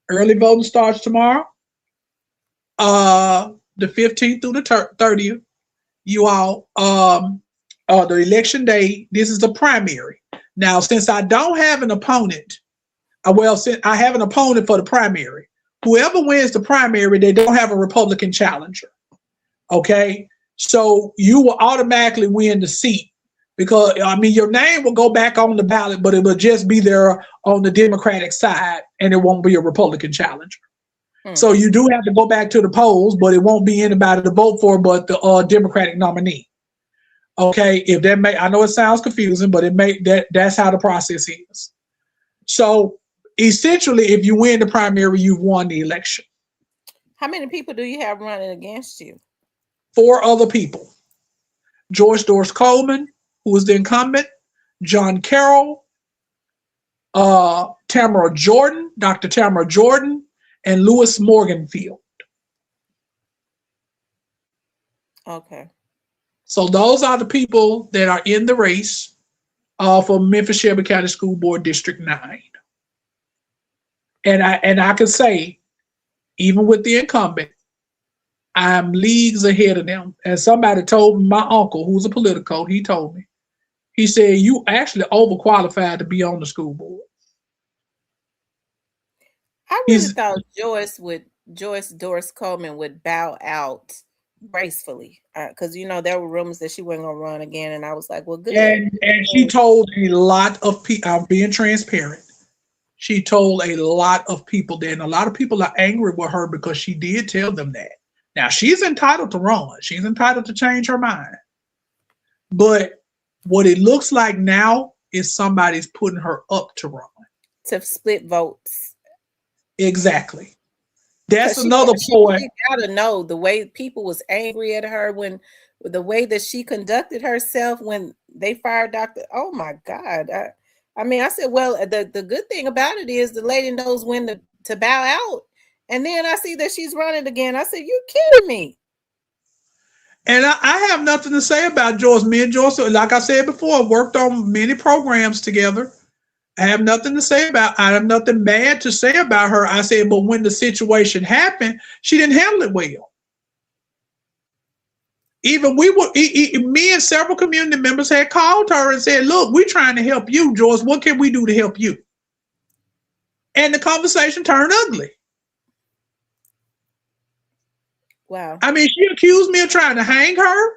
Early voting starts tomorrow, the 15th through the 30th. You all, the election day, this is the primary. Now, since I don't have an opponent, since I have an opponent for the primary, whoever wins the primary, they don't have a Republican challenger. Okay? So you will automatically win the seat. Because, I mean, your name will go back on the ballot, but it will just be there on the Democratic side, and it won't be a Republican challenger. So you do have to go back to the polls, but it won't be anybody to vote for but the Democratic nominee. Okay, if that I know it sounds confusing, but that's how the process is. So essentially, if you win the primary, you've won the election. How many people do you have running against you? 4 other people. George Doris Coleman, who is the incumbent, John Carroll, Tamara Jordan, Dr. Tamara Jordan, and Louis Morganfield. Okay. So those are the people that are in the race for Memphis Shelby County School Board District 9. And I can say, even with the incumbent, I'm leagues ahead of them. And somebody told me, my uncle, who's a politico, he told me, he said, you actually overqualified to be on the school board. I really thought Joyce Doris Coleman would bow out gracefully. Because, there were rumors that she wasn't going to run again. And I was like, well, good. And she told a lot of people, I'm being transparent. She told a lot of people that, and a lot of people are angry with her because she did tell them that. Now, she's entitled to run. She's entitled to change her mind. But what it looks like now is somebody's putting her up to run. To split votes. Exactly. That's another point. You gotta know the way people was angry at her when the way that she conducted herself when they fired Dr. Oh my God. I mean, I said, well, the good thing about it is the lady knows when to bow out. And then I see that she's running again. I said, you kidding me? And I have nothing to say about Joyce. Me and Joyce, like I said before, worked on many programs together. I have nothing to say about. I have nothing bad to say about her. I said, but when the situation happened, she didn't handle it well. Even me and several community members had called her and said, "Look, we're trying to help you, Joyce. What can we do to help you?" And the conversation turned ugly. Wow. I mean, she accused me of trying to hang her.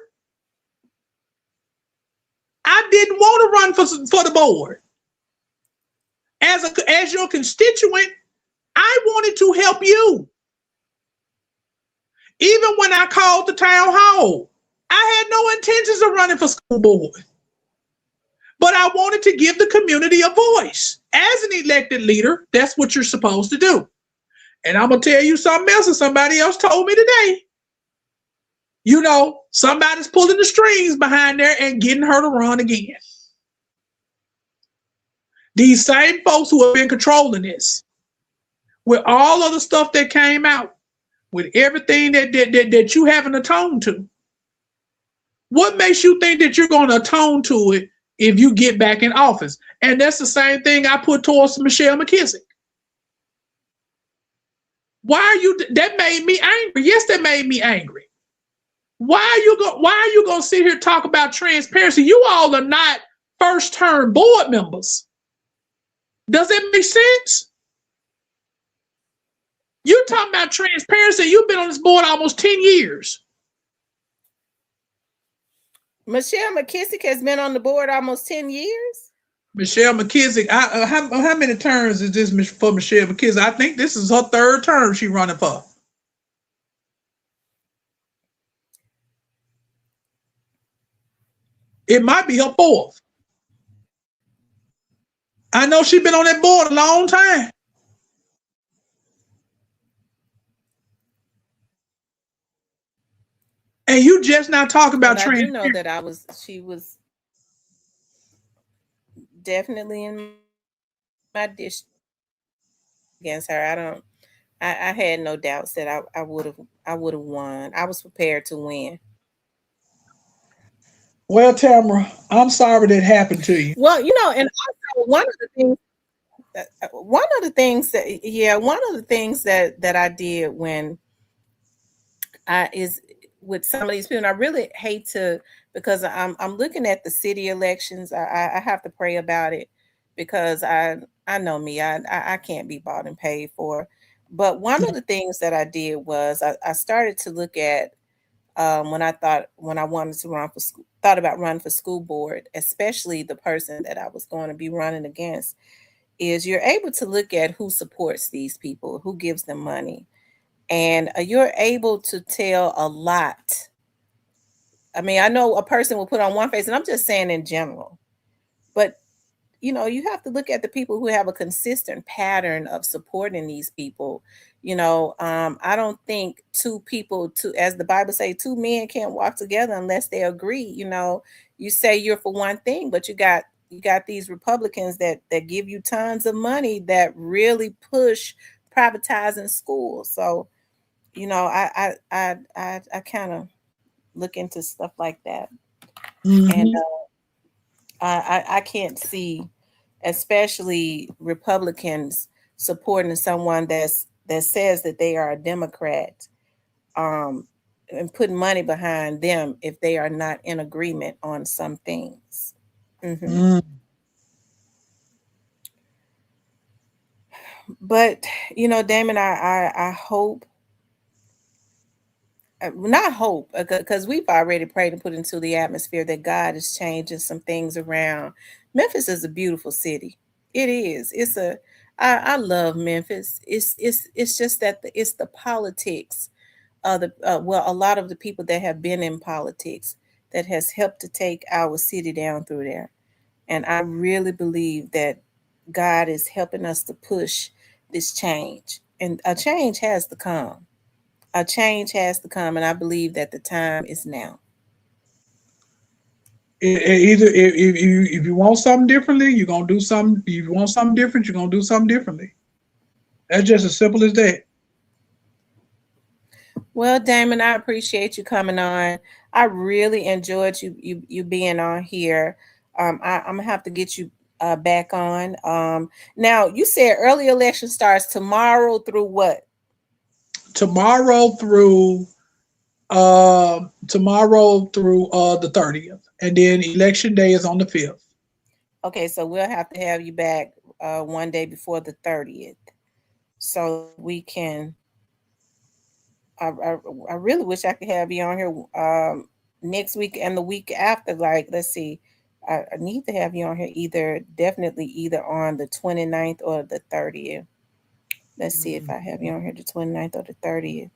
I didn't want to run for the board. As your constituent, I wanted to help you. Even when I called the town hall, I had no intentions of running for school board. But I wanted to give the community a voice. As an elected leader, that's what you're supposed to do. And I'm going to tell you something else that somebody else told me today. You know, somebody's pulling the strings behind there and getting her to run again. These same folks who have been controlling this, with all of the stuff that came out, with everything that you haven't atoned to, what makes you think that you're going to atone to it if you get back in office? And that's the same thing I put towards Michelle McKissick. That made me angry. Yes, that made me angry. Why are you going to sit here and talk about transparency? You all are not first-term board members. Does that make sense? You're talking about transparency. You've been on this board almost 10 years. Michelle McKissick has been on the board almost 10 years. Michelle McKissick, how many terms is this for Michelle McKissick? I think this is her third term she's running for. It might be her fourth. I know she's been on that board a long time. And you just not talking about transparency. I do know that she was definitely in my district against her. I had no doubts that I would have won. I was prepared to win. Well, Tamara, I'm sorry that happened to you. Well, you know, and also one of the things that I did when is with some of these people, and I really hate to, because I'm looking at the city elections. I have to pray about it because I know me, I can't be bought and paid for. But one of the things that I did was I started to look at when I wanted to thought about running for school board, especially the person that I was going to be running against, is you're able to look at who supports these people, who gives them money. And you're able to tell a lot. I mean, I know a person will put on one face, and I'm just saying in general. But, you know, you have to look at the people who have a consistent pattern of supporting these people. You know, I don't think as the Bible says, two men can't walk together unless they agree. You know, you say you're for one thing, but you got these Republicans that give you tons of money that really push privatizing schools. So, you know, I kind of look into stuff like that. Mm-hmm. And I can't see, especially Republicans supporting someone that says that they are a Democrat, and putting money behind them if they are not in agreement on some things. Mm-hmm. Mm. But, you know, Damon, I hope, not hope, because we've already prayed and put into the atmosphere that God is changing some things around. Memphis is a beautiful city. It is. I love Memphis. It's just that it's the politics of a lot of the people that have been in politics that has helped to take our city down through there. And I really believe that God is helping us to push this change, and a change has to come. A change has to come, and I believe that the time is now. Either if you want something differently, you're gonna do something. If you want something different, you're gonna do something differently. That's just as simple as that. Well, Damon, I appreciate you coming on. I really enjoyed you being on here. I'm gonna have to get you back on. Now you said early election starts tomorrow through what? Tomorrow through the 30th, and then election day is on the 5th. Okay, so we'll have to have you back one day before the 30th, so we can. I really wish I could have you on here next week and the week after. Like, let's see, I need to have you on here definitely either on the 29th or the 30th. Let's see if I have you on here the 29th or the 30th.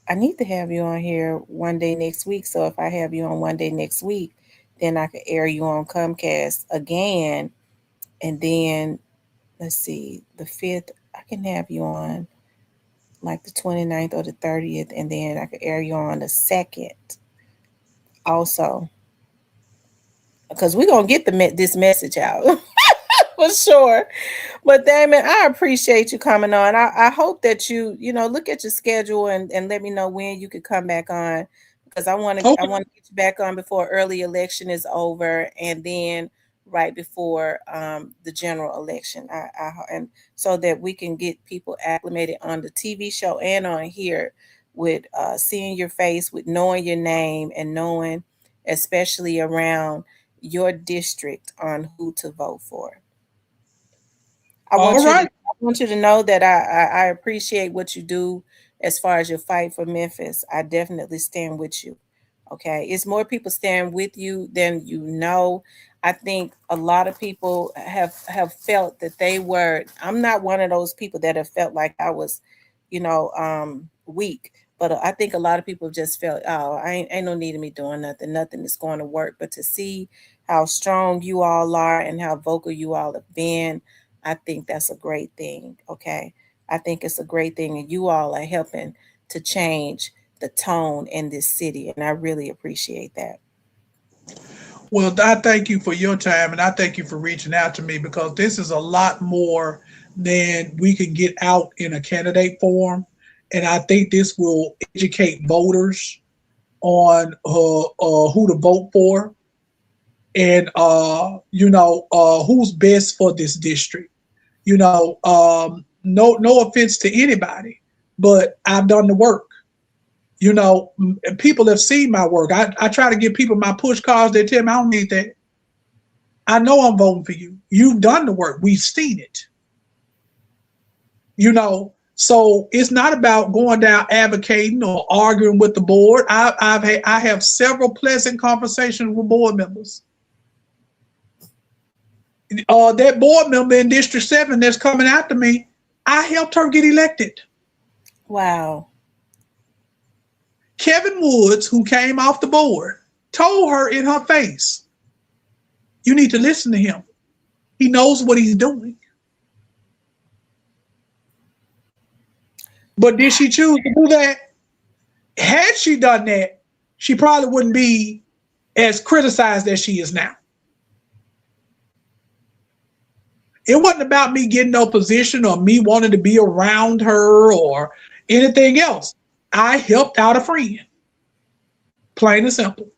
I need to have you on here one day next week. So if I have you on one day next week, then I could air you on Comcast again. And then let's see, the 5th, I can have you on like the 29th or the 30th, and then I could air you on the 2nd also. Because we're going to get this message out for sure. But Damon, I appreciate you coming on. I hope that you look at your schedule and let me know when you could come back on, because I want to Okay. get you back on before early election is over, and then right before the general election. And so that we can get people acclimated on the TV show and on here with seeing your face, with knowing your name, and knowing especially around your district on who to vote for. I want you to know that I appreciate what you do as far as your fight for Memphis. I definitely stand with you. Okay. It's more people stand with you than you know. I think a lot of people have felt that I'm not one of those people that have felt like I was, weak. But I think a lot of people just felt, oh, ain't no need of me doing nothing. Nothing is going to work. But to see how strong you all are and how vocal you all have been, I think that's a great thing. Okay. I think it's a great thing. And you all are helping to change the tone in this city. And I really appreciate that. Well, I thank you for your time, and I thank you for reaching out to me, because this is a lot more than we can get out in a candidate forum. And I think this will educate voters on who to vote for, and who's best for this district. No offense to anybody, but I've done the work. People have seen my work. I try to give people my push cards. They tell me I don't need that. I know I'm voting for you. You've done the work. We've seen it. So it's not about going down advocating or arguing with the board. I have several pleasant conversations with board members. That board member in District 7 that's coming after me, I helped her get elected. Wow. Kevin Woods, who came off the board, told her in her face, you need to listen to him. He knows what he's doing. But did she choose to do that? Had she done that, she probably wouldn't be as criticized as she is now. It wasn't about me getting no position or me wanting to be around her or anything else. I helped out a friend. Plain and simple.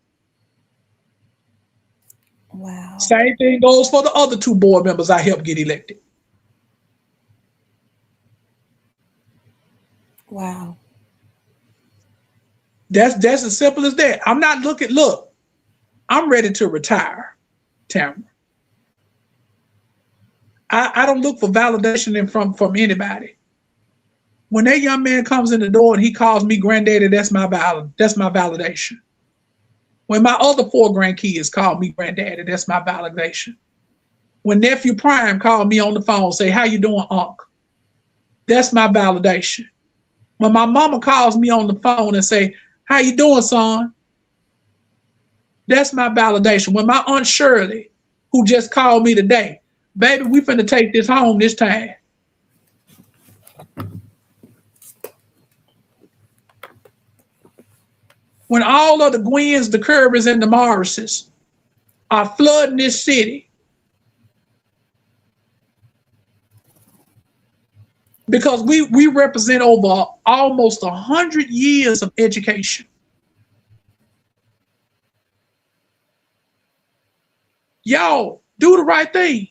Wow. Same thing goes for the other two board members I helped get elected. Wow. That's as simple as that. I'm not I'm ready to retire, Tamara. I don't look for validation from anybody. When that young man comes in the door and he calls me granddaddy, that's my validation. When my other 4 grandkids call me granddaddy, that's my validation. When nephew Prime called me on the phone, say, how you doing, Unc? That's my validation. When my mama calls me on the phone and say, how you doing, son? That's my validation. When my Aunt Shirley, who just called me today, baby, we finna take this home this time. When all of the Gwens, the Currys, and the Morrises are flooding this city because we represent over almost 100 years of education. Y'all do the right thing.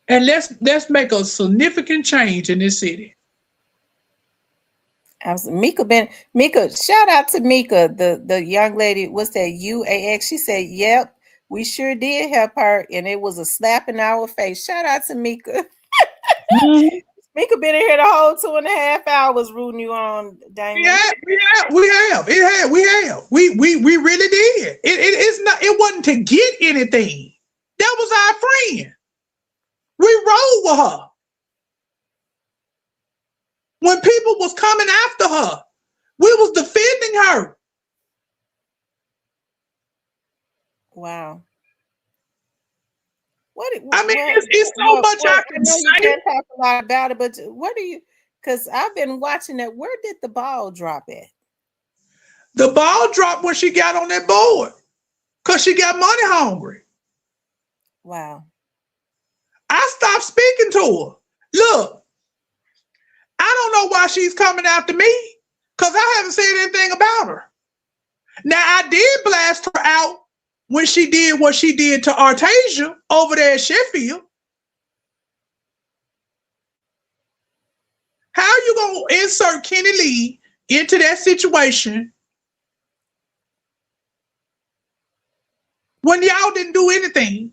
And let's make a significant change in this city. Mika, shout out to Mika, the young lady, what's that, UAX? She said, yep, we sure did help her, and it was a slap in our face. Shout out to Mika. Mm-hmm. Mika been in here the whole 2.5 hours rooting you on, Damon. We have. We really did. It wasn't to get anything. That was our friend. We rolled with her. When people was coming after her, we was defending her. Wow. It's so much I can say. You can't talk a lot about it, but what do you? Because I've been watching that. Where did the ball drop at? The ball dropped when she got on that board, because she got money hungry. Wow. I stopped speaking to her. Look, I don't know why she's coming after me, because I haven't said anything about her. Now, I did blast her out when she did what she did to Artasia over there at Sheffield. How are you going to insert Kenny Lee into that situation when y'all didn't do anything?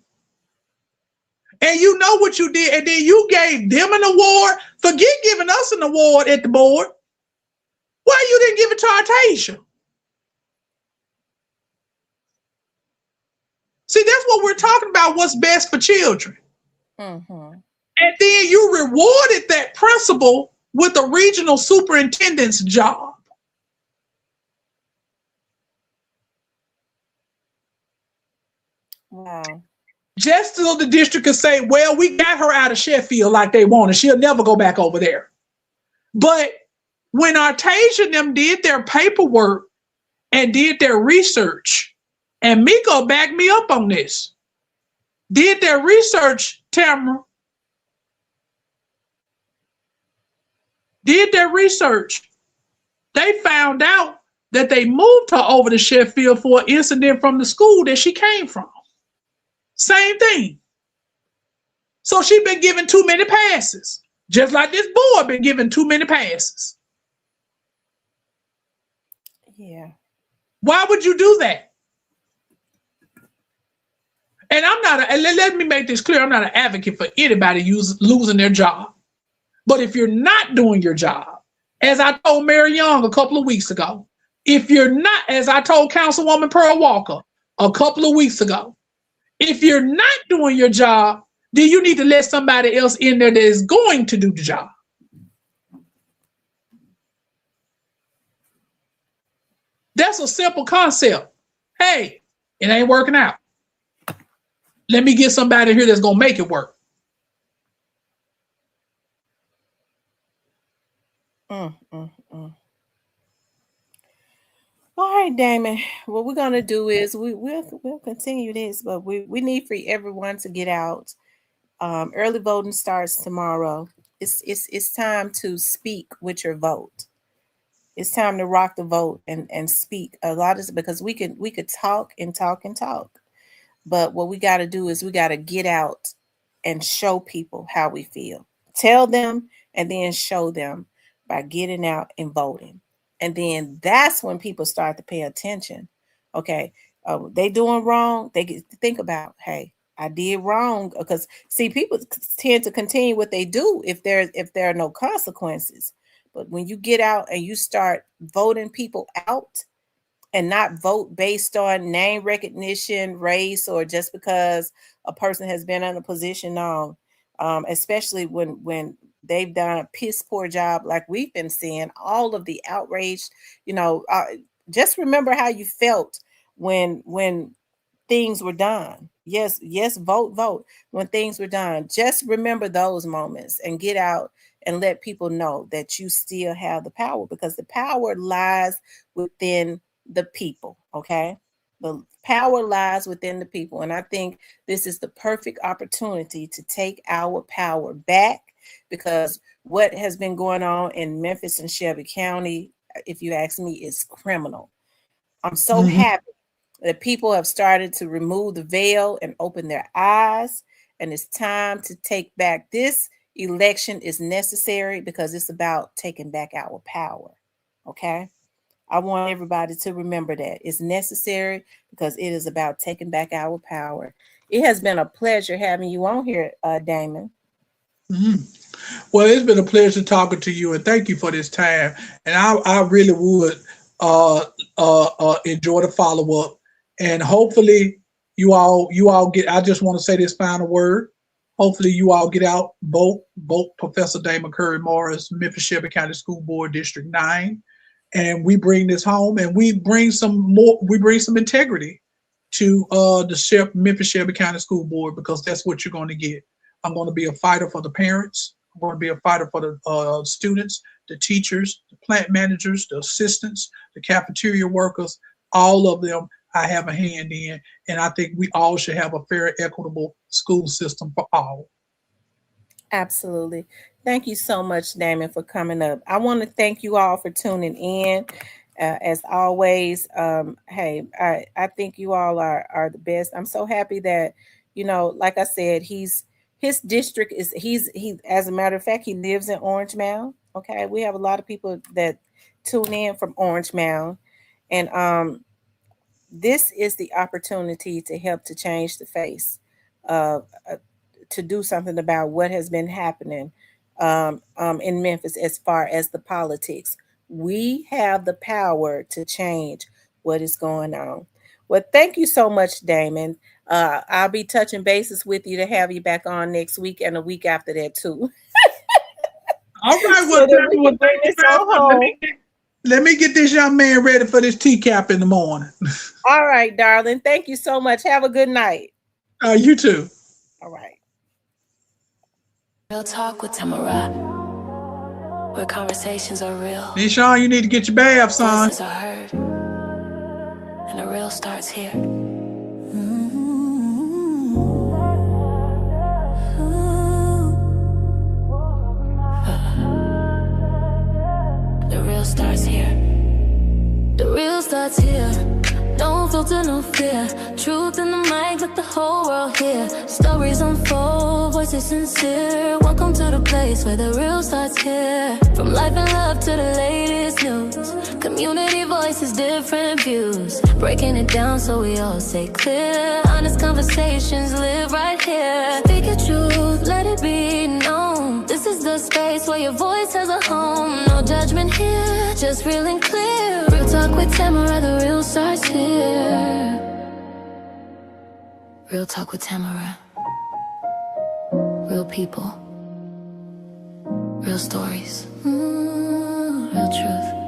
And you know what you did, and then you gave them an award. Forget giving us an award at the board. Why you didn't give it to Artasia? See, that's what we're talking about, what's best for children. Mm-hmm. And then you rewarded that principal with a regional superintendent's job. Wow. Just so the district could say, well, we got her out of Sheffield like they wanted. She'll never go back over there. But when Artasia and them did their paperwork and did their research, and Miko backed me up on this, did their research, Tamara, did their research, they found out that they moved her over to Sheffield for an incident from the school that she came from. Same thing. So she's been given too many passes, just like this boy been given too many passes. Yeah. Why would you do that? And let me make this clear, I'm not an advocate for anybody losing their job. But if you're not doing your job, as I told Mary Young a couple of weeks ago, if you're not, as I told Councilwoman Pearl Walker a couple of weeks ago, if you're not doing your job, then you need to let somebody else in there that is going to do the job. That's a simple concept. Hey, it ain't working out. Let me get somebody here that's going to make it work. All right, Damon. What we're gonna do is we'll continue this, but we need for everyone to get out. Early voting starts tomorrow. It's time to speak with your vote. It's time to rock the vote and speak. A lot is because we could talk and talk and talk, but what we got to do is we got to get out and show people how we feel. Tell them and then show them by getting out and voting. And then that's when people start to pay attention. Okay, they doing wrong. They get to think about, hey, I did wrong. Because see, people tend to continue what they do if there are no consequences. But when you get out and you start voting people out and not vote based on name recognition, race, or just because a person has been in a position on, especially when they've done a piss poor job like we've been seeing, all of the outrage, just remember how you felt when things were done. Yes, vote when things were done. Just remember those moments and get out and let people know that you still have the power, because the power lies within the people, okay? The power lies within the people. And I think this is the perfect opportunity to take our power back, because what has been going on in Memphis and Shelby County, if you ask me, is criminal. I'm so happy The people have started to remove the veil and open their eyes, and it's time to take back. This election is necessary because it's about taking back our power. Okay? I want everybody to remember that. It's necessary because it is about taking back our power. It has been a pleasure having you on here, Damon. Mm-hmm. Well, it's been a pleasure talking to you, and thank you for this time. And I really would enjoy the follow up, and hopefully you all get. I just want to say this final word. Hopefully you all get out both Professor Damon Curry Morris, Memphis Shelby County School Board District 9, and we bring this home, and we bring some more. We bring some integrity to the Memphis Shelby County School Board, because that's what you're going to get. I'm going to be a fighter for the parents. I'm going to be a fighter for the students, the teachers, the plant managers, the assistants, the cafeteria workers, all of them I have a hand in. And I think we all should have a fair, equitable school system for all. Absolutely. Thank you so much, Damon, for coming up. I want to thank you all for tuning in. As always, hey, I think you all are the best. I'm so happy that, like I said, his district is he as a matter of fact, he lives in Orange Mound. Okay, we have a lot of people that tune in from Orange Mound, and this is the opportunity to help to change the face, to do something about what has been happening in Memphis as far as the politics. We have the power to change what is going on. Well, thank you so much, Damon. I'll be touching bases with you to have you back on next week and a week after that too. All right, well, let me get this young man ready for this teacap in the morning. All right, darling. Thank you so much. Have a good night. You too. All right. Real talk with Tamara, where conversations are real. Nishan, you need to get your bath, son. Voices are heard, and the real starts here. The real starts here. The real starts here. No filter, no fear. Truth in the mic, let the whole world hear. Stories unfold, voices sincere. Welcome to the place where the real starts here. From life and love to the latest news. Community voices, different views. Breaking it down so we all stay clear. Honest conversations live right here. Speak your truth, let it be known. This is the space where your voice has a home. No judgment here, just real and clear. Real talk with Tamara, the real starts here. Real talk with Tamara. Real people. Real stories. Real truth.